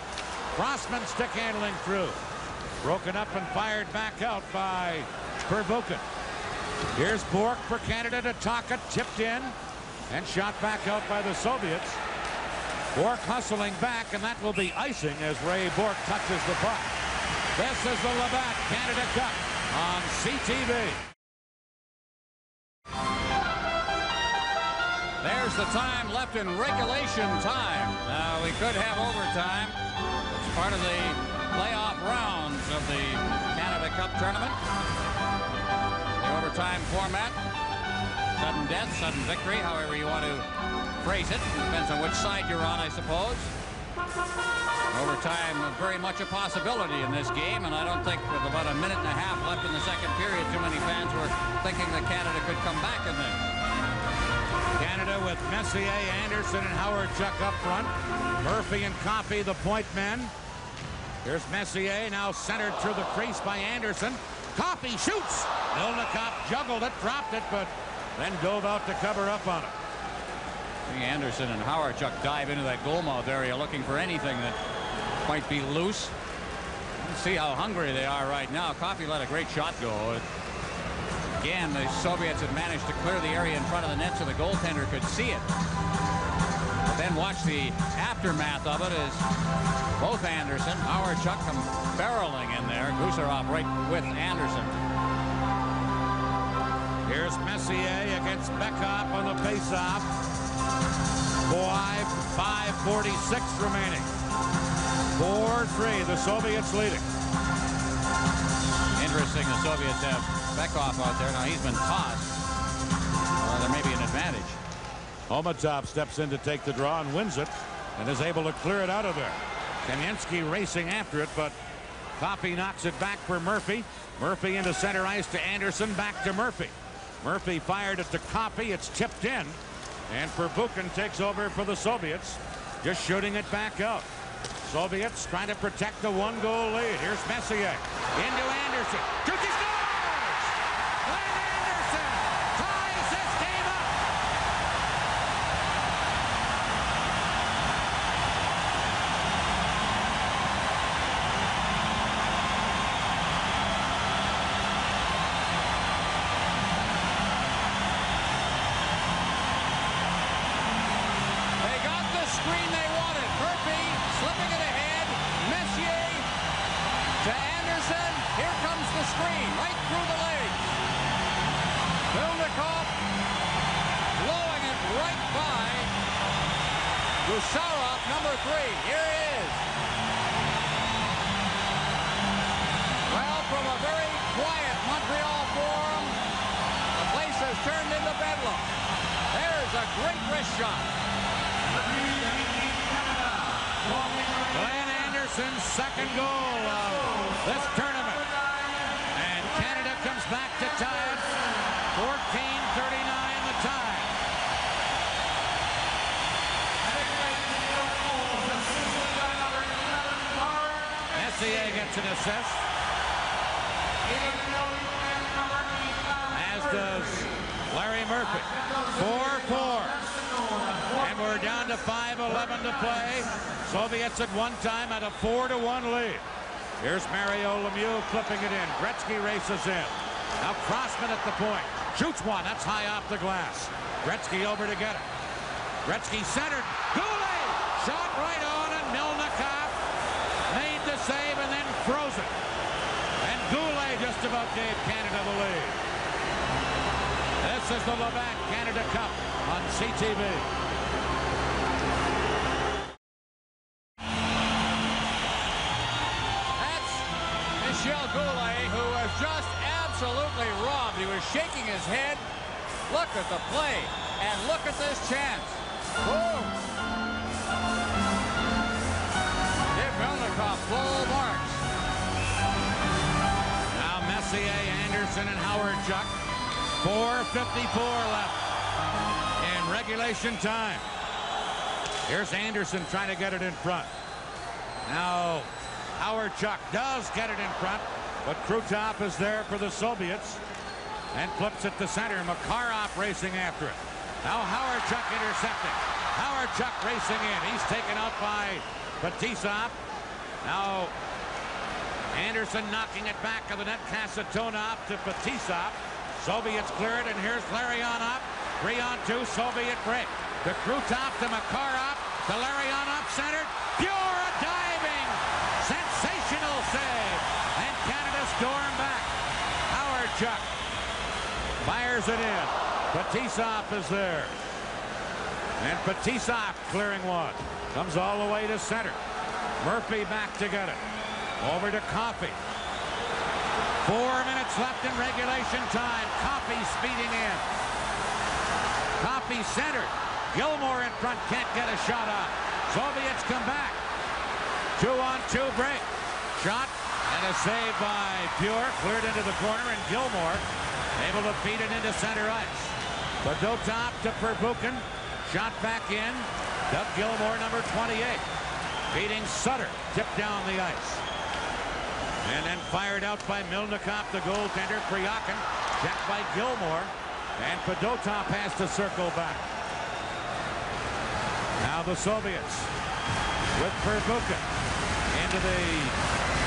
Crossman stick handling through. Broken up and fired back out by Pervukin. Here's Bork for Canada to Tocchet, tipped in and shot back out by the Soviets. Bork hustling back, and that will be icing as Ray Bork touches the puck. This is the Labatt Canada Cup on CTV. There's the time left in regulation time. Now we could have overtime. It's part of the playoff rounds of the Canada Cup tournament. The overtime format. Sudden death, sudden victory, however you want to phrase it. Depends on which side you're on, I suppose. Overtime very much a possibility in this game, and I don't think with about a minute and a half left in the second period, too many fans were thinking that Canada could come back in this. Canada with Messier, Anderson, and Howard-Chuck up front. Murphy and Coffey, the point men. Here's Messier, now centered through the crease by Anderson. Coffey shoots. Milnikov juggled it, dropped it, but then dove out to cover up on it. Anderson and Howard-Chuck dive into that goal mouth area looking for anything that might be loose. Let's see how hungry they are right now. Coffey let a great shot go. Again, the Soviets had managed to clear the area in front of the net so the goaltender could see it. But then watch the aftermath of it as both Anderson, Howard-Chuck come barreling in there. Gusarov right with Anderson. Here's Messier against Bekhoff on the faceoff. 5:46 remaining. 4-3, the Soviets leading. Interesting, the Soviets have Bekhoff out there. Now he's been tossed. There may be an advantage. Omatov steps in to take the draw and wins it and is able to clear it out of there. Kamensky racing after it, but Coffey knocks it back for Murphy. Murphy into center ice to Anderson, back to Murphy. Murphy fired it to Coffey. It's tipped in. And Pervukin takes over for the Soviets, just shooting it back out. Soviets trying to protect the one-goal lead. Here's Messier into Anderson. Shoots, he scores! Glenn Anderson ties this game up. Screen they wanted. Murphy slipping it ahead. Messier to Anderson. Here comes the screen right through the legs. Milnikov blowing it right by Gusarov, number 3. Here he is. Well, from a very quiet Montreal Forum, the place has turned into bedlam. There's a great wrist shot. Glenn Anderson's second goal of this tournament. And Canada comes back to tie it. 14:39 the tie. Messier gets an assist. As does Larry Murphy. 4-4. And we're down to 5:11 to play. Soviets at one time had a 4-1 lead. Here's Mario Lemieux clipping it in. Gretzky races in. Now Crossman at the point. Shoots one. That's high off the glass. Gretzky over to get it. Gretzky centered. Goulet! Shot right on, and Milnikov made the save and then froze it. And Goulet just about gave Canada the lead. This is the Labatt Canada Cup on CTV. That's Michel Goulet, who was just absolutely robbed. He was shaking his head. Look at the play, and look at this chance. Boom! Give Milnikov full marks. Now Messier, Anderson, and Howard Chuck. 4:54 left in regulation time. Here's Anderson trying to get it in front. Now Howard Chuck does get it in front, but Krutov is there for the Soviets and flips it to center. Makarov racing after it. Now Howard Chuck intercepting. Howard Chuck racing in. He's taken out by Fetisov. Now Anderson knocking it back of the net. Kasatonov to Fetisov. Soviets clear it, and here's Larionov. 3-on-2, Soviet break. To Krutov, to Makarov, to Larionov, centered. Pure, a diving, sensational save. And Canada storm back. Howard Chuck fires it in. Fetisov is there. And Fetisov clearing one. Comes all the way to center. Murphy back to get it. Over to Coffey. 4 minutes left in regulation time. Coffey speeding in. Coffey centered. Gilmore in front, can't get a shot off. Soviets come back. 2-on-2 break. Shot and a save by Pure. Cleared into the corner, and Gilmore able to feed it into center ice. Fedotov to Perbukin. Shot back in. Doug Gilmore, number 28. Beating Sutter. Tipped down the ice. And then fired out by Milnikov, the goaltender. Kryakin, checked by Gilmore. And Fedotov has to circle back. Now the Soviets with Perbukin into the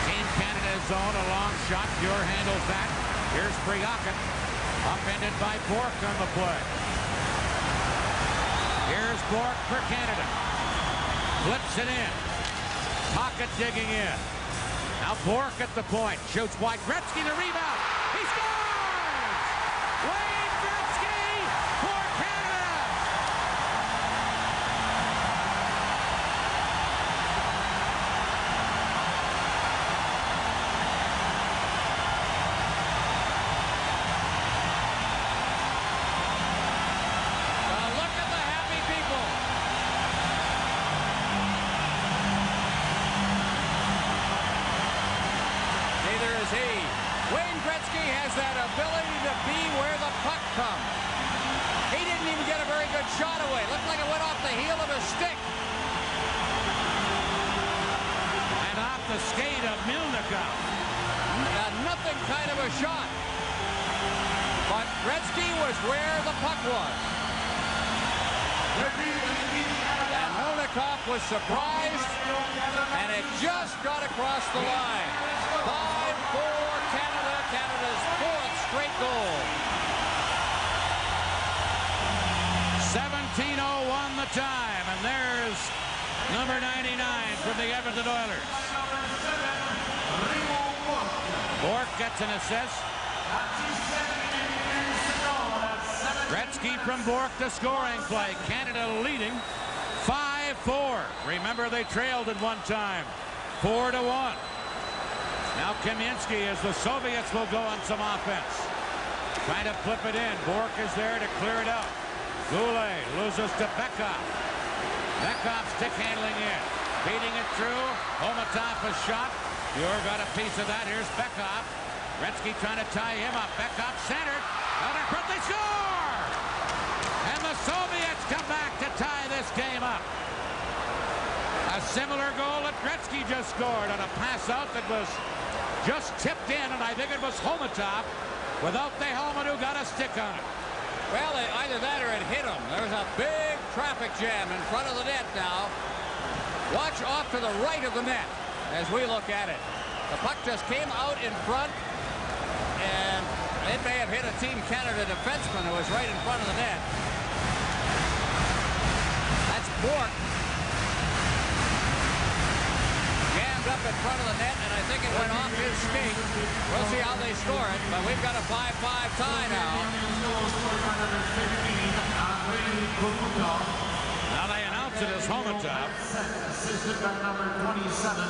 Team Canada zone. A long shot. Pure handles that. Here's Kryakin. Upended by Bourque on the play. Here's Bourque for Canada. Flips it in. Pocket digging in. Now Bourque at the point. Shoots wide. Gretzky the rebound. He scores! Wayne Gretzky for Canada! Now look at the happy people. Neither is he. Wayne Gretzky has that ability to be where the puck comes. He didn't even get a very good shot away. Looked like it went off the heel of his stick. And off the skate of Milnikov. Nothing kind of a shot. But Gretzky was where the puck was. And Milnikov was surprised, and it just got across the line. 5-4 Canada, Canada's 4th straight goal. 17:01 the time, and there's number 99 from the Edmonton Oilers. Bourque gets an assist. Gretzky from Bourque to scoring play. Canada leading 5-4. Remember, they trailed at one time 4-1. Now Kaminsky, as the Soviets will go on some offense. Trying to flip it in. Bourque is there to clear it out. Goulet loses to Bekov. Bekov stick handling in. Beating it through. Homatov a shot. Pure got a piece of that. Here's Bekov. Gretzky trying to tie him up. Bekov centered. Out in front, they score! And the Soviets come back to tie this game up. A similar goal that Gretzky just scored on a pass out that was just tipped in, and I think it was Homatov without the helmet who got a stick on it. Well, either that or it hit him. There's a big traffic jam in front of the net now. Watch off to the right of the net as we look at it. The puck just came out in front, and it may have hit a Team Canada defenseman who was right in front of the net. That's Bourque. Jammed up in front of the net, and I think it went off his skate. We'll see how they score it, but we've got a 5-5 tie now. Now they announce it as Homotop. Assisted by number 27,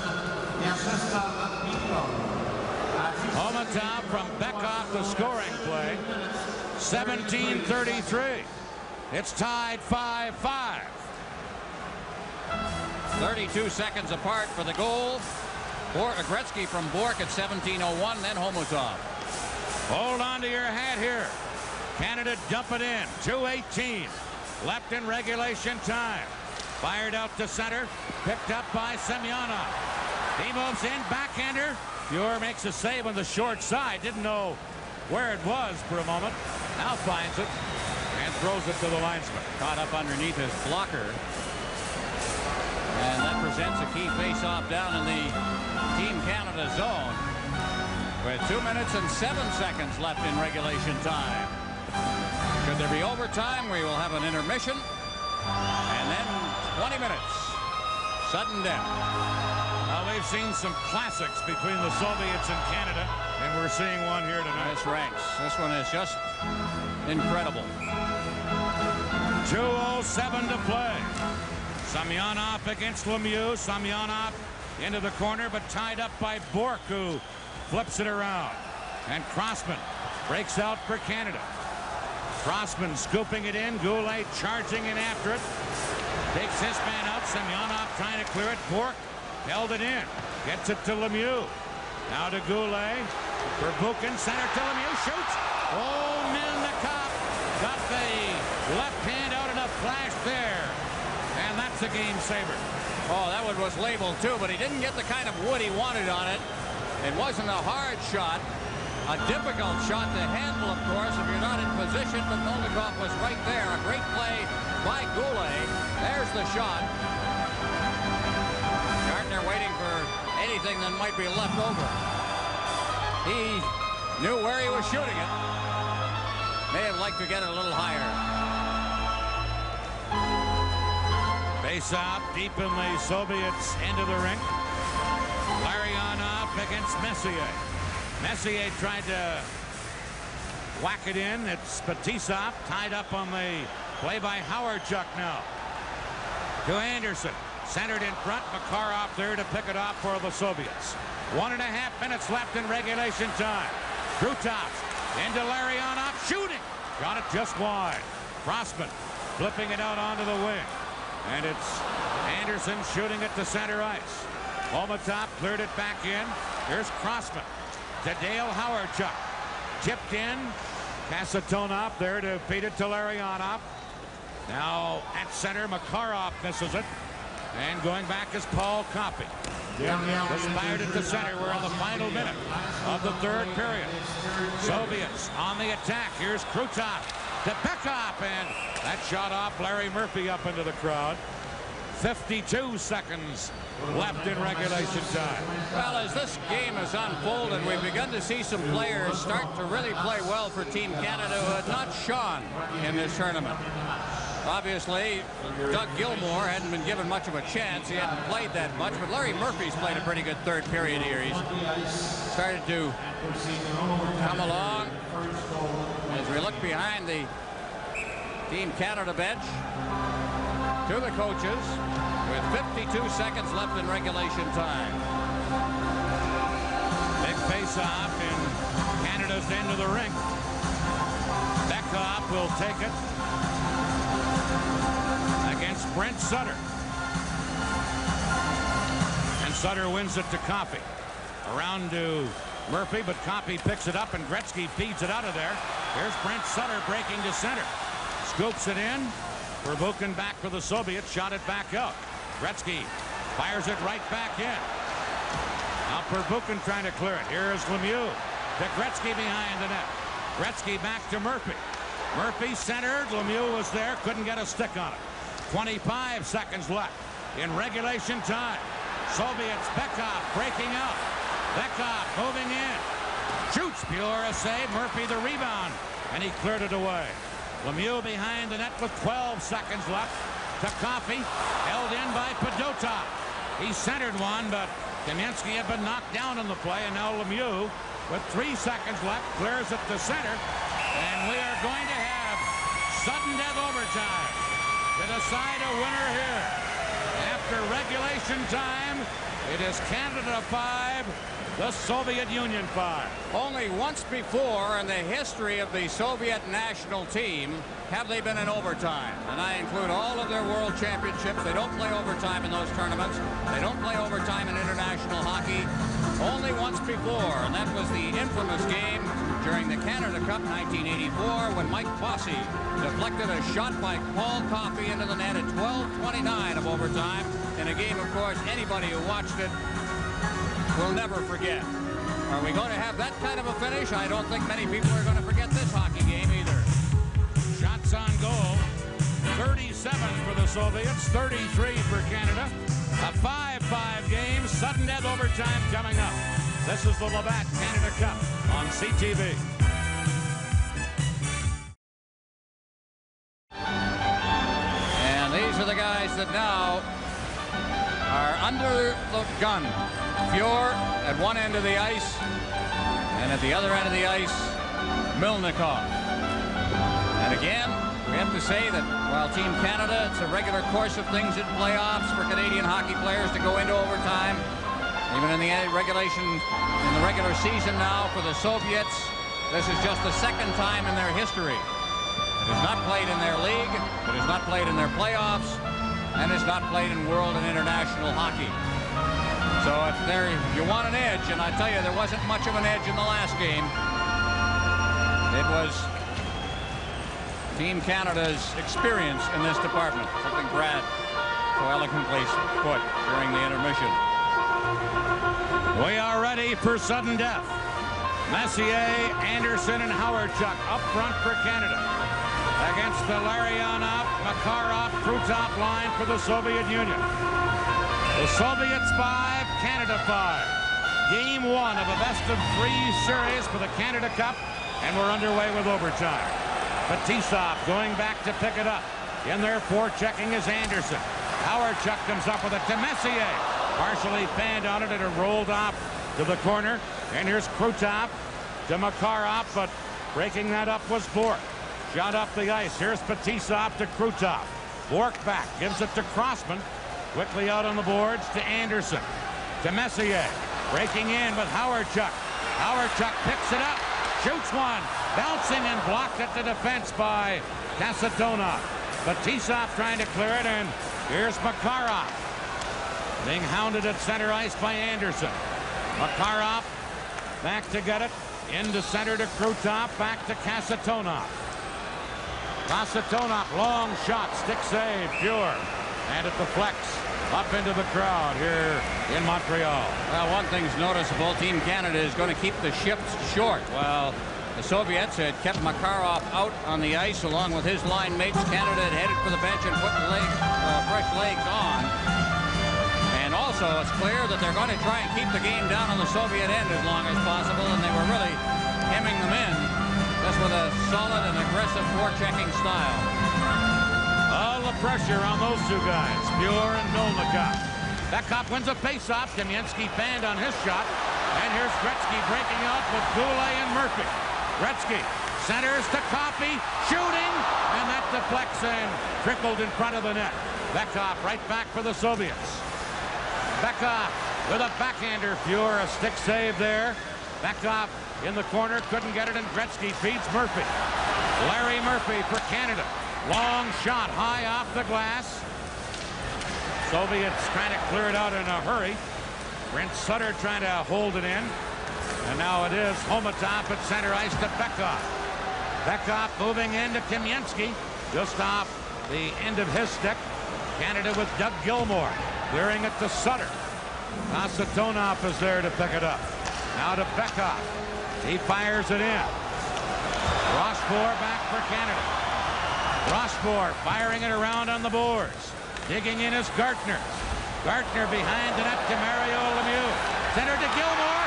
Homotop from Beckhoff, the scoring play. 17:33. It's tied 5-5. 32 seconds apart for the goal. Gretzky from Bork at 17:01, then Homotop. Hold on to your hat here. Canada dump it in. 2:18 left in regulation time. Fired out to center. Picked up by Semyonov. He moves in. Backhander. Fuhr makes a save on the short side. Didn't know where it was for a moment. Now finds it and throws it to the linesman. Caught up underneath his blocker. And that presents a key face-off down in the Team Canada zone. With 2 minutes and 7 seconds left in regulation time. Should there be overtime, we will have an intermission. And then 20 minutes. Sudden death. Well, we've seen some classics between the Soviets and Canada, and we're seeing one here tonight. This ranks. This one is just incredible. 2:07 to play. Semyonov against Lemieux. Semyonov into the corner, but tied up by Bork, who flips it around. And Crossman breaks out for Canada. Crossman scooping it in. Goulet charging in after it. Takes his man out. Semyonov trying to clear it. Bork held it in. Gets it to Lemieux. Now to Goulet. For Buchan. Center to Lemieux. Shoots. Oh, Milnikov got the left hand out in a flash there. And that's a game saver. Oh, that one was labeled too, but he didn't get the kind of wood he wanted on it. It wasn't a hard shot. A difficult shot to handle, of course, if you're not in position, but Milnikov was right there. A great play by Goulet. There's the shot. Gardner waiting for anything that might be left over. He knew where he was shooting it. May have liked to get it a little higher. Face-off deep in the Soviets' end of the rink. Larionov against Messier. Messier tried to whack it in. It's Fetisov tied up on the play by Howardchuk now. To Anderson. Centered in front. Makarov there to pick it off for the Soviets. 1.5 minutes left in regulation time. Krutov into Larionov. Shooting. Got it just wide. Crossman flipping it out onto the wing. And it's Anderson shooting it to center ice. Homotop cleared it back in. Here's Crossman to Dale Howardchuk. Tipped in. Kasatonov there to feed it to Larionov. Now at center, Makarov misses it. And going back is Paul Coffey. Just fired it to center. We're in the final minute of the third period. Soviets on the attack. Here's Krutov to Beckhoff, and that shot off Larry Murphy up into the crowd. 52 seconds left in regulation time. Well, as this game has unfolded, we've begun to see some players start to really play well for Team Canada who had not shone in this tournament. Obviously, Doug Gilmour hadn't been given much of a chance. He hadn't played that much, but Larry Murphy's played a pretty good third period here. He's started to come along. As we look behind the Team Canada bench to the coaches with 52 seconds left in regulation time. Big face-off in Canada's end of the rink. Beckhoff will take it against Brent Sutter. And Sutter wins it to Coffey. Around to Murphy, but Coffey picks it up and Gretzky feeds it out of there. Here's Brent Sutter breaking to center. Scoops it in. Verbuchen back for the Soviets. Shot it back out. Gretzky fires it right back in. Now Verbuchen trying to clear it. Here is Lemieux to Gretzky behind the net. Gretzky back to Murphy. Murphy centered. Lemieux was there. Couldn't get a stick on it. 25 seconds left in regulation time. Soviets. Beckhoff breaking out. Beckhoff moving in. Shoots. Pure a save. Murphy the rebound. And he cleared it away. Lemieux behind the net with 12 seconds left. To Coffey. Held in by Fedotov. He centered one, but Kamensky had been knocked down on the play. And now Lemieux, with 3 seconds left, clears it to center. And we are going to have sudden death overtime to decide a winner here. After regulation time, it is Canada 5, the Soviet Union 5. Only once before in the history of the Soviet national team have they been in overtime. And I include all of their world championships. They don't play overtime in those tournaments. They don't play overtime in international hockey. Only once before, and that was the infamous game during the Canada Cup 1984 when Mike Bossy deflected a shot by Paul Coffey into the net at 12:29 of overtime in a game, of course, anybody who watched it will never forget. Are we going to have that kind of a finish? I don't think many people are going to forget this hockey game either. Shots on goal, 37 for the Soviets, 33 for Canada. A 5-5 game, sudden death overtime coming up. This is the Labatt Canada Cup on CTV. And these are the guys that now are under the gun. Fuhr at one end of the ice, and at the other end of the ice, Milnikov. And again, we have to say that while Team Canada, it's a regular course of things in playoffs for Canadian hockey players to go into overtime. Even in the regular season now for the Soviets, this is just the second time in their history. It is not played in their league, it is not played in their playoffs, and it's not played in world and international hockey. So if you want an edge, and I tell you there wasn't much of an edge in the last game, it was Team Canada's experience in this department, something Brad so eloquently put during the intermission. We are ready for sudden death. Messier, Anderson, and Howardchuk up front for Canada against the Larionov, Makarov, Krutov line for the Soviet Union. The Soviets 5, Canada 5. Game 1 of a best-of-3 series for the Canada Cup, and we're underway with overtime. Fetisov going back to pick it up. In there forechecking is Anderson. Howardchuk comes up with it to Messier. Partially fanned on it, and it rolled off to the corner. And here's Krutov to Makarov, but breaking that up was Bork. Shot up the ice. Here's Fetisov to Krutov. Bork back, gives it to Crossman. Quickly out on the boards to Anderson. To Messier. Breaking in with Howardchuk. Howardchuk picks it up. Shoots one. Bouncing and blocked at the defense by Kasatonov. Fetisov trying to clear it, and here's Makarov. Being hounded at center ice by Anderson. Makarov back to get it. Into center to Krutov. Back to Kasatonov. Kasatonov, long shot. Stick save. Fuhr. And it deflects up into the crowd here in Montreal. Well, one thing's noticeable. Team Canada is going to keep the shifts short. Well, the Soviets had kept Makarov out on the ice along with his line mates. Canada had headed for the bench and put fresh legs on. And also, it's clear that they're going to try and keep the game down on the Soviet end as long as possible, and they were really hemming them in just with a solid and aggressive forechecking style. All the pressure on those two guys, Fuhr and Milnikov. Bekop wins a faceoff. Kamensky fanned on his shot. And here's Gretzky breaking out with Goulet and Murphy. Gretzky centers to Coffey, shooting, and that deflects and trickled in front of the net. Bekop right back for the Soviets. Bekop with a backhander. Fuhr, a stick save there. Bekop in the corner, couldn't get it, and Gretzky feeds Murphy. Larry Murphy for Canada. Long shot high off the glass. Soviets trying to clear it out in a hurry. Brent Sutter trying to hold it in. And now it is Homatov at center ice to Bekop. Bekop moving into Kamensky. Just off the end of his stick. Canada with Doug Gilmour. Clearing it to Sutter. Kasatonov is there to pick it up. Now to Bekop. He fires it in. Rochefort back for Canada. Rochefort firing it around on the boards. Digging in is Gartner. Gartner behind the net to Mario Lemieux. Center to Gilmour.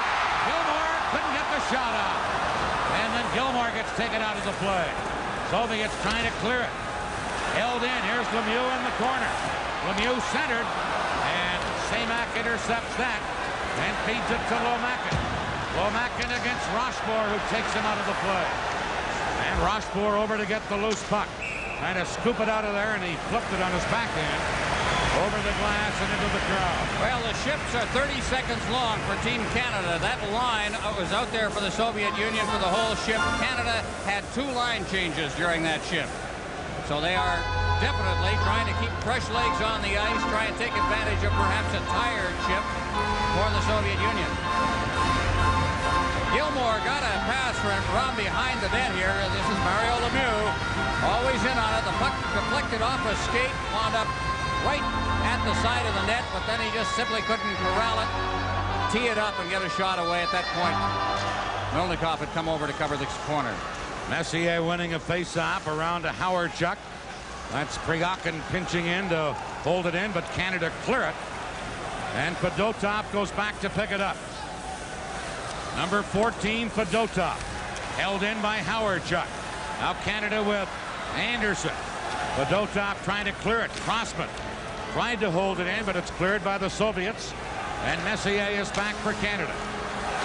Gilmour couldn't get the shot off. And then Gilmour gets taken out of the play. Soviets trying to clear it. Held in. Here's Lemieux in the corner. Lemieux centered. And Semak intercepts that. And feeds it to Lomakin. Lomakin against Rochefort, who takes him out of the play. And Rochefort over to get the loose puck. trying to scoop it out of there, and he flipped it on his backhand over the glass and into the crowd. Well, the ships are 30 seconds long for Team Canada. That line was out there for the Soviet Union for the whole ship. Canada had 2 line changes during that shift. So they are definitely trying to keep fresh legs on the ice, try and take advantage of perhaps a tired ship for the Soviet Union. Gilmore got a pass from behind the net here. This is Mario Lemieux, always in on it. The puck deflected off a skate, wound up right at the side of the net, but then he just simply couldn't corral it, tee it up, and get a shot away at that point. Melnikov had come over to cover the corner. Messier winning a face-off around to Howard-Chuck. That's Priakin pinching in to hold it in, but Canada clear it. And Fedotov goes back to pick it up. Number 14, Fedotov. Held in by Howard-Chuck. Now Canada with Anderson. Fedotov trying to clear it. Crossman tried to hold it in, but it's cleared by the Soviets. And Messier is back for Canada.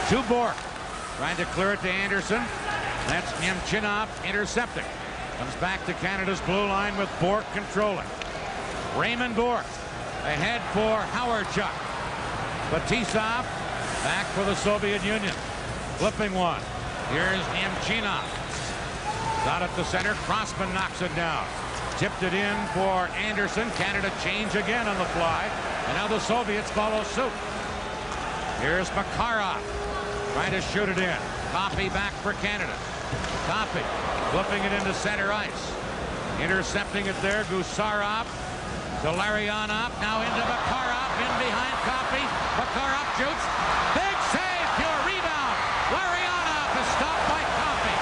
To Bourque. Trying to clear it to Anderson. That's Nemchinov intercepting. Comes back to Canada's blue line with Bourque controlling. Raymond Bourque ahead for Howard-Chuck. Batisov back for the Soviet Union. Flipping one. Here's Nemchinov. Got it to center. Crossman knocks it down. Tipped it in for Anderson. Canada change again on the fly. And now the Soviets follow suit. Here's Makarov. Trying to shoot it in. Coffey back for Canada. Coffey flipping it into center ice. Intercepting it there. Gusarov to Larionov. Now into Makarov. In behind Coffey. Makarov shoots. Big save. Pure rebound. Larionov is stopped by Coffey.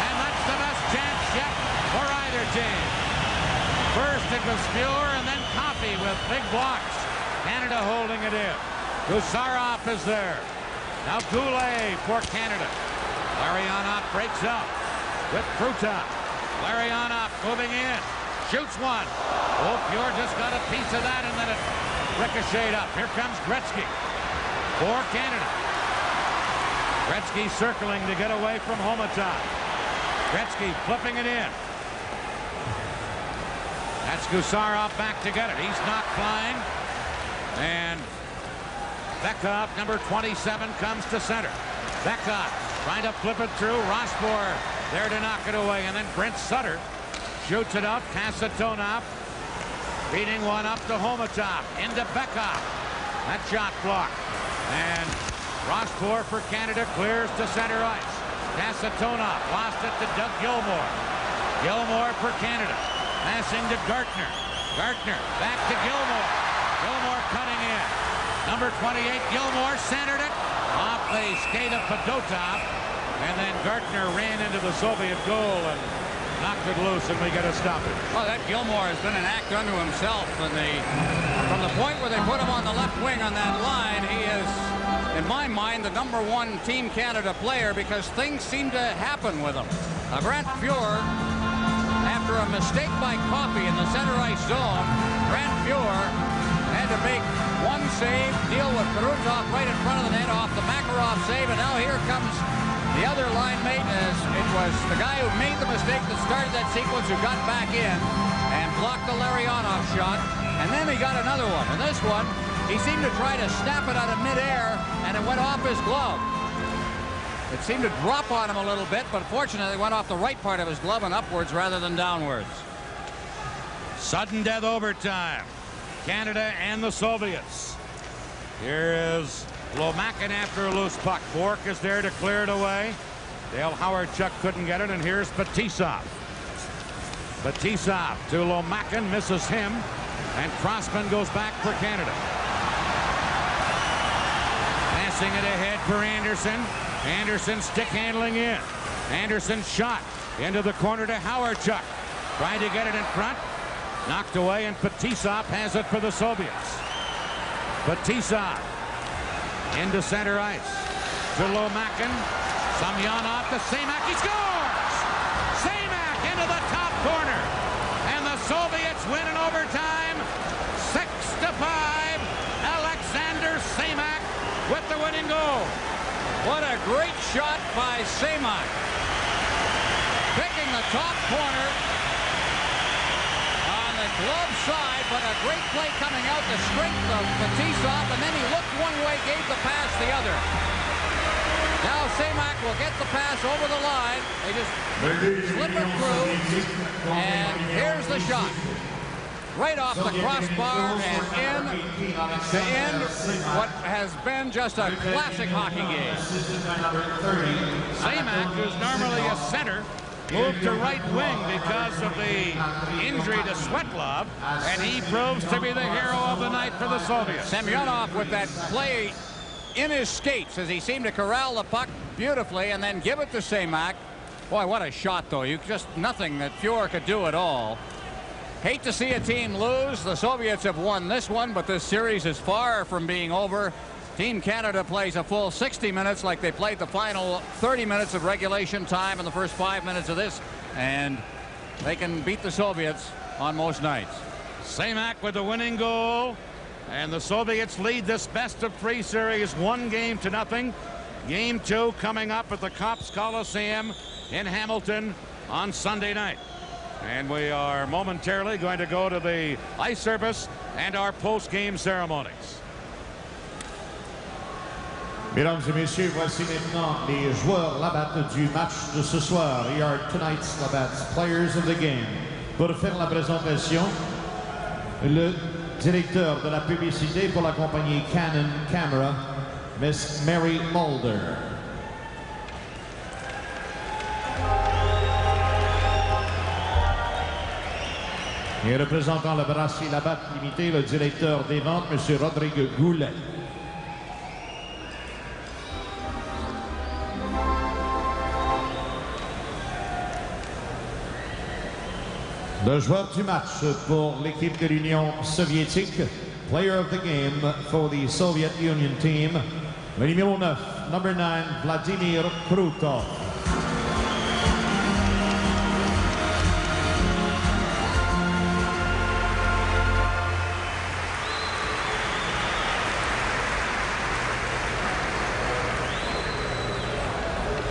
And that's the best chance yet for either team. First it was Muir and then Coffey with big blocks. Canada holding it in. Gusarov is there. Now Goulet for Canada. Larionov breaks up with Krutov. Larionov moving in. Shoots one. Oh, Muir just got a piece of that and then it ricocheted up. Here comes Gretzky for Canada. Gretzky circling to get away from Homatov. Gretzky flipping it in. That's Gusarov back to get it. He's not flying. And Bekov, number 27, comes to center. Bekov trying to flip it through. Rossbohr there to knock it away. And then Brent Sutter shoots it out. Kasatonov beating one up to Homatov. Into Bekov. That shot blocked. And Rossbohr for Canada clears to center ice. Kasatonov lost it to Doug Gilmore. Gilmore for Canada. Passing to Gartner. Gartner back to Gilmore. Gilmore cutting in. Number 28, Gilmore centered it. Off the skate of Fedotov. And then Gartner ran into the Soviet goal and knocked it loose, and we get a stoppage. Well, that Gilmore has been an act unto himself. From the point where they put him on the left wing on that line, he is, in my mind, the #1 Team Canada player because things seem to happen with him. Grant Fuhr, after a mistake by Coffey in the center ice zone, Grant Fuhr had to make one save, deal with Krutov right in front of the net off the Makarov save, and now here comes the other line mate. As it was the guy who made the mistake that started that sequence who got back in and blocked the Larionov shot, and then he got another one. And this one, he seemed to try to snap it out of midair, and it went off his glove. It seemed to drop on him a little bit, but fortunately it went off the right part of his glove and upwards rather than downwards. Sudden death overtime. Canada and the Soviets. Here is Lomakin after a loose puck. Bourque is there to clear it away. Dale Howard-Chuck couldn't get it, and here's Batisov. Batisov to Lomakin, misses him, and Crossman goes back for Canada. Passing it ahead for Anderson. Anderson stick handling in. Anderson shot into the corner to Howard-Chuck. Trying to get it in front. Knocked away, and Batisov has it for the Soviets. Batisov into center ice to Lomakin. Samyonov to Semak. He scores! Semak into the top corner. And the Soviets win in overtime. 6-5. Alexander Semak with the winning goal. What a great shot by Semak. Picking the top corner. glove side, but a great play coming out, the strength of Fetisov, and then he looked one way, gave the pass the other. Now Semak will get the pass over the line. They just slip it through, and here's the shot. Right off the crossbar and in to end what has been just a classic hockey game. Semak, who's normally a center, moved to right wing because of the injury to Svetlov, and he proves to be the hero of the night for the Soviets. Semyonov with that play in his skates as he seemed to corral the puck beautifully and then give it to Semak. Boy, what a shot, though. Just nothing that Fuhr could do at all. Hate to see a team lose. The Soviets have won this one, but this series is far from being over. Team Canada plays a full 60 minutes like they played the final 30 minutes of regulation time in the first 5 minutes of this, and they can beat the Soviets on most nights. Semak with the winning goal, and the Soviets lead this best-of-3 series 1-0. Game 2 coming up at the Copps Coliseum in Hamilton on Sunday night. And we are momentarily going to go to the ice service and our post-game ceremonies. Mesdames et messieurs, voici maintenant les joueurs Labatt du match de ce soir. Here are tonight's Labatt's players of the game. Pour faire la présentation, le directeur de la publicité pour la compagnie Canon Camera, Miss Mary Mulder. Et représentant le brasserie Labatt Limité, le directeur des ventes, M. Rodrigue Goulet. Le joueur du match pour l'équipe de l'Union soviétique, player of the game for the Soviet Union team, le numéro 9, number 9, Vladimir Krutov.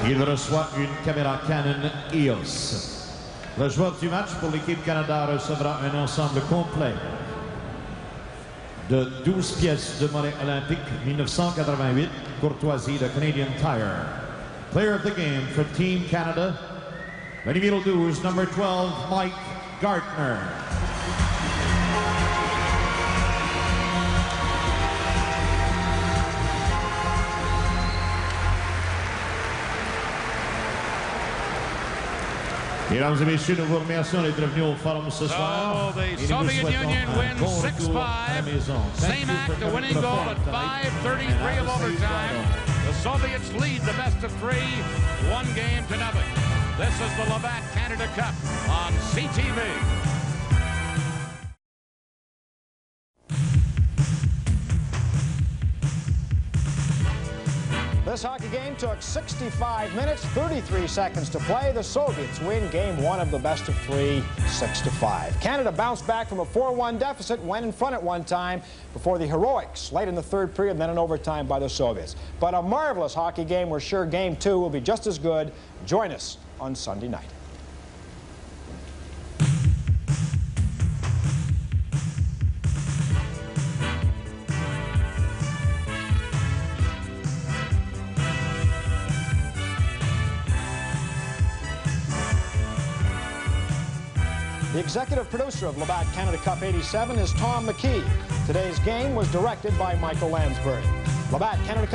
Il reçoit une caméra Canon EOS. Le joueur du match pour l'équipe Canada recevra un ensemble complet de 12 pièces de monnaie olympique 1988, courtoisie de Canadian Tire. Player of the game for Team Canada, le numéro 12, number 12, Mike Gartner. Mesdames et messieurs, nous vous remercions d'être venus au forum ce soir. So the Soviet Union wins 6-5. Semak, the winning goal at 5:33 of overtime. The Soviets lead the best-of-3, 1-0. This is the Labatt Canada Cup on CTV. This hockey game took 65 minutes, 33 seconds to play. The Soviets win game 1 of the best-of-3, 6-5. Canada bounced back from a 4-1 deficit, went in front at one time before the heroics late in the third period, then an overtime by the Soviets. But a marvelous hockey game. We're sure game 2 will be just as good. Join us on Sunday night. The executive producer of Labatt Canada Cup 87 is Tom McKee. Today's game was directed by Michael Lansbury. Labatt Canada Cup